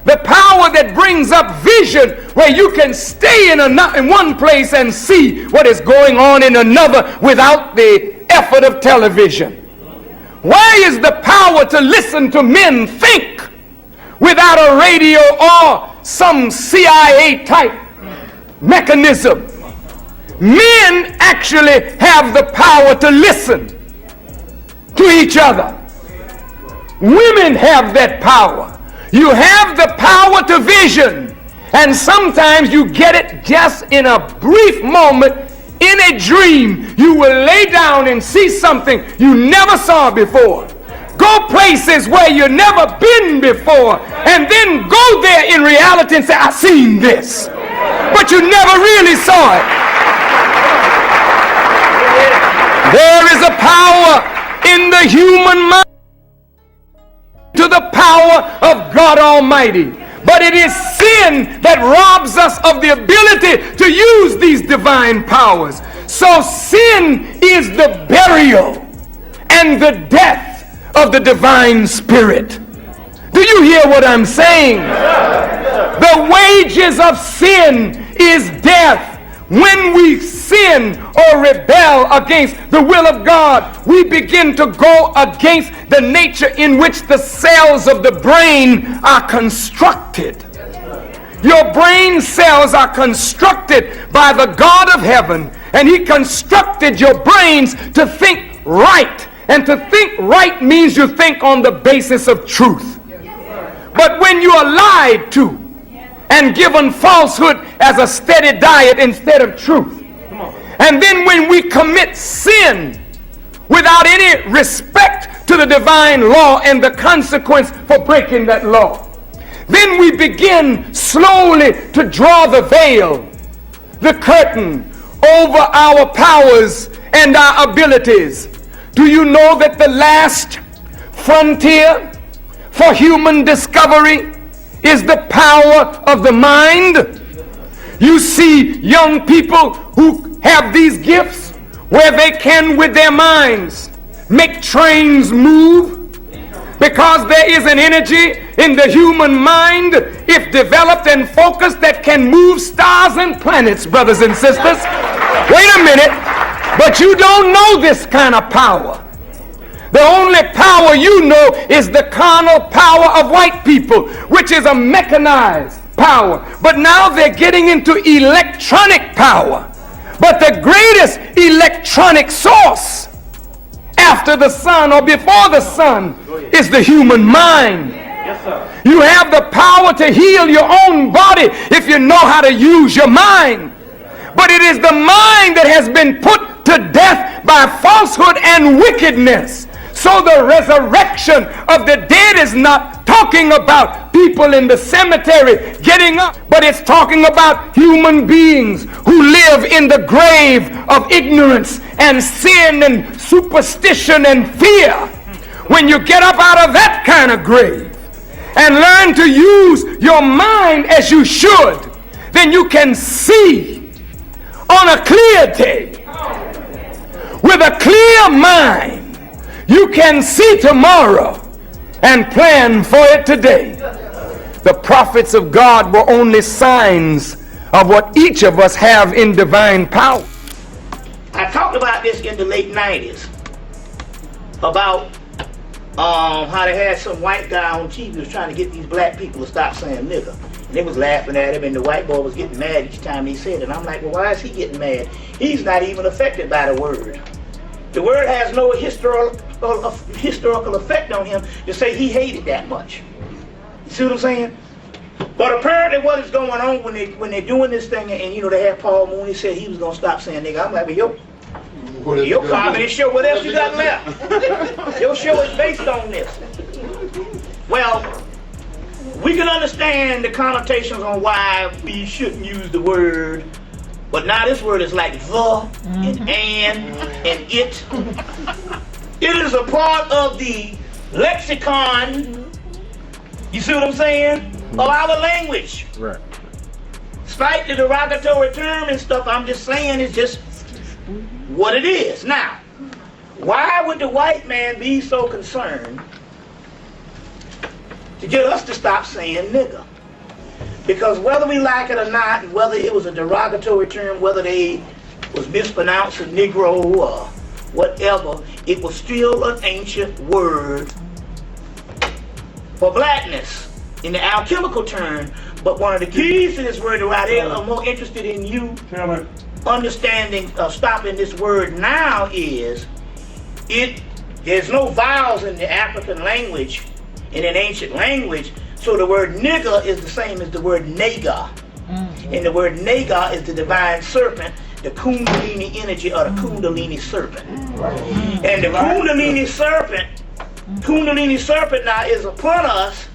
The power that brings up vision, where you can stay in one place and see what is going on in another without the effort of television. Where is the power to listen to men think without a radio or some CIA type mechanism? Men actually have the power to listen to each other. Women have that power. You have the power to vision, and sometimes you get it just in a brief moment. In a dream, you will lay down and see something you never saw before. Go places where you've never been before, and then go there in reality and say, I seen this, but you never really saw it. There is a power in the human mind to the power of God Almighty. But it is sin that robs us of the ability to use these divine powers. So sin is the burial and the death of the divine spirit. Do you hear what I'm saying? The The wages of sin is death. When we sin or rebel against the will of God, we begin to go against the nature in which the cells of the brain are constructed. Your brain cells are constructed by the God of heaven, and He constructed your brains to think right. And to think right means you think on the basis of truth. But when you are lied to and given falsehood as a steady diet instead of truth, and then when we commit sin without any respect to the divine law and the consequence for breaking that law, then we begin slowly to draw the veil, the curtain over our powers and our abilities. Do you know that the last frontier for human discovery is the power of the mind? You see young people who have these gifts where they can, with their minds, make trains move, because there is an energy in the human mind, if developed and focused, that can move stars and planets, brothers and sisters. Wait a minute, but you don't know this kind of power. The only power you know is the carnal power of white people, which is a mechanized power. But now they're getting into electronic power. But the greatest electronic source after the sun or before the sun is the human mind. Yes, sir. You have the power to heal your own body if you know how to use your mind. But it is the mind that has been put to death by falsehood and wickedness. So the resurrection of the dead is not talking about people in the cemetery getting up, but it's talking about human beings who live in the grave of ignorance and sin and superstition and fear. When you get up out of that kind of grave and learn to use your mind as you should, then you can see on a clear day. With a clear mind, you can see tomorrow and plan for it today. The prophets of God were only signs of what each of us have in divine power. I talked about this in the late 90s about how they had some white guy on TV was trying to get these black people to stop saying nigger. And they was laughing at him, and the white boy was getting mad each time he said it. And I'm like, well, why is he getting mad? He's not even affected by the word. The word has no historical effect on him to say he hated that much. You see what I'm saying? But apparently what is going on when they're doing this thing, and you know, they had Paul Mooney said he was going to stop saying nigga. I'm like, well, your comedy show, what else you got left? Your show is based on this. Well, we can understand the connotations on why we shouldn't use the word, but now this word is like the and it. It is a part of the lexicon, you see what I'm saying, of our language. Right. Despite the derogatory term and stuff, I'm just saying it's just what it is. Now, why would the white man be so concerned to get us to stop saying nigger? Because whether we like it or not, and whether it was a derogatory term, whether they was mispronounced as Negro or whatever, it was still an ancient word for blackness in the alchemical term. But one of the keys to this word right here, I'm more interested in you understanding, stopping this word now is, there's no vowels in the African language, in an ancient language, so the word nigger is the same as the word nega. And the word nega is the divine serpent, the kundalini energy of the kundalini serpent. And the kundalini serpent now is upon us,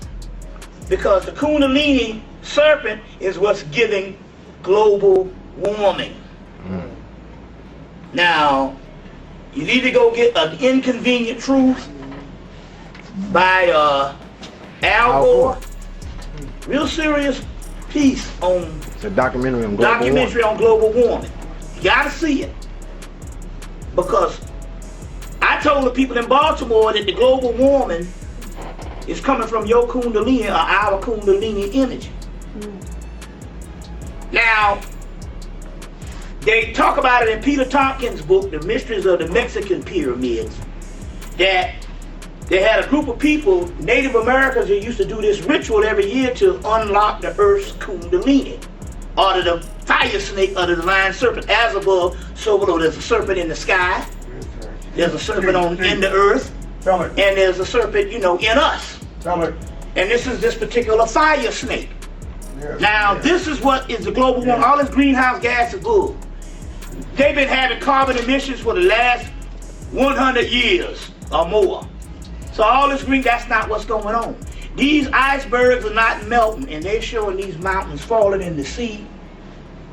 because the kundalini serpent is what's giving global warming. Now, you need to go get An Inconvenient Truth by Al Gore. Real serious piece on It's a documentary on global warming. You gotta see it. Because I told the people in Baltimore that the global warming is coming from your kundalini or our kundalini energy. Now, they talk about it in Peter Tompkins' book, The Mysteries of the Mexican Pyramids, that they had a group of people, Native Americans, that used to do this ritual every year to unlock the earth's kundalini, or the fire snake, or the divine serpent. As above, so below. There's a serpent in the sky, there's a serpent in the earth, and there's a serpent, in us. And this is this particular fire snake. Now, this is what is the global warming. All this greenhouse gas is good. They've been having carbon emissions for the last 100 years or more. So all this green, that's not what's going on. These icebergs are not melting, and they're showing these mountains falling in the sea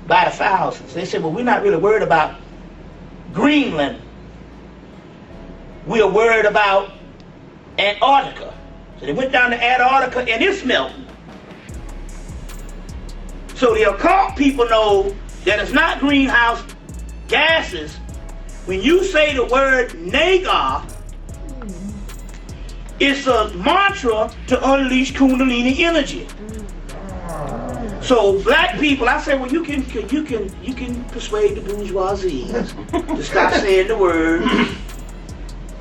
by the thousands. They said, well, we're not really worried about Greenland. We are worried about Antarctica. So they went down to Antarctica, and it's melting. So the occult people know that it's not greenhouse gases. When you say the word Nagar, it's a mantra to unleash Kundalini energy. So black people, I say, well, you can persuade the bourgeoisie to stop saying the word,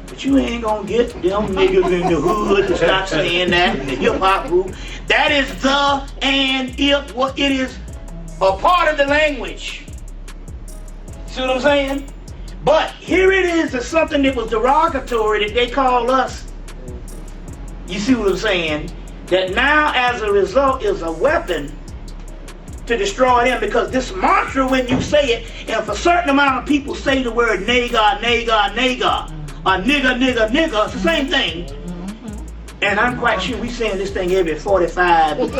but you ain't gonna get them niggas in the hood to stop saying that in the hip hop group. That is the and if what it is a part of the language. See what I'm saying? But here it is as something that was derogatory that they call us. You see what I'm saying? That now as a result is a weapon to destroy them, because this mantra, when you say it, and if a certain amount of people say the word Nagar, Nagar, Nagar, or nigga, nigga, nigga, it's the same thing. And I'm quite sure we saying this thing every 45 seconds,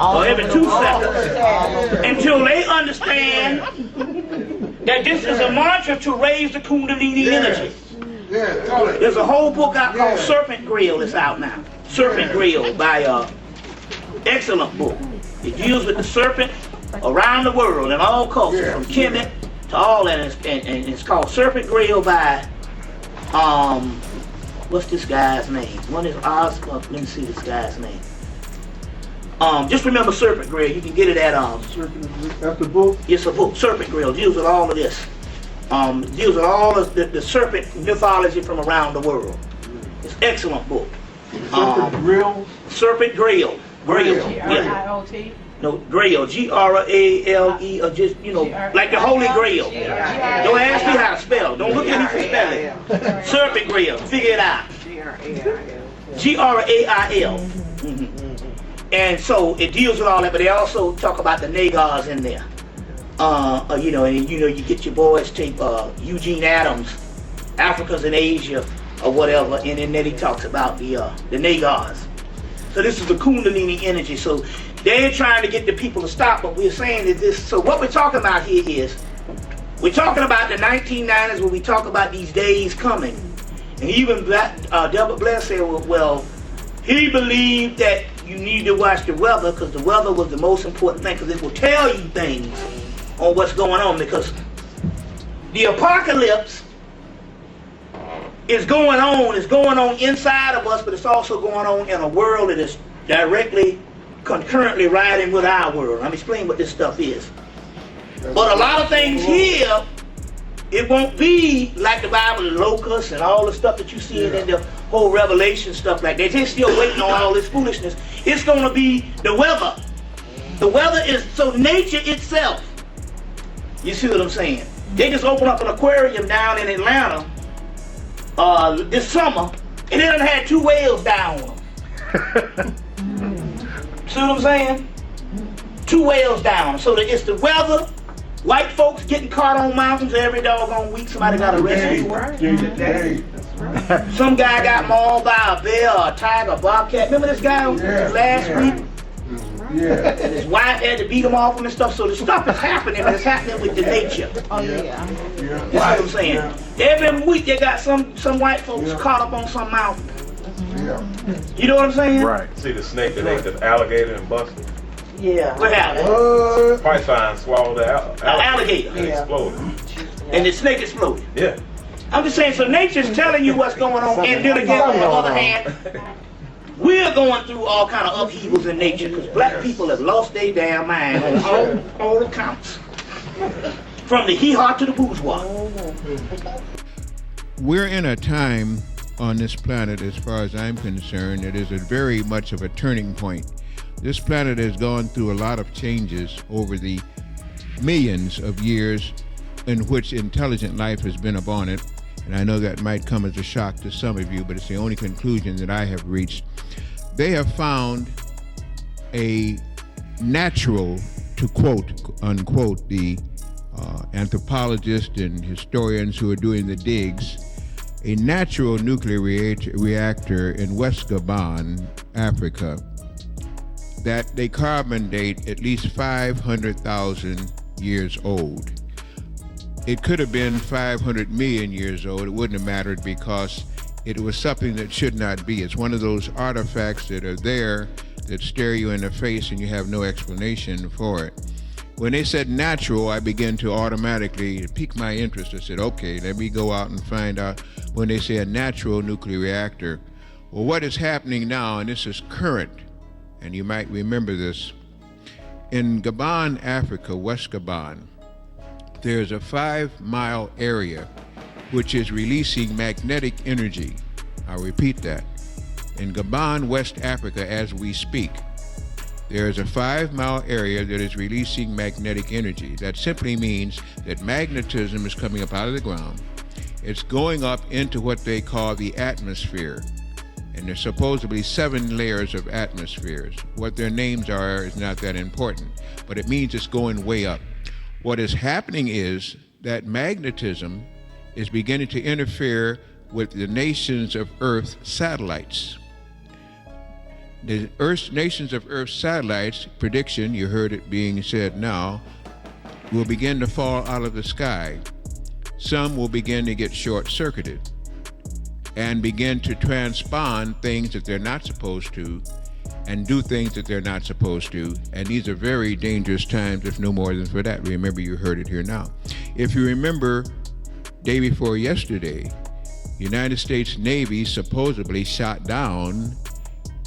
or every 2 seconds, until they understand that this is a mantra to raise the Kundalini energy. There's a whole book out called Serpent Grill that's out now. Serpent Grill by excellent book. It deals with the serpent around the world and all cultures, from Kemet to all that, and it's called Serpent Grill by what's this guy's name? One is Oz. Let me see this guy's name. Just remember Serpent Grill. You can get it at That's the book? It's a book. Serpent Grill deals with all of this. Deals with all of the serpent mythology from around the world. It's an excellent book. Serpent Grill? Serpent Grill. Grill. G-R-I-O-T? No, Grail. G-R-A-L-E, or just, like the Holy Grail. Don't ask me how to spell. Don't look at me for spelling. Serpent Grill. Figure it out. G-R-A-I-L. And so it deals with all that, but they also talk about the Nagars in there. And you get your boys tape Eugene Adams, Africans in Asia, or whatever, and in there he talks about the Nagars. So this is the Kundalini energy. So they're trying to get the people to stop, but we're saying that this. So what we're talking about here is, we're talking about the 1990s when we talk about these days coming. And even Delbert Blair said, well, he believed that you need to watch the weather, because the weather was the most important thing, because it will tell you things on what's going on, because the apocalypse is going on inside of us, but it's also going on in a world that is directly, concurrently riding with our world. I'm explaining what this stuff is. But a lot of things here, it won't be like the Bible, the locusts and all the stuff that you see in the whole Revelation stuff like that. They're still waiting on all this foolishness. It's going to be the weather. The weather is, so nature itself. You see what I'm saying? They just opened up an aquarium down in Atlanta this summer, and they done had 2 whales die on them. See what I'm saying? 2 whales down. So it's the weather, white folks getting caught on mountains every doggone week. Somebody got arrested. Some guy got mauled by a bear or a tiger, a bobcat. Remember this guy last week? And his wife had to beat him off and stuff. So the stuff is happening, and it's happening with the nature. That's what I'm saying. Every week they got some white folks caught up on some mountain. You know what I'm saying? Right. See the snake that ate the alligator and busted? Yeah. What happened? Python swallowed the alligator. And exploded. And the snake exploded. Yeah. I'm just saying, so nature's telling you what's going on, and then again, on the other hand, We're going through all kind of upheavals in nature because black people have lost their damn mind on all accounts. From the hee-haw to the bourgeois. We're in a time on this planet, as far as I'm concerned, it is a very much of a turning point. This planet has gone through a lot of changes over the millions of years in which intelligent life has been upon it. And I know that might come as a shock to some of you, but it's the only conclusion that I have reached. They have found a natural, to quote, unquote, the anthropologists and historians who are doing the digs, a natural nuclear reactor in West Gabon, Africa, that they carbon date at least 500,000 years old. It could have been 500 million years old. It wouldn't have mattered because it was something that should not be. It's one of those artifacts that are there that stare you in the face and you have no explanation for it. When they said natural, I began to automatically pique my interest. I said, okay, let me go out and find out when they say a natural nuclear reactor. Well, what is happening now, and this is current, and you might remember this, in Gabon, Africa, West Gabon, there's a 5-mile area which is releasing magnetic energy. I'll repeat that. In Gabon, West Africa, as we speak, there is a 5-mile area that is releasing magnetic energy. That simply means that magnetism is coming up out of the ground. It's going up into what they call the atmosphere. And there's supposedly 7 layers of atmospheres. What their names are is not that important, but it means it's going way up. What is happening is that magnetism is beginning to interfere with the nations of Earth satellites. The nations of Earth satellites, prediction, you heard it being said now, will begin to fall out of the sky. Some will begin to get short-circuited and begin to transpond things that they're not supposed to and do things that they're not supposed to. And these are very dangerous times, if no more than for that. Remember, you heard it here now. If you remember, day before yesterday, United States Navy supposedly shot down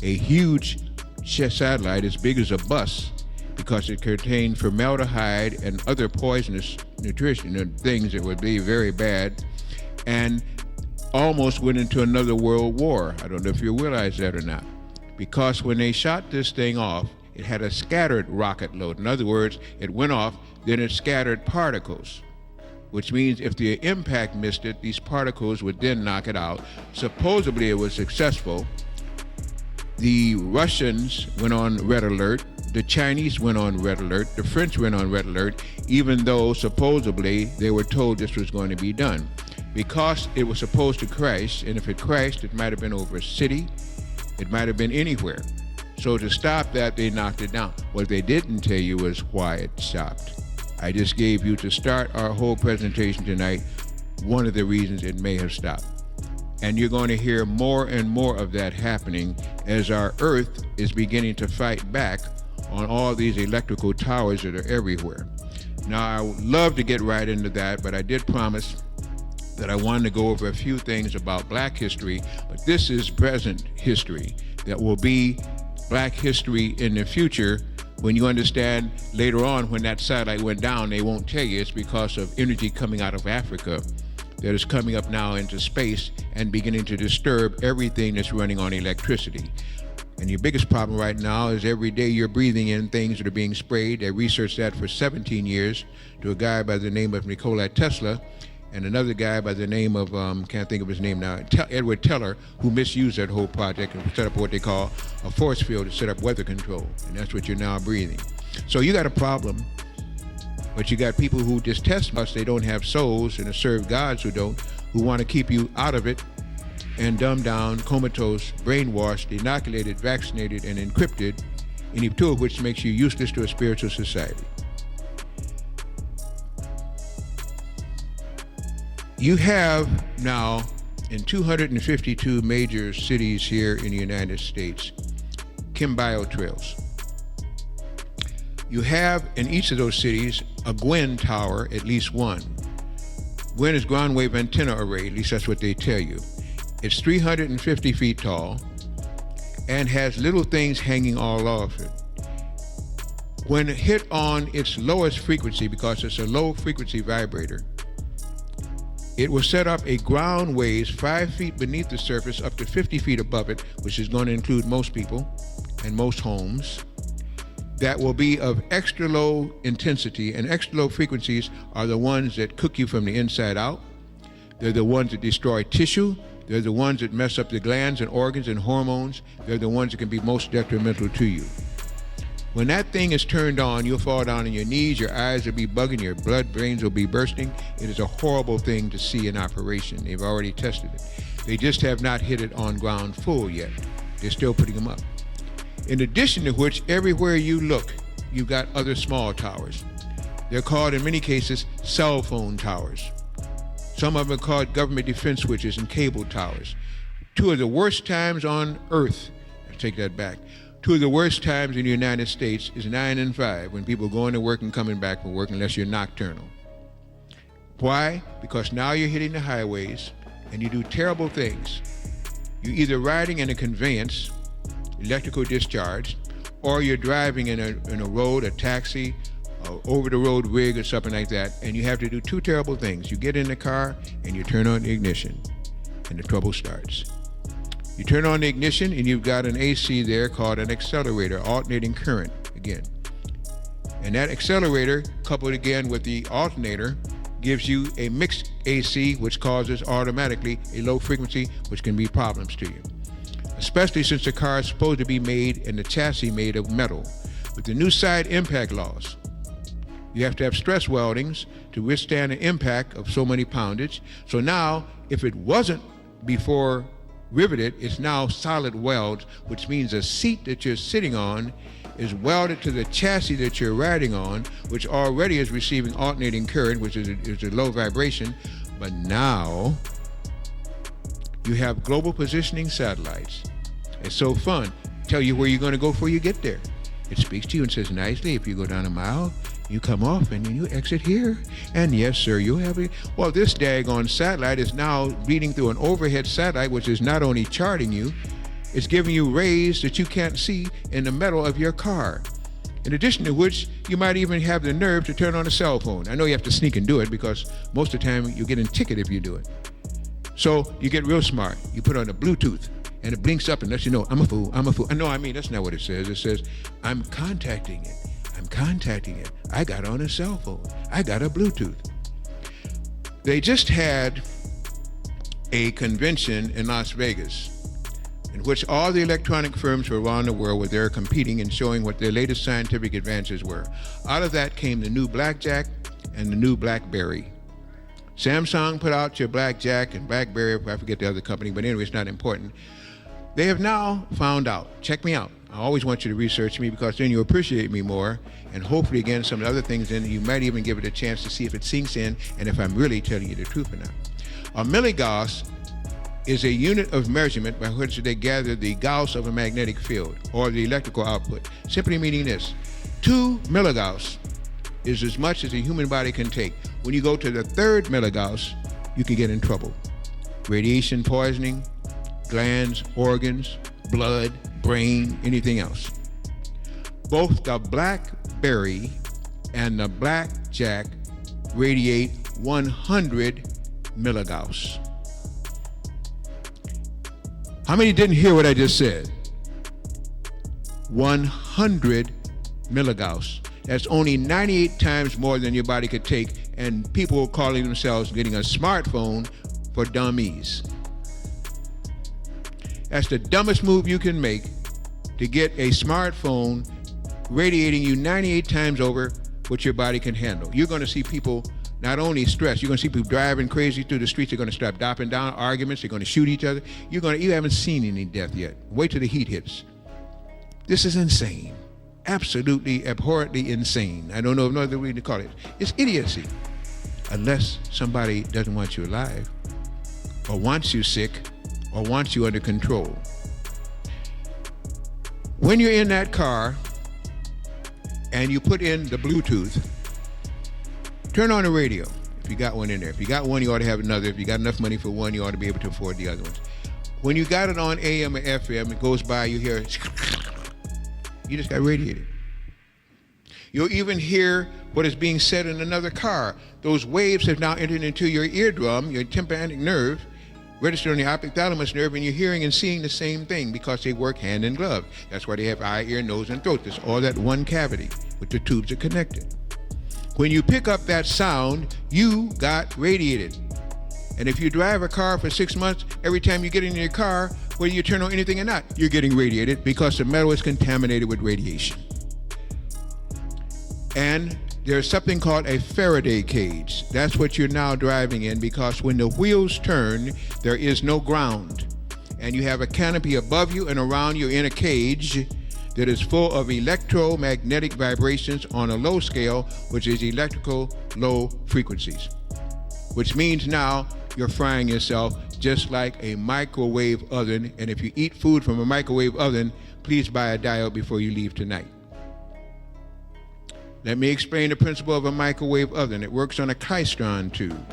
a huge satellite as big as a bus because it contained formaldehyde and other poisonous nutrition and things that would be very bad, and almost went into another world war. I don't know if you realize that or not. Because when they shot this thing off, it had a scattered rocket load. In other words, it went off, then it scattered particles, which means if the impact missed it, these particles would then knock it out. Supposedly it was successful. The Russians went on red alert, the Chinese went on red alert, the French went on red alert, even though supposedly they were told this was going to be done. Because it was supposed to crash, and if it crashed, it might have been over a city, it might have been anywhere. So to stop that, they knocked it down. What they didn't tell you was why it stopped. I just gave you, to start our whole presentation tonight, one of the reasons it may have stopped. And you're going to hear more and more of that happening as our Earth is beginning to fight back on all these electrical towers that are everywhere. Now, I would love to get right into that, but I did promise that I wanted to go over a few things about Black history, but this is present history that will be Black history in the future. When you understand later on when that satellite went down, they won't tell you it's because of energy coming out of Africa that is coming up now into space and beginning to disturb everything that's running on electricity. And your biggest problem right now is every day you're breathing in things that are being sprayed. They researched that for 17 years to a guy by the name of Nikola Tesla and another guy by the name of, can't think of his name now, Edward Teller, who misused that whole project and set up what they call a force field to set up weather control. And that's what you're now breathing. So you got a problem, but you got people who just test us, they don't have souls, and serve gods who don't, who want to keep you out of it and dumbed down, comatose, brainwashed, inoculated, vaccinated, and encrypted, any two of which makes you useless to a spiritual society. You have now, in 252 major cities here in the United States, Chembio trails. You have in each of those cities a GWIN tower, at least one. GWIN is ground wave antenna array, at least that's what they tell you. It's 350 feet tall. and has little things hanging all off it. When hit on its lowest frequency, because it's a low frequency vibrator, it will set up a ground waves 5 feet beneath the surface up to 50 feet above it, which is going to include most people and most homes, that will be of extra low intensity. And extra low frequencies are the ones that cook you from the inside out. They're the ones that destroy tissue. They're the ones that mess up the glands and organs and hormones. They're the ones that can be most detrimental to you. When that thing is turned on, you'll fall down on your knees, your eyes will be bugging, your blood brains will be bursting. It is a horrible thing to see in operation. They've already tested it. They just have not hit it on ground full yet. They're still putting them up. In addition to which, everywhere you look, you've got other small towers. They're called, in many cases, cell phone towers. Some of them are called government defense switches and cable towers. Two of the worst times on earth, I take that back, two of the worst times in the United States is 9 and 5, when people are going to work and coming back from work, unless you're nocturnal. Why? Because now you're hitting the highways and you do terrible things. You're either riding in a conveyance, electrical discharge, or you're driving in a road, a taxi, over-the-road rig or something like that, and you have to do two terrible things. You get in the car and you turn on the ignition, and the trouble starts. You turn on the ignition and you've got an AC there called an accelerator, alternating current again. And that accelerator, coupled again with the alternator, gives you a mixed AC, which causes automatically a low frequency, which can be problems to you. Especially since the car is supposed to be made and the chassis made of metal. With the new side impact laws, you have to have stress weldings to withstand the impact of so many poundage. So now, if it wasn't before riveted, it's now solid welds, which means the seat that you're sitting on is welded to the chassis that you're riding on, which already is receiving alternating current, which is a low vibration. But now you have global positioning satellites. It's so fun. Tell you where you're going to go before you get there. It speaks to you and says nicely, if you go down a mile, you come off and then you exit here. And yes, sir, you'll have it. Well, this daggone satellite is now reading through an overhead satellite, which is not only charting you, it's giving you rays that you can't see in the metal of your car. In addition to which, you might even have the nerve to turn on a cell phone. I know you have to sneak and do it, because most of the time you get a ticket if you do it. So you get real smart. You put on the Bluetooth, and it blinks up and lets you know, I'm a fool, I'm a fool. No, I mean, that's not what it says. It says, I'm contacting it. I'm contacting it. I got on a cell phone. I got a Bluetooth. They just had a convention in Las Vegas in which all the electronic firms from around the world were there competing and showing what their latest scientific advances were. Out of that came the new Blackjack and the new Blackberry. Samsung put out your Blackjack and Blackberry, I forget the other company, but anyway, it's not important. They have now found out, check me out. I always want you to research me, because then you appreciate me more, and hopefully again some of the other things in, you might even give it a chance to see if it sinks in and if I'm really telling you the truth or not. A milligauss is a unit of measurement by which they gather the Gauss of a magnetic field, or the electrical output, simply meaning this: 2 milligauss is as much as a human body can take. When you go to the 3rd milligauss, you can get in trouble. Radiation poisoning, glands, organs, blood, brain, anything else. Both the Blackberry and the Blackjack radiate 100 milligauss. How many didn't hear what I just said? 100 milligauss. That's only 98 times more than your body could take, and people are calling themselves getting a smartphone for dummies. That's the dumbest move you can make, to get a smartphone radiating you 98 times over what your body can handle. You're going to see people not only stressed, you're going to see people driving crazy through the streets. They're going to start dropping down arguments. They're going to shoot each other. You haven't seen any death yet. Wait till the heat hits. This is insane. Absolutely abhorrently insane. I don't know no other way to call it. It's idiocy. Unless somebody doesn't want you alive, or wants you sick, or wants you under control. When you're in that car and you put in the Bluetooth, turn on the radio if you got one in there. If you got one, you ought to have another. If you got enough money for one, you ought to be able to afford the other ones. When you got it on AM or FM, it goes by, you hear it. You just got radiated. You'll even hear what is being said in another car. Those waves have now entered into your eardrum, your tympanic nerve, registered on the optic thalamus nerve, and you're hearing and seeing the same thing because they work hand in glove. That's why they have eye, ear, nose, and throat. There's all that one cavity, but the tubes are connected. When you pick up that sound, you got radiated. And if you drive a car for 6 months, every time you get in your car, whether you turn on anything or not, you're getting radiated because the metal is contaminated with radiation. And there's something called a Faraday cage. That's what you're now driving in, because when the wheels turn, there is no ground. And you have a canopy above you and around you in a cage that is full of electromagnetic vibrations on a low scale, which is electrical low frequencies. Which means now you're frying yourself just like a microwave oven. And if you eat food from a microwave oven, please buy a diode before you leave tonight. Let me explain the principle of a microwave oven. It works on a Klystron tube,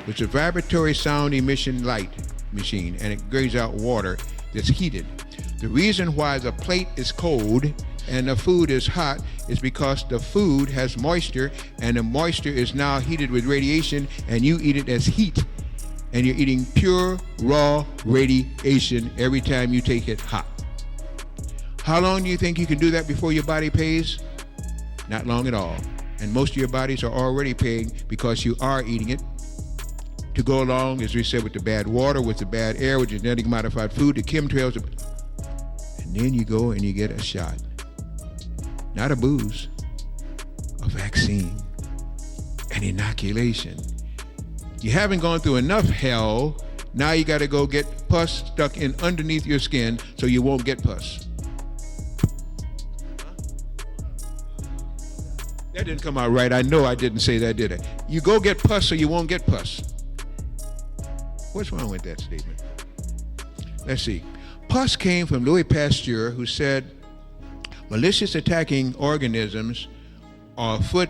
which is a vibratory sound emission light machine, and it grades out water that's heated. The reason why the plate is cold and the food is hot is because the food has moisture, and the moisture is now heated with radiation, and you eat it as heat. And you're eating pure, raw radiation every time you take it hot. How long do you think you can do that before your body pays? Not long at all. And most of your bodies are already paying because you are eating it to go along, as we said, with the bad water, with the bad air, with genetic modified food, the chemtrails. And then you go and you get a shot. Not a booze, a vaccine, an inoculation. You haven't gone through enough hell. Now you got to go get pus stuck in underneath your skin so you won't get pus. That didn't come out right. I know I didn't say that, did I? You go get pus so you won't get pus. What's wrong with that statement? Let's see. Pus came from Louis Pasteur, who said malicious attacking organisms are afoot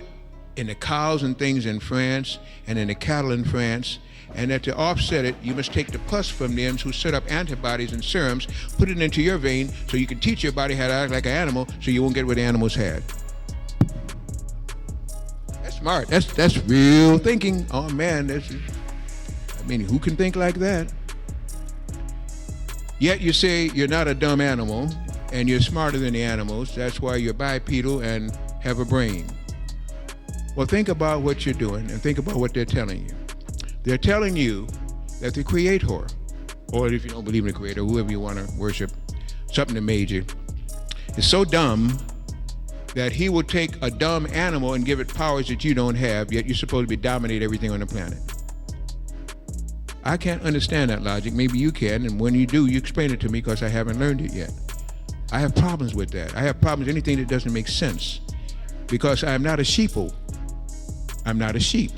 in the cows and things in France and in the cattle in France, and that to offset it, you must take the pus from them who set up antibodies and serums, put it into your vein so you can teach your body how to act like an animal so you won't get what the animals had. That's smart. That's real thinking. Oh man, who can think like that? Yet you say you're not a dumb animal and you're smarter than the animals. That's why you're bipedal and have a brain. Well, think about what you're doing and think about what they're telling you. They're telling you that the Creator, or if you don't believe in the Creator, whoever you want to worship, something that made you, is so dumb that he will take a dumb animal and give it powers that you don't have, yet you're supposed to dominate everything on the planet. I can't understand that logic. Maybe you can, and when you do, you explain it to me because I haven't learned it yet. I have problems with that. I have problems with anything that doesn't make sense because I'm not a sheeple. I'm not a sheep.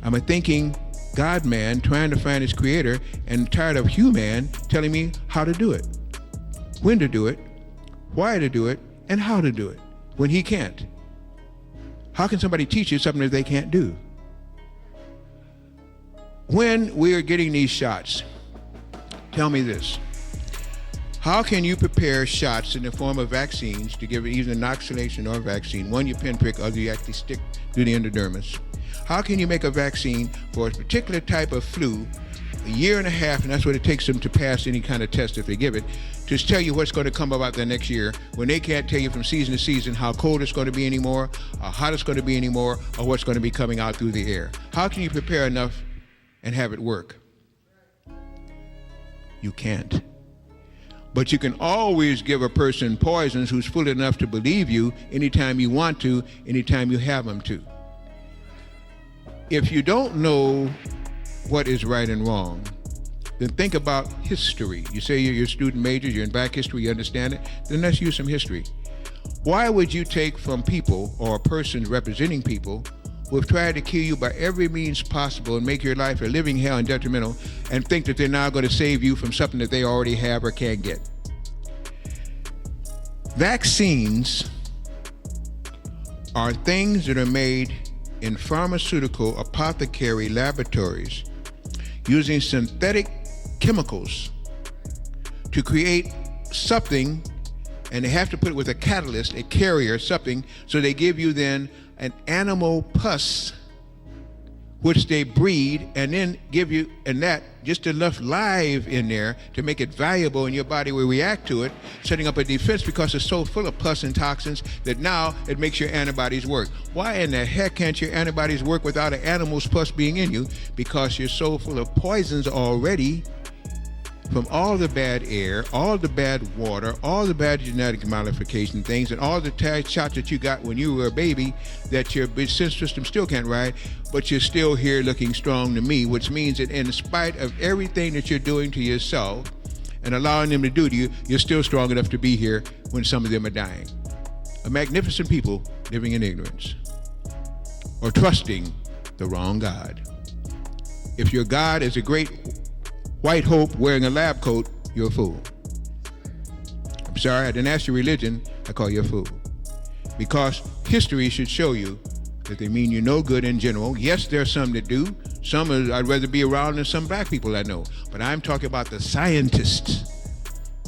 I'm a thinking God man trying to find his creator and tired of human telling me how to do it, when to do it, why to do it, and how to do it when he can't. How can somebody teach you something that they can't do? When we are getting these shots, tell me this. How can you prepare shots in the form of vaccines to give either inoculation or vaccine? One you pinprick, other you actually stick through the endodermis. How can you make a vaccine for a particular type of flu a year and a half, and that's what it takes them to pass any kind of test if they give it, to tell you what's going to come about the next year when they can't tell you from season to season how cold it's going to be anymore, how hot it's going to be anymore, or what's going to be coming out through the air? How can you prepare enough and have it work? You can't. But you can always give a person poisons who's fool enough to believe you anytime you want to, anytime you have them to. If you don't know what is right and wrong, then think about history. You say you're a student major, you're in Black history, you understand it, then let's use some history. Why would you take from people or a person representing people who have tried to kill you by every means possible and make your life a living hell and detrimental, and think that they're now going to save you from something that they already have or can't get? Vaccines are things that are made in pharmaceutical apothecary laboratories using synthetic chemicals to create something, and they have to put it with a catalyst, a carrier, something, so they give you then an animal pus, which they breed, and then give you, and that, just enough live in there to make it valuable, and your body will react to it, setting up a defense because it's so full of pus and toxins that now it makes your antibodies work. Why in the heck can't your antibodies work without an animal's pus being in you? Because you're so full of poisons already from all the bad air, all the bad water, all the bad genetic modification things, and all the shots that you got when you were a baby that your sense system still can't ride, but you're still here looking strong to me, which means that in spite of everything that you're doing to yourself and allowing them to do to you, you're still strong enough to be here when some of them are dying. A magnificent people living in ignorance or trusting the wrong God. If your God is a great white hope wearing a lab coat, you're a fool. I'm sorry, I didn't ask your religion, I call you a fool. Because history should show you that they mean you no good in general. Yes, there are some that do. Some I'd rather be around than some black people I know. But I'm talking about the scientists,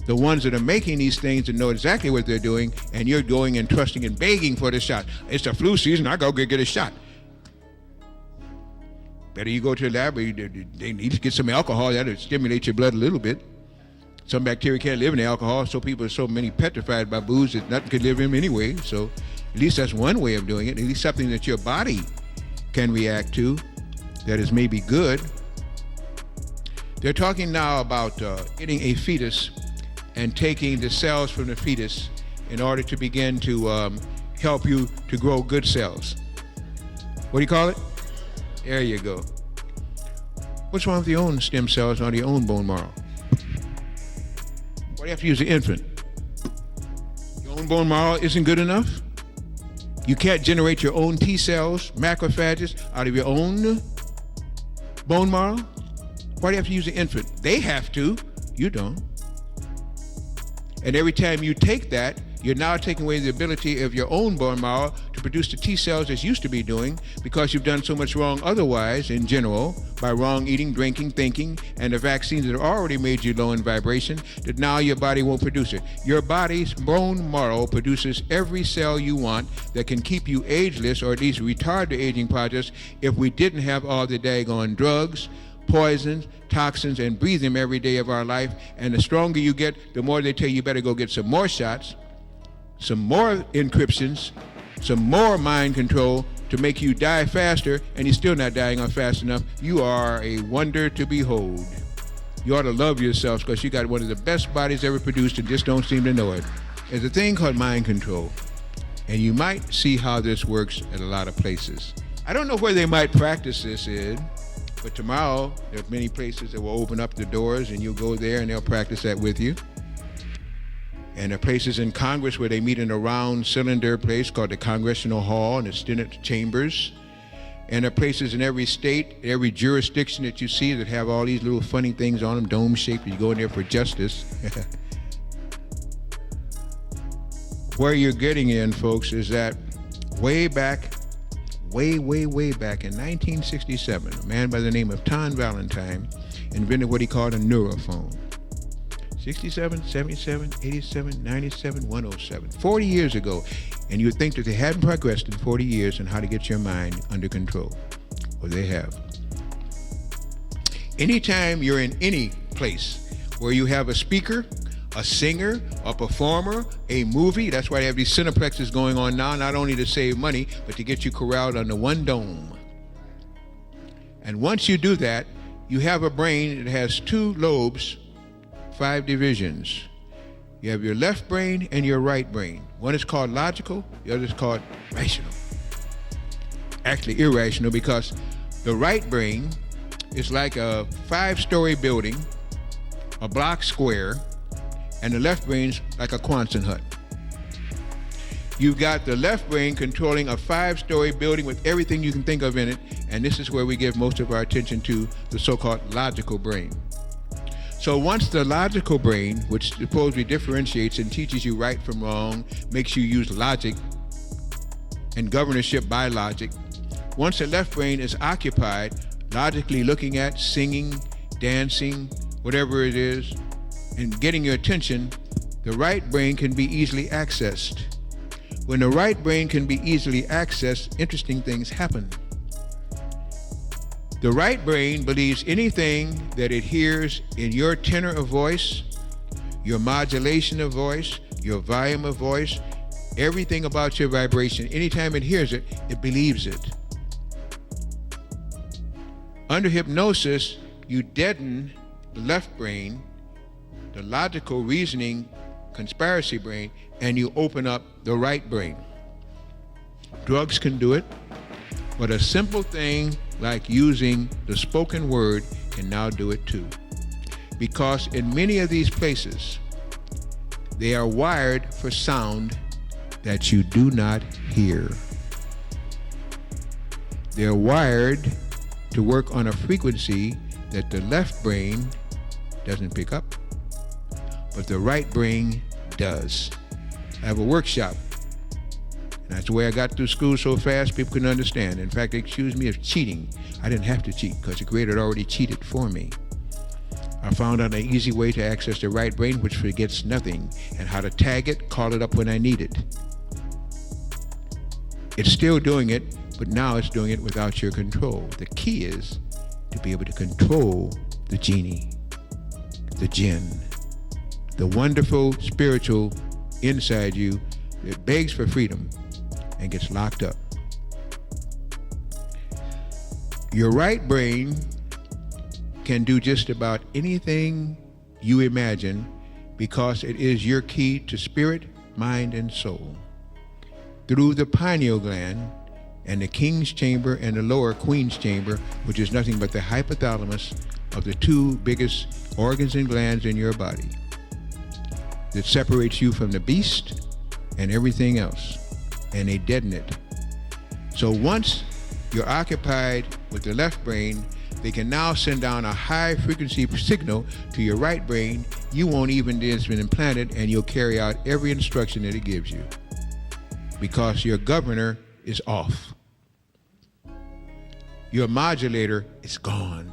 the ones that are making these things and know exactly what they're doing, and you're going and trusting and begging for the shot. It's the flu season, I go get a shot. Better you go to the lab, they need to get some alcohol, that'll stimulate your blood a little bit. Some bacteria can't live in the alcohol, so people are so many petrified by booze that nothing could live in them anyway. So at least that's one way of doing it, at least something that your body can react to that is maybe good. They're talking now about getting a fetus and taking the cells from the fetus in order to begin to help you to grow good cells. What do you call it? There you go. What's wrong with your own stem cells or your own bone marrow? Why do you have to use the infant? Your own bone marrow isn't good enough? You can't generate your own T cells, macrophages, out of your own bone marrow? Why do you have to use the infant? They have to, you don't. And every time you take that, you're now taking away the ability of your own bone marrow to produce the T cells as used to be doing, because you've done so much wrong otherwise in general by wrong eating, drinking, thinking, and the vaccines that have already made you low in vibration, that now your body won't produce it. Your body's bone marrow produces every cell you want that can keep you ageless, or at least retard the aging process, if we didn't have all the daggone drugs, poisons, toxins, and breathe them every day of our life. And the stronger you get, the more they tell you better go get some more shots, some more encryptions, some more mind control to make you die faster, and you're still not dying on fast enough. You are a wonder to behold. You ought to love yourselves because you got one of the best bodies ever produced and just don't seem to know it. There's a thing called mind control, and you might see how this works at a lot of places. I don't know where they might practice this in, but tomorrow there are many places that will open up the doors and you'll go there and they'll practice that with you. And there are places in Congress where they meet in a round cylinder place called the Congressional Hall and the Senate chambers. And there are places in every state, every jurisdiction that you see that have all these little funny things on them, dome-shaped, you go in there for justice. Where you're getting in, folks, is that way back in 1967, a man by the name of Tom Valentine invented what he called a neurophone. 67, 77, 87, 97, 107. 40 years ago. And you would think that they hadn't progressed in 40 years on how to get your mind under control. Well, they have. Anytime you're in any place where you have a speaker, a singer, a performer, a movie, that's why they have these cineplexes going on now, not only to save money, but to get you corralled under one dome. And once you do that, you have a brain that has two lobes, 5 divisions. You have your left brain and your right brain. One is called logical, the other is called rational. Actually irrational, because the right brain is like a 5-story building, a block square, and the left brain's like a Quonset hut. You've got the left brain controlling a 5-story building with everything you can think of in it, and this is where we give most of our attention to the so-called logical brain. So once the logical brain, which supposedly differentiates and teaches you right from wrong, makes you use logic and governorship by logic, once the left brain is occupied, logically looking at, singing, dancing, whatever it is, and getting your attention, the right brain can be easily accessed. When the right brain can be easily accessed, interesting things happen. The right brain believes anything that it hears in your tenor of voice, your modulation of voice, your volume of voice, everything about your vibration. Anytime it hears it, it believes it. Under hypnosis, you deaden the left brain, the logical reasoning, conspiracy brain, and you open up the right brain. Drugs can do it, but a simple thing like using the spoken word can now do it too. Because in many of these places, they are wired for sound that you do not hear. They're wired to work on a frequency that the left brain doesn't pick up, but the right brain does. I have a workshop. That's the way I got through school so fast people couldn't understand. In fact, they accused me of cheating. I didn't have to cheat because the Creator had already cheated for me. I found out an easy way to access the right brain which forgets nothing, and how to tag it, call it up when I need it. It's still doing it, but now it's doing it without your control. The key is to be able to control the genie, the jinn, the wonderful spiritual inside you that begs for freedom and gets locked up. Your right brain can do just about anything you imagine because it is your key to spirit, mind, and soul. Through the pineal gland and the king's chamber and the lower queen's chamber, which is nothing but the hypothalamus of the two biggest organs and glands in your body that separates you from the beast and everything else, and they deaden it. So once you're occupied with the left brain, they can now send down a high frequency signal to your right brain. You won't even it's been implanted, and you'll carry out every instruction that it gives you because your governor is off. Your modulator is gone.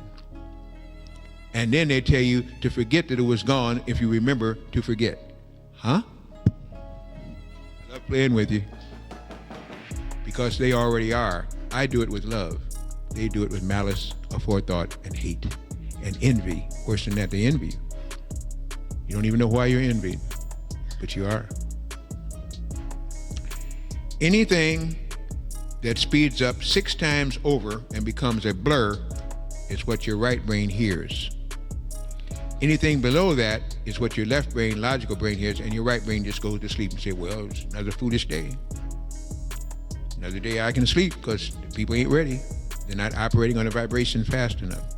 And then they tell you to forget that it was gone if you remember to forget. Huh? I love playing with you because they already are. I do it with love. They do it with malice, aforethought, and hate, and envy. Worse than that, they envy you. You don't even know why you're envied, but you are. Anything that speeds up 6 times over and becomes a blur is what your right brain hears. Anything below that is what your left brain, logical brain hears, and your right brain just goes to sleep and say, well, it's another foolish day. Another day I can sleep because the people ain't ready. They're not operating on a vibration fast enough.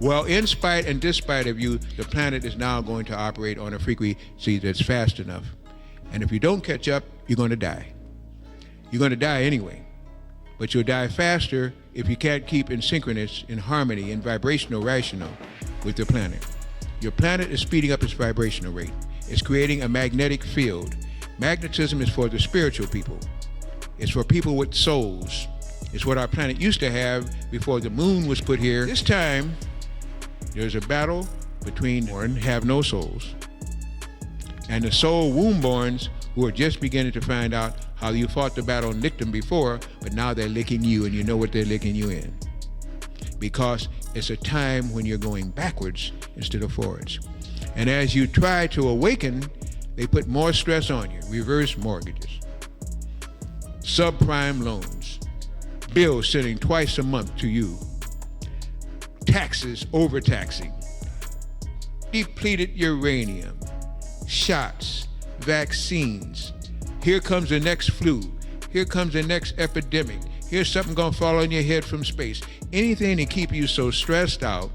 Well, in spite and despite of you, the planet is now going to operate on a frequency that's fast enough. And if you don't catch up, you're going to die. You're going to die anyway. But you'll die faster if you can't keep in synchronous, in harmony, in vibrational rational with the planet. Your planet is speeding up its vibrational rate. It's creating a magnetic field. Magnetism is for the spiritual people. It's for people with souls. It's what our planet used to have before the moon was put here. This time, there's a battle between born have no souls and the soul womb-borns who are just beginning to find out how you fought the battle and licked them before, but now they're licking you, and you know what they're licking you in. Because it's a time when you're going backwards instead of forwards. And as you try to awaken, they put more stress on you. Reverse mortgages, subprime loans, bills sending twice a month to you, taxes overtaxing, depleted uranium, shots, vaccines. Here comes the next flu. Here comes the next epidemic. Here's something gonna fall on your head from space. Anything to keep you so stressed out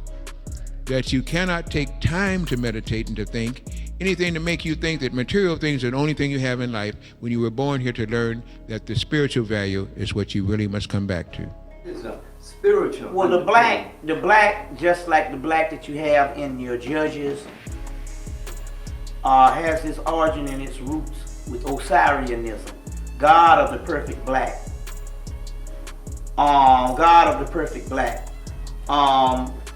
that you cannot take time to meditate and to think. Anything to make you think that material things are the only thing you have in life when you were born here to learn that the spiritual value is what you really must come back to. It's a spiritual. Well, the black, just like the black that you have in your judges, has its origin and its roots with Osirianism, God of the perfect black. God of the perfect black.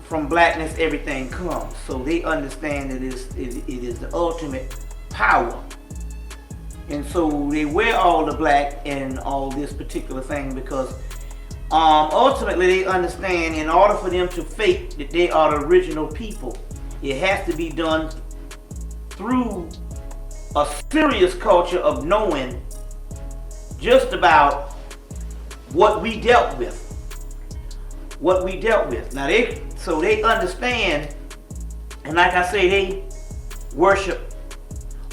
from blackness everything comes. So they understand that it is the ultimate power. And so they wear all the black and all this particular thing because ultimately they understand in order for them to fake that they are the original people, it has to be done through a serious culture of knowing just about what we dealt with. Now they understand, and like I say, they worship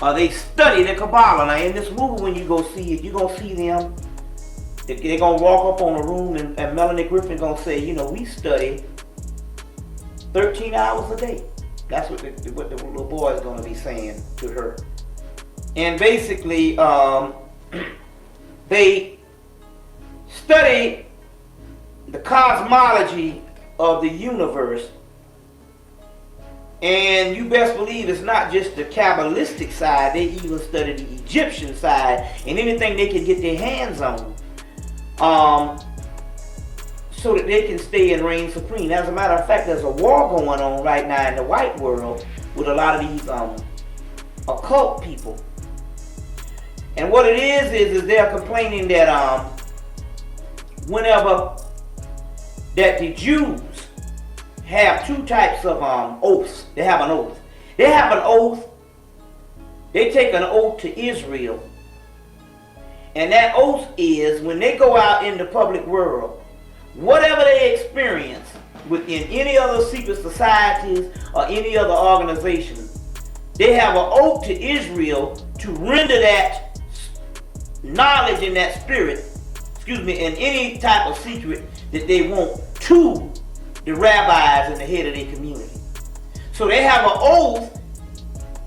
or they study the Kabbalah. Now in this movie, when you go see it, you're gonna see them. They're gonna walk up on a room and Melanie Griffin gonna say, you know, we study 13 hours a day. That's what the little boy is gonna be saying to her. And basically, they study the cosmology of the universe, and you best believe it's not just the Kabbalistic side. They even study the Egyptian side and anything they can get their hands on, so that they can stay and reign supreme. As a matter of fact, there's a war going on right now in the white world with a lot of these occult people. And what it is they're complaining that whenever that the Jews have two types of oaths. They have an oath. They take an oath to Israel. And that oath is when they go out in the public world, whatever they experience within any other secret societies or any other organization, they have an oath to Israel to render that knowledge and that spirit, and any type of secret that they want to the rabbis and the head of their community. So they have an oath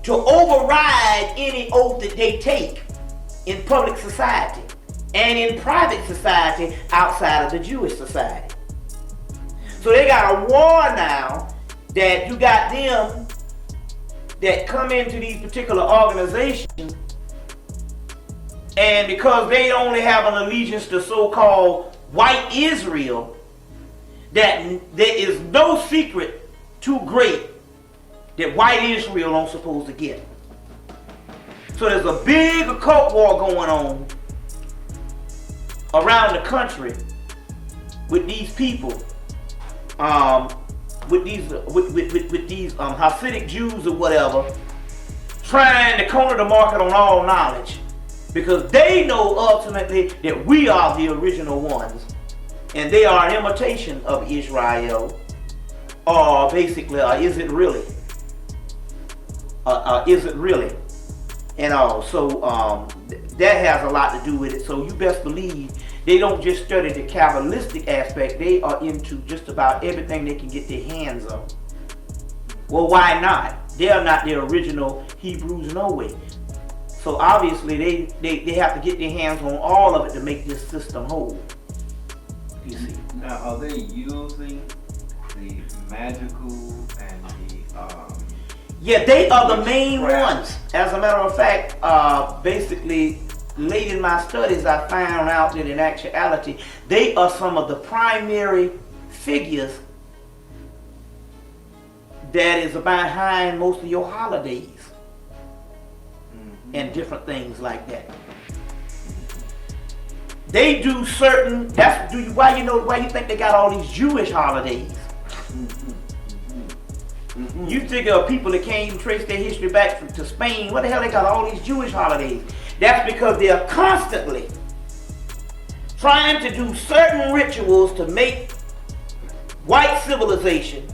to override any oath that they take in public society and in private society outside of the Jewish society. So they got a war now that you got them that come into these particular organizations, and because they only have an allegiance to so-called white Israel, that there is no secret too great that white Israel don't supposed to get. So there's a big occult war going on around the country with these people, with these Hasidic Jews or whatever, trying to corner the market on all knowledge, because they know ultimately that we are the original ones, and they are an imitation of Israel, or basically, is it really? Is it really? And all. So that has a lot to do with it. So you best believe they don't just study the Kabbalistic aspect. They are into just about everything they can get their hands on. Well, why not? They are not the original Hebrews no way. So obviously they have to get their hands on all of it to make this system whole. You see. Now, are they using the magical and the yeah, they are the main ones. As a matter of fact, basically, late in my studies, I found out that in actuality, they are some of the primary figures that is behind most of your holidays and different things like that. They do certain. Why you think they got all these Jewish holidays? You think of people that can't even trace their history back to Spain. What the hell they got all these Jewish holidays? That's because they are constantly trying to do certain rituals to make white civilization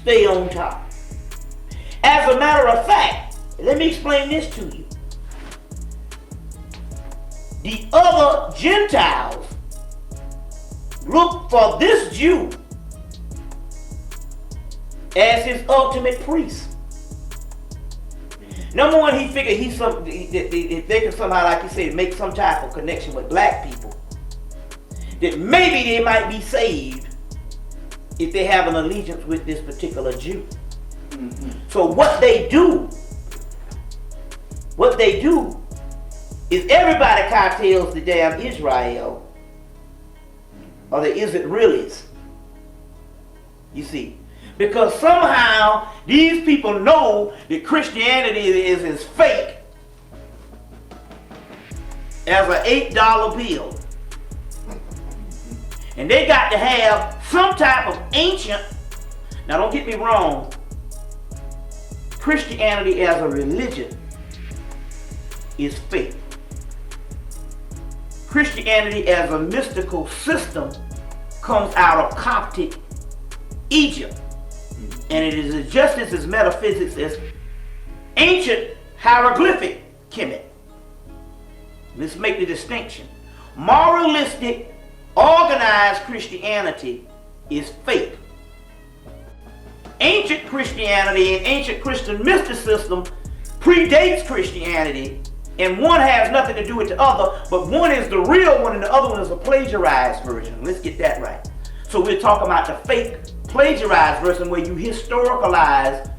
stay on top. As a matter of fact, let me explain this to you. The other Gentiles look for this Jew as his ultimate priest. Number one, he figured if they can somehow, like you said, make some type of connection with black people, that maybe they might be saved if they have an allegiance with this particular Jew. So what they do is everybody cartels the damn Israel, or the is it really's, You see, because somehow these people know that Christianity is fake as an $8 bill. And they got to have some type of ancient, now don't get me wrong, Christianity as a religion is fake. Christianity as a mystical system comes out of Coptic Egypt. And it is just as metaphysics as ancient hieroglyphic Kemet. Let's make the distinction. Moralistic, organized Christianity is fake. Ancient Christianity and ancient Christian mysticism predates Christianity, and one has nothing to do with the other, but one is the real one and the other one is a plagiarized version. Let's get that right. So we're talking about the fake plagiarized version where you historicalize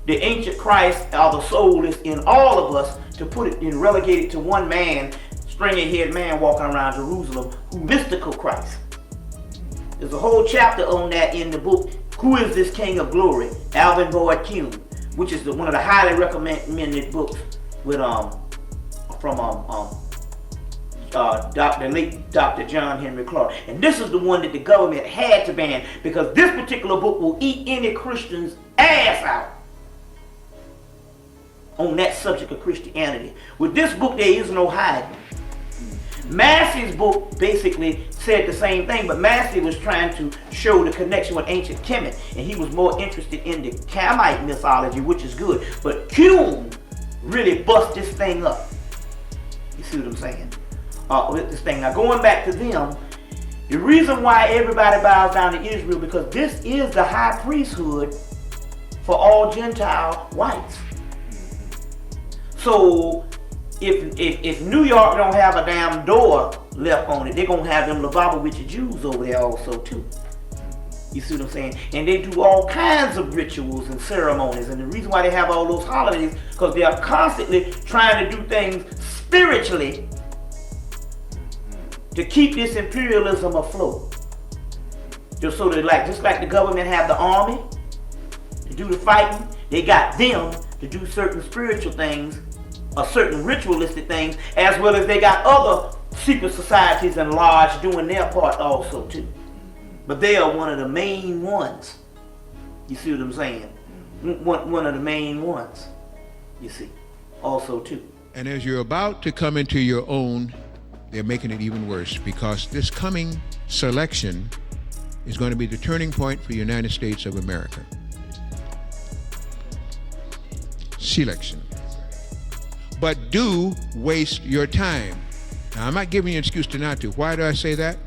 the ancient Christ or the soul is in all of us to put it and relegate it to one man, stringy-haired man walking around Jerusalem, who mystical Christ. There's a whole chapter on that in the book, Who is This King of Glory? Alvin Boyd Kuhn, which is one of the highly recommended books with the late Dr. John Henry Clark. And this is the one that the government had to ban because this particular book will eat any Christian's ass out on that subject of Christianity. With this book, there is no hiding. Massey's book basically said the same thing, but Massey was trying to show the connection with ancient Kemet, and he was more interested in the Kamite mythology, which is good. But Kuhn really bust this thing up. You see what I'm saying? With this thing. Now going back to them, the reason why everybody bows down to Israel, because this is the high priesthood for all Gentile whites. So if New York don't have a damn door left on it, they're going to have them Lubavitcher Jews over there also too. You see what I'm saying? And they do all kinds of rituals and ceremonies. And the reason why they have all those holidays, because they are constantly trying to do things spiritually to keep this imperialism afloat. Just so that just like the government have the army to do the fighting, they got them to do certain spiritual things or certain ritualistic things, as well as they got other secret societies and lodges doing their part also too. But they are one of the main ones. You see what I'm saying? One of the main ones, you see, also too. And as you're about to come into your own, they're making it even worse, because this coming selection is going to be the turning point for the United States of America. Selection. But do waste your time. Now, I'm not giving you an excuse to not to. Why do I say that?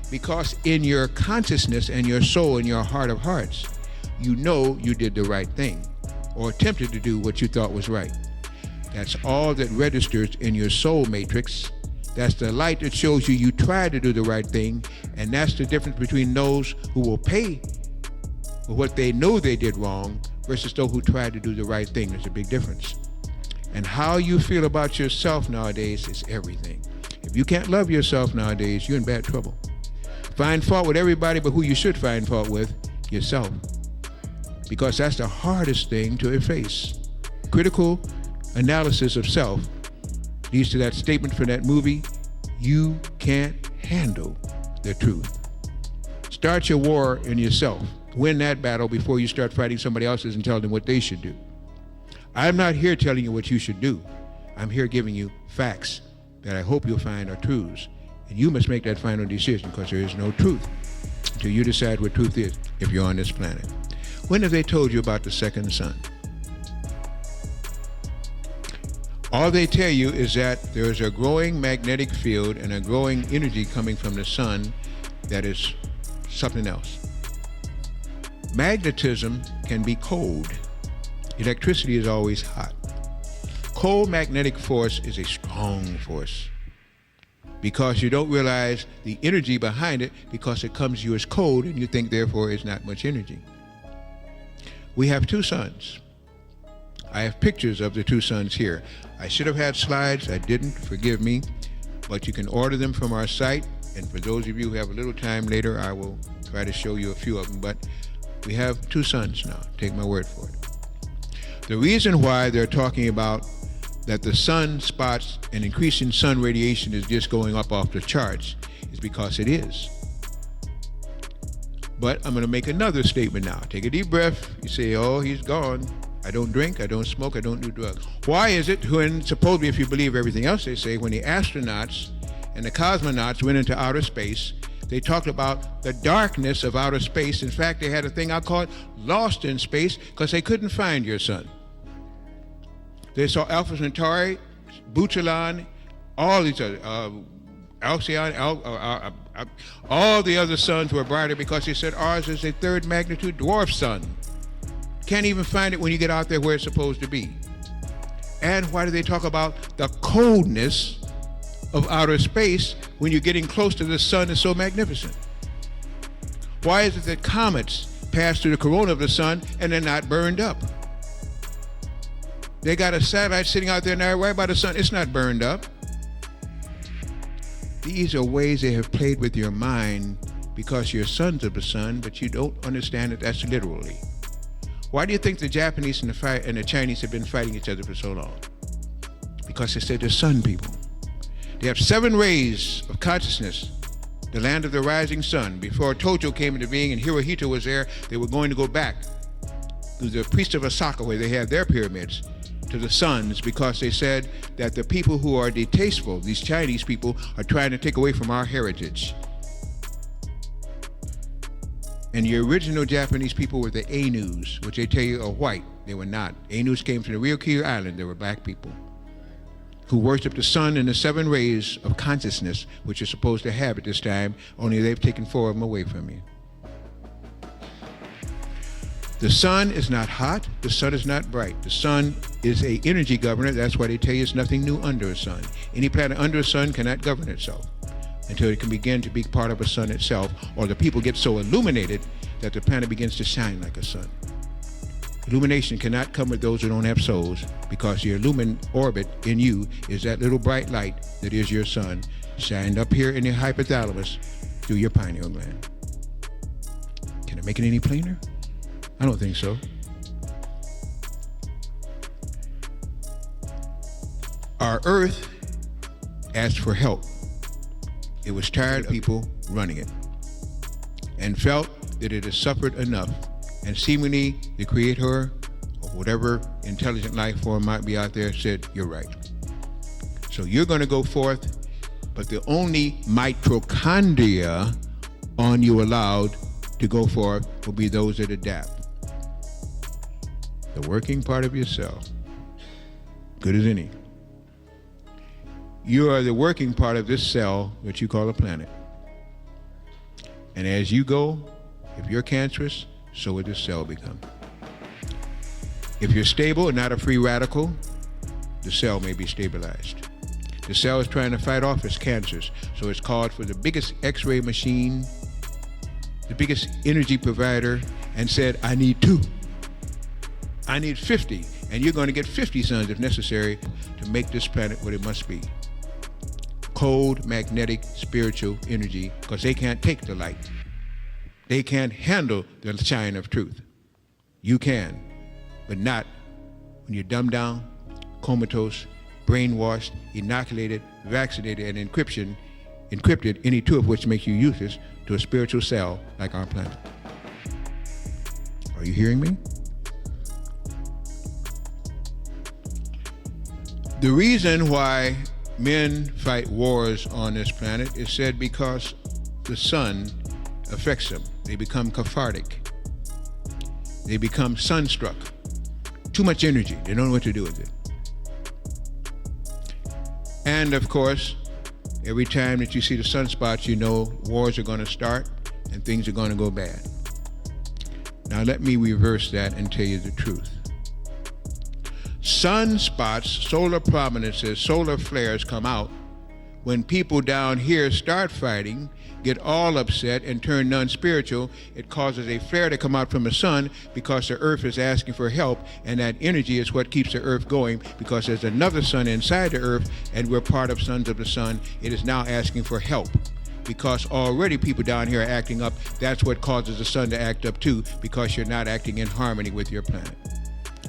Because in your consciousness and your soul and your heart of hearts, you know you did the right thing or attempted to do what you thought was right. That's all that registers in your soul matrix. That's the light that shows you tried to do the right thing, and that's the difference between those who will pay for what they know they did wrong versus those who tried to do the right thing. There's a big difference. And how you feel about yourself nowadays is everything. If you can't love yourself nowadays, you're in bad trouble. Find fault with everybody, but who you should find fault with, yourself. Because that's the hardest thing to efface. Critical analysis of self leads to that statement from that movie, you can't handle the truth. Start your war in yourself. Win that battle before you start fighting somebody else's and telling them what they should do. I'm not here telling you what you should do. I'm here giving you facts that I hope you'll find are truths. And you must make that final decision, because there is no truth until you decide what truth is if you're on this planet. When have they told you about the second sun? All they tell you is that there is a growing magnetic field and a growing energy coming from the sun that is something else. Magnetism can be cold. Electricity is always hot. Cold magnetic force is a strong force because you don't realize the energy behind it, because it comes to you as cold and you think therefore it's not much energy. We have two suns. I have pictures of the two suns here. I should have had slides, I didn't, forgive me, but you can order them from our site, and for those of you who have a little time later, I will try to show you a few of them. But We have two suns now. Take my word for it. The reason why they're talking about that the sun spots and increasing sun radiation is just going up off the charts is because it is. But I'm going to make another statement now. Take a deep breath. You say, oh, he's gone. I don't drink, I don't smoke, I don't do drugs. Why is it when, supposedly if you believe everything else they say, when the astronauts and the cosmonauts went into outer space, they talked about the darkness of outer space. In fact, they had a thing I call it lost in space because they couldn't find your sun. They saw Alpha Centauri, Buchalon, all these other, Alcyon, all the other suns were brighter because they said ours is a third magnitude dwarf sun. Can't even find it when you get out there where it's supposed to be. And why do they talk about the coldness of outer space when you're getting close to the sun is so magnificent? Why is it that comets pass through the corona of the sun and they're not burned up? They got a satellite sitting out there now right by the sun. It's not burned up. These are ways they have played with your mind because you're sons of the sun, but you don't understand that that's literally. Why do you think the Japanese and the Chinese have been fighting each other for so long? Because they said they're sun people. They have 7 rays of consciousness, the land of the rising sun. Before Tojo came into being and Hirohito was there, they were going to go back to the priest of Osaka where they had their pyramids, to the suns, because they said that the people who are distasteful, these Chinese people, are trying to take away from our heritage. And the original Japanese people were the Ainus, which they tell you are white. They were not. Ainus came from the Ryukyu Island. They were black people who worshiped the sun and the 7 rays of consciousness, which you're supposed to have at this time, only they've taken 4 of them away from you. The sun is not hot. The sun is not bright. The sun is an energy governor. That's why they tell you it's nothing new under a sun. Any planet under a sun cannot govern itself until it can begin to be part of a sun itself, or the people get so illuminated that the planet begins to shine like a sun. Illumination cannot come with those who don't have souls, because your lumen orbit in you is that little bright light that is your sun, shined up here in the hypothalamus through your pineal gland. Can I make it any plainer? I don't think so. Our Earth asked for help. It was tired of people running it and felt that it had suffered enough. And seemingly the creator or whatever intelligent life form might be out there said, you're right. So you're going to go forth, but the only mitochondria on you allowed to go forth will be those that adapt. The working part of your cell, good as any. You are the working part of this cell, which you call a planet. And as you go, if you're cancerous, so will this cell become. If you're stable and not a free radical, the cell may be stabilized. The cell is trying to fight off its cancers, so it's called for the biggest X-ray machine, the biggest energy provider, and said, I need 2. I need 50, and you're going to get 50 suns if necessary to make this planet what it must be. Cold, magnetic, spiritual energy, because they can't take the light. They can't handle the shine of truth. You can, but not when you're dumbed down, comatose, brainwashed, inoculated, vaccinated, and encrypted, any 2 of which makes you useless to a spiritual cell like our planet. Are you hearing me? The reason why men fight wars on this planet is said because the sun affects them. They become cathartic. They become sunstruck. Too much energy. They don't know what to do with it. And of course, every time that you see the sunspots, you know wars are going to start and things are going to go bad. Now let me reverse that and tell you the truth. Sunspots, solar prominences, solar flares come out when people down here start fighting, get all upset and turn non-spiritual. It causes a flare to come out from the sun because the earth is asking for help, and that energy is what keeps the earth going, because there's another sun inside the earth and we're part of sons of the sun. It is now asking for help. because already people down here are acting up. That's what causes the sun to act up too, because you're not acting in harmony with your planet.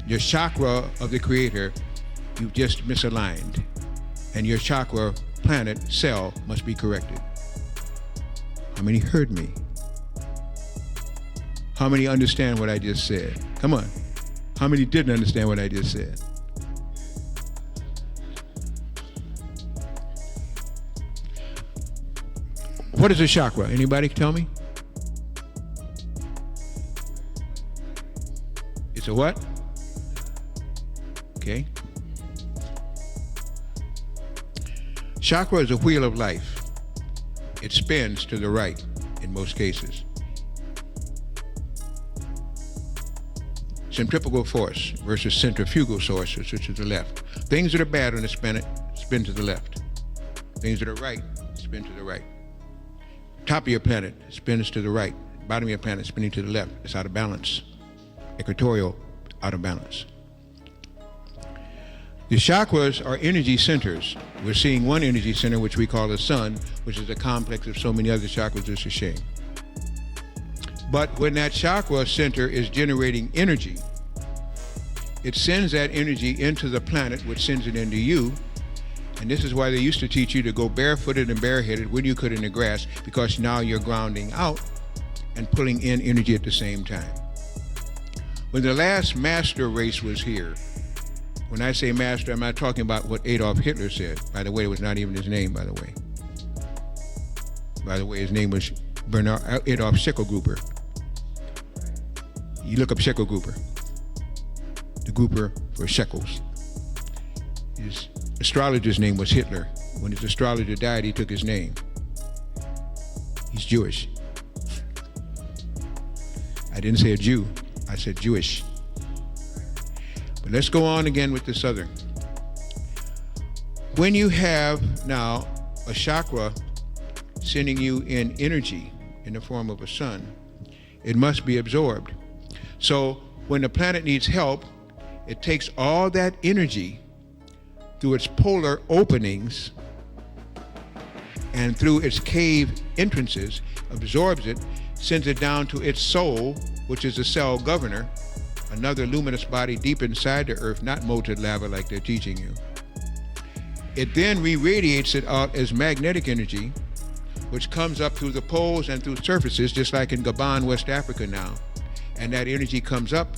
Your chakra of the creator, you've just misaligned. And your chakra planet cell must be corrected. How many heard me? How many understand what I just said? Come on. How many didn't understand what I just said? What is a chakra? Anybody tell me? It's a what? Okay. Chakra is a wheel of life. It spins to the right in most cases. Centrifugal force versus centrifugal force, which is to the left. Things that are bad on the planet spin to the left. Things that are right spin to the right. Top of your planet spins to the right. Bottom of your planet spinning to the left. It's out of balance. Equatorial, out of balance. The chakras are energy centers. We're seeing one energy center, which we call the sun, which is a complex of so many other chakras. It's a shame. But when that chakra center is generating energy, it sends that energy into the planet, which sends it into you. And this is why they used to teach you to go barefooted and bareheaded when you could in the grass, because now you're grounding out and pulling in energy at the same time. When the last master race was here, when I say master, I'm not talking about what Adolf Hitler said. By the way, it was not even his name, by the way. By the way, his name was Bernard Adolf Schicklgruber. You look up Schicklgruber, the grouper for shekels. His astrologer's name was Hitler. When his astrologer died, he took his name. He's Jewish. I didn't say a Jew, I said Jewish. But let's go on again with this other. When you have now a chakra sending you in energy in the form of a sun, it must be absorbed. So when the planet needs help, it takes all that energy through its polar openings and through its cave entrances, absorbs it, sends it down to its soul, which is the cell governor, another luminous body deep inside the earth, not molten lava like they're teaching you. It then re-radiates it out as magnetic energy, which comes up through the poles and through surfaces, just like in Gabon, West Africa now. And that energy comes up.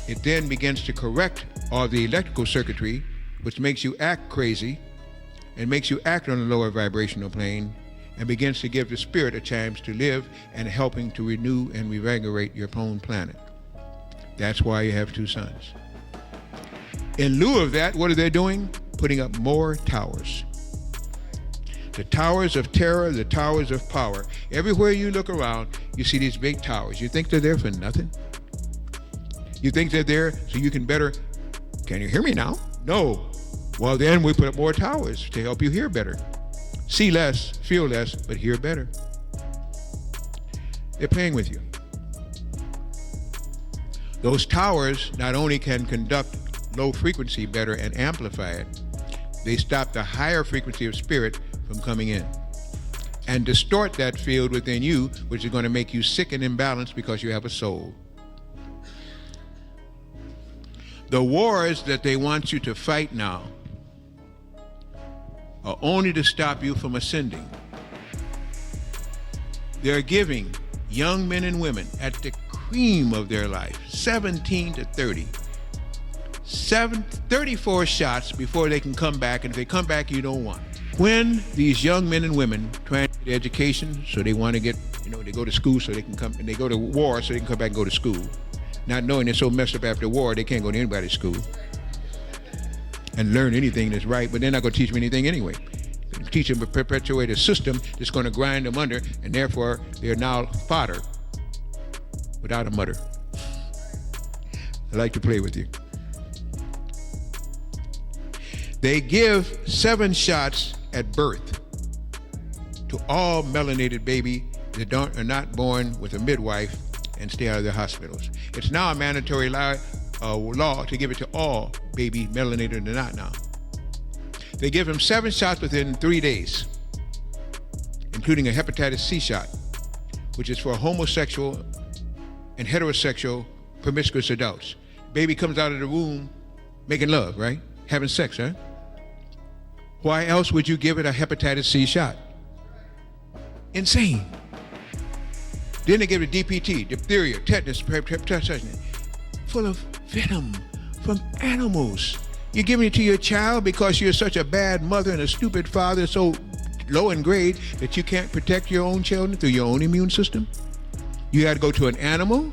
It then begins to correct all the electrical circuitry, which makes you act crazy and makes you act on a lower vibrational plane, and begins to give the spirit a chance to live and helping to renew and revigorate your own planet. That's why you have two suns. In lieu of that, what are they doing? Putting up more towers. The towers of terror, the towers of power. Everywhere you look around, you see these big towers. You think they're there for nothing? You think they're there so you can better, can you hear me now? No. Well, then we put up more towers to help you hear better. See less, feel less, but hear better. They're playing with you. Those towers not only can conduct low frequency better and amplify it, they stop the higher frequency of spirit from coming in and distort that field within you, which is going to make you sick and imbalanced because you have a soul. The wars that they want you to fight now are only to stop you from ascending. They're giving young men and women at the cream of their life, 17 to 30, 34 shots before they can come back, and if they come back, you don't want. When these young men and women trying to get education, so they want to get, they go to school so they can come, and they go to war so they can come back and go to school, not knowing they're so messed up after war, they can't go to anybody's school and learn anything that's right, but they're not going to teach them anything anyway. Teach them to perpetuate a system that's going to grind them under, and therefore they're now fodder without a mutter. I like to play with you. They give 7 shots at birth to all melanated baby that are not born with a midwife and stay out of the hospitals. It's now a mandatory law to give it to all baby melanated or not now. They give them 7 shots within 3 days. including a hepatitis C shot, which is for homosexual and heterosexual promiscuous adults. Baby comes out of the womb making love, right? Having sex, huh? Why else would you give it a hepatitis C shot? Insane. Then they give it DPT, diphtheria, tetanus, full of venom from animals. You're giving it to your child because you're such a bad mother and a stupid father, so low in grade that you can't protect your own children through your own immune system? You got to go to an animal,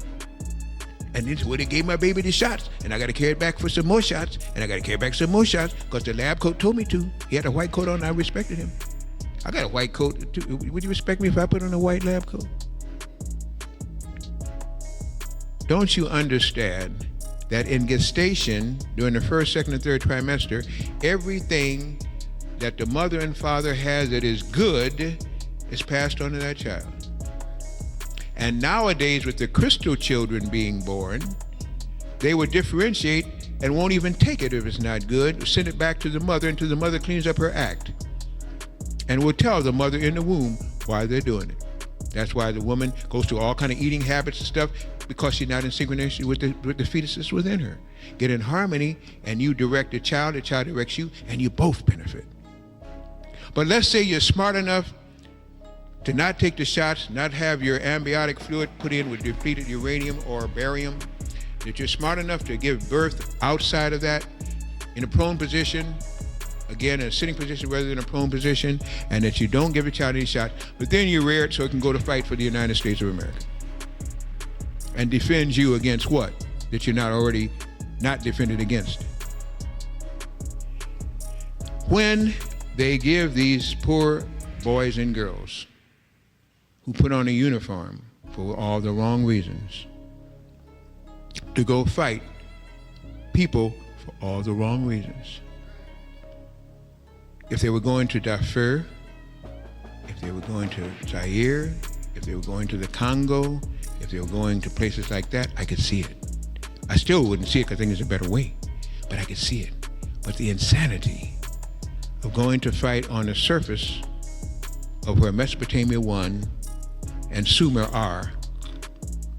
and this is where they gave my baby the shots, and I got to carry it back for some more shots, and I got to carry back some more shots because the lab coat told me to. He had a white coat on, and I respected him. I got a white coat too. Would you respect me if I put on a white lab coat? Don't you understand that in gestation, during the first, second, and third trimester, everything that the mother and father has that is good is passed on to that child? And nowadays, with the crystal children being born, they would differentiate and won't even take it if it's not good, send it back to the mother until the mother cleans up her act. And will tell the mother in the womb why they're doing it. That's why the woman goes through all kind of eating habits and stuff, because she's not in synchronicity with the fetuses within her. Get in harmony, and you direct the child directs you, and you both benefit. But let's say you're smart enough to not take the shots, not have your amniotic fluid put in with depleted uranium or barium, that you're smart enough to give birth outside of that, in a prone position, again, in a sitting position rather than a prone position, and that you don't give the child any shot, but then you rear it so it can go to fight for the United States of America. And defends you against what? That you're not already not defended against. When they give these poor boys and girls who put on a uniform for all the wrong reasons to go fight people for all the wrong reasons. If they were going to Darfur, if they were going to Zaire, if they were going to the Congo, if they were going to places like that, I could see it. I still wouldn't see it because I think there's a better way, but I could see it. But the insanity of going to fight on the surface of where Mesopotamia 1 and Sumer are,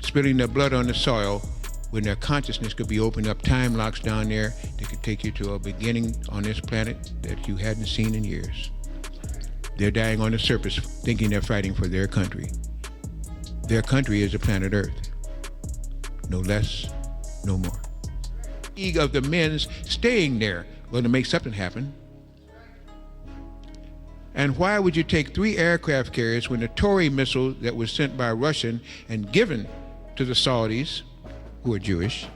spilling their blood on the soil when their consciousness could be opened up, time locks down there that could take you to a beginning on this planet that you hadn't seen in years. They're dying on the surface thinking they're fighting for their country. Their country is the planet Earth. No less, no more. League of the men's staying there, going to make something happen. And why would you take 3 aircraft carriers when the Tory missile that was sent by Russian and given to the Saudis, who are Jewish,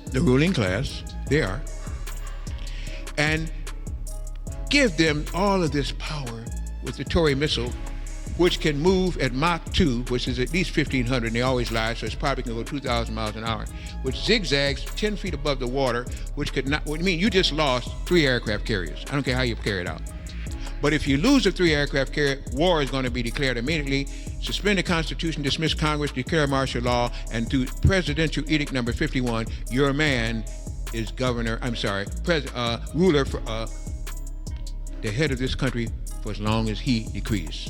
the ruling class, they are, and give them all of this power with the Tory missile, which can move at Mach 2, which is at least 1,500, and they always lie, so it's probably going to go 2,000 miles an hour, which zigzags 10 feet above the water, which could not, I mean, you just lost 3 aircraft carriers. I don't care how you carry it out. But if you lose the 3 aircraft carrier, war is going to be declared immediately. Suspend the Constitution, dismiss Congress, declare martial law, and through Presidential Edict number 51, your man is ruler for the head of this country for as long as he decrees.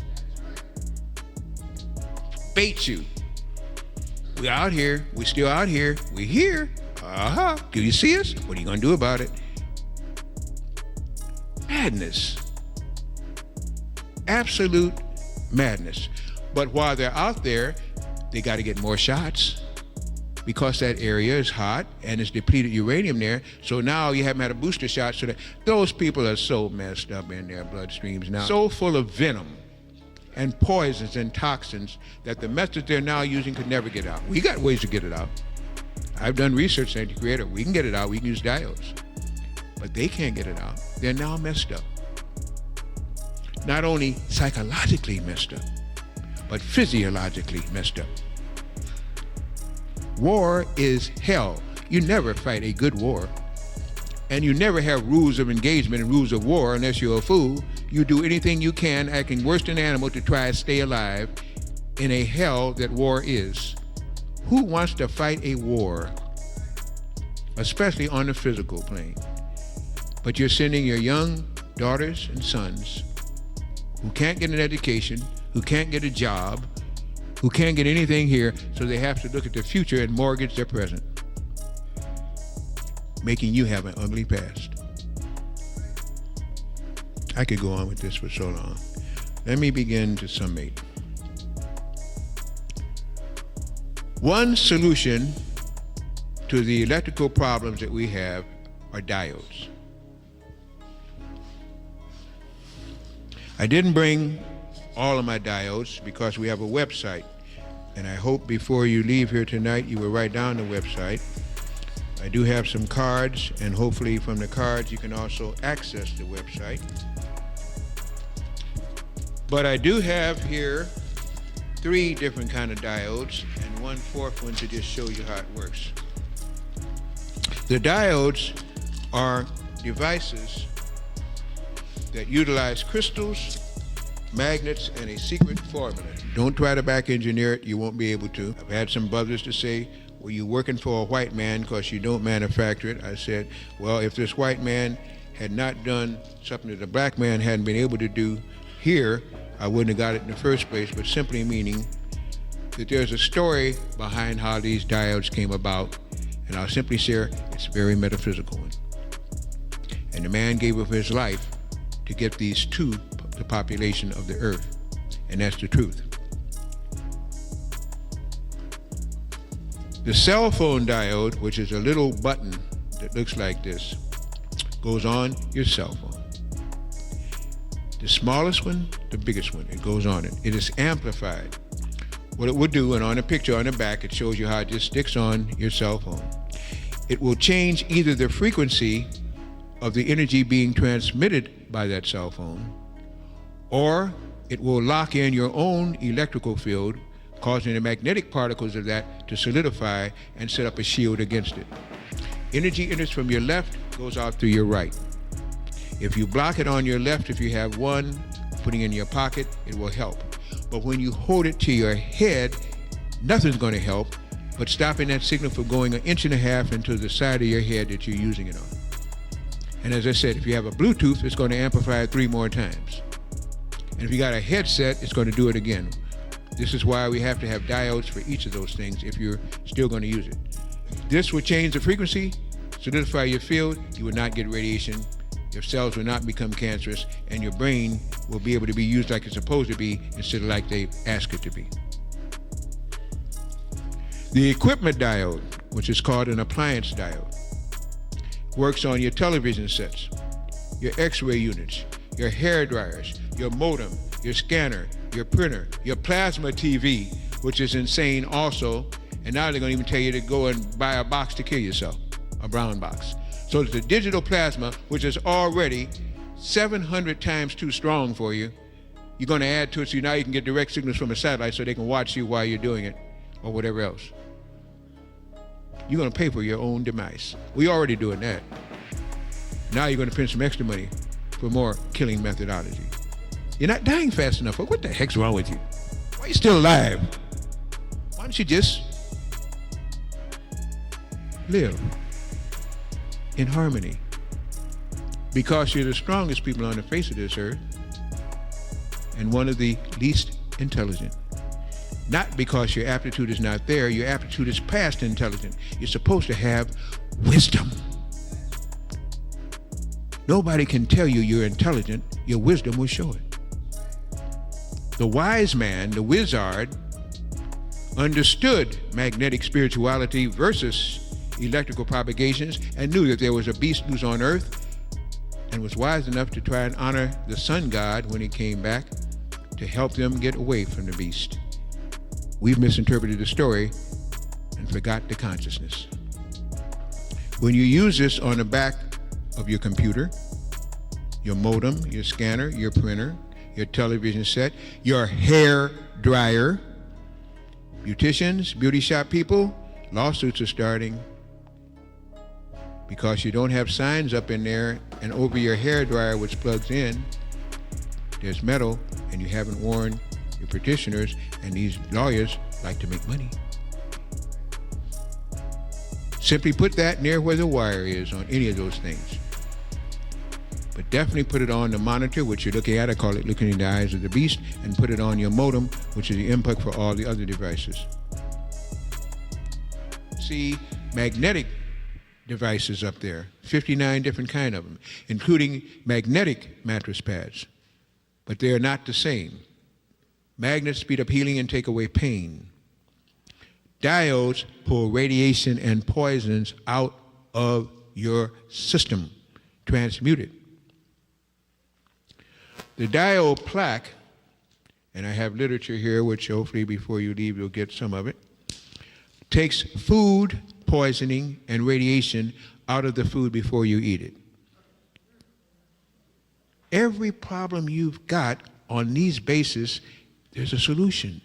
Bait you. We're out here. We're still out here. We're here. Do you see us? What are you going to do about it? Madness. Absolute madness. But while they're out there, they got to get more shots because that area is hot and it's depleted uranium there. So now you haven't had a booster shot. So that those people are so messed up in their bloodstreams now, so full of venom and poisons and toxins that the methods they're now using could never get out. We got ways to get it out. I've done research in anti-creator. We can get it out. We can use diodes. But they can't get it out. They're now messed up. Not only psychologically messed up, but physiologically messed up. War is hell. You never fight a good war. And you never have rules of engagement and rules of war unless you're a fool. You do anything you can, acting worse than an animal, to try to stay alive in a hell that war is. Who wants to fight a war, especially on the physical plane? but you're sending your young daughters and sons who can't get an education, who can't get a job, who can't get anything here, so they have to look at their future and mortgage their present, making you have an ugly past. I could go on with this for so long. Let me begin to summate. One solution to the electrical problems that we have are diodes. I didn't bring all of my diodes because we have a website, and I hope before you leave here tonight you will write down the website. I do have some cards, and hopefully from the cards you can also access the website. But I do have here 3 different kind of diodes and 1/4 one to just show you how it works. The diodes are devices that utilize crystals, magnets, and a secret formula. Don't try to back engineer it, you won't be able to. I've had some brothers to say, well, you're working for a white man because you don't manufacture it. I said, well, if this white man had not done something that a black man hadn't been able to do here, I wouldn't have got it in the first place, but simply meaning that there's a story behind how these diodes came about, and I'll simply share it's a very metaphysical one. And the man gave up his life to get these to the population of the earth, and that's the truth. The cell phone diode, which is a little button that looks like this, goes on your cell phone. The smallest one, the biggest one, it goes on it. It is amplified. What it will do, and on the picture on the back, it shows you how it just sticks on your cell phone. It will change either the frequency of the energy being transmitted by that cell phone, or it will lock in your own electrical field, causing the magnetic particles of that to solidify and set up a shield against it. Energy enters from your left, goes out through your right. If you block it on your left, if you have one, putting it in your pocket, it will help. But when you hold it to your head, nothing's going to help but stopping that signal from going 1.5 inches into the side of your head that you're using it on. And as I said, if you have a Bluetooth, it's going to amplify it 3 more times. And if you got a headset, it's going to do it again. This is why we have to have diodes for each of those things if you're still going to use it. This will change the frequency, solidify your field, you will not get radiation, your cells will not become cancerous, and your brain will be able to be used like it's supposed to be instead of like they ask it to be. The equipment diode, which is called an appliance diode, works on your television sets, your x-ray units, your hair dryers, your modem, your scanner, your printer, your plasma TV, which is insane also, and now they're going to even tell you to go and buy a box to kill yourself, a brown box. So the digital plasma, which is already 700 times too strong for you, you're going to add to it so now you can get direct signals from a satellite so they can watch you while you're doing it or whatever else. You're going to pay for your own demise. We're already doing that. Now you're going to spend some extra money for more killing methodology. You're not dying fast enough. What the heck's wrong with you? Why are you still alive? Why don't you just live in harmony? Because you're the strongest people on the face of this earth and one of the least intelligent. Not because your aptitude is not there, your aptitude is past intelligent. You're supposed to have wisdom. Nobody can tell you you're intelligent, your wisdom will show it. The wise man, the wizard, understood magnetic spirituality versus electrical propagations and knew that there was a beast loose on earth and was wise enough to try and honor the sun god when he came back to help them get away from the beast. We've misinterpreted the story and forgot the consciousness. When you use this on the back of your computer, your modem, your scanner, your printer, your television set, your hair dryer, beauticians, beauty shop people, lawsuits are starting because you don't have signs up in there and over your hair dryer which plugs in, there's metal and you haven't warned your petitioners, and these lawyers like to make money. Simply put that near where the wire is on any of those things. But definitely put it on the monitor, which you're looking at. I call it looking in the eyes of the beast, and put it on your modem, which is the input for all the other devices. See magnetic devices up there, 59 different kind of them, including magnetic mattress pads. But they are not the same. Magnets speed up healing and take away pain. Diodes pull radiation and poisons out of your system, transmute it. The diode plaque, and I have literature here, which hopefully before you leave you'll get some of it, takes food poisoning and radiation out of the food before you eat it. Every problem you've got on these bases, there's a solution.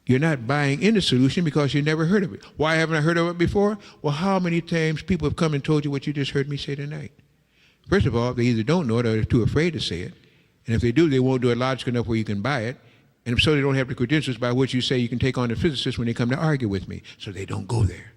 You're not buying into the solution because you never heard of it. Why haven't I heard of it before? Well, how many times people have come and told you what you just heard me say tonight? First of all, they either don't know it or they're too afraid to say it. And if they do, they won't do it logical enough where you can buy it. And if so, they don't have the credentials by which you say you can take on the physicists when they come to argue with me. So they don't go there.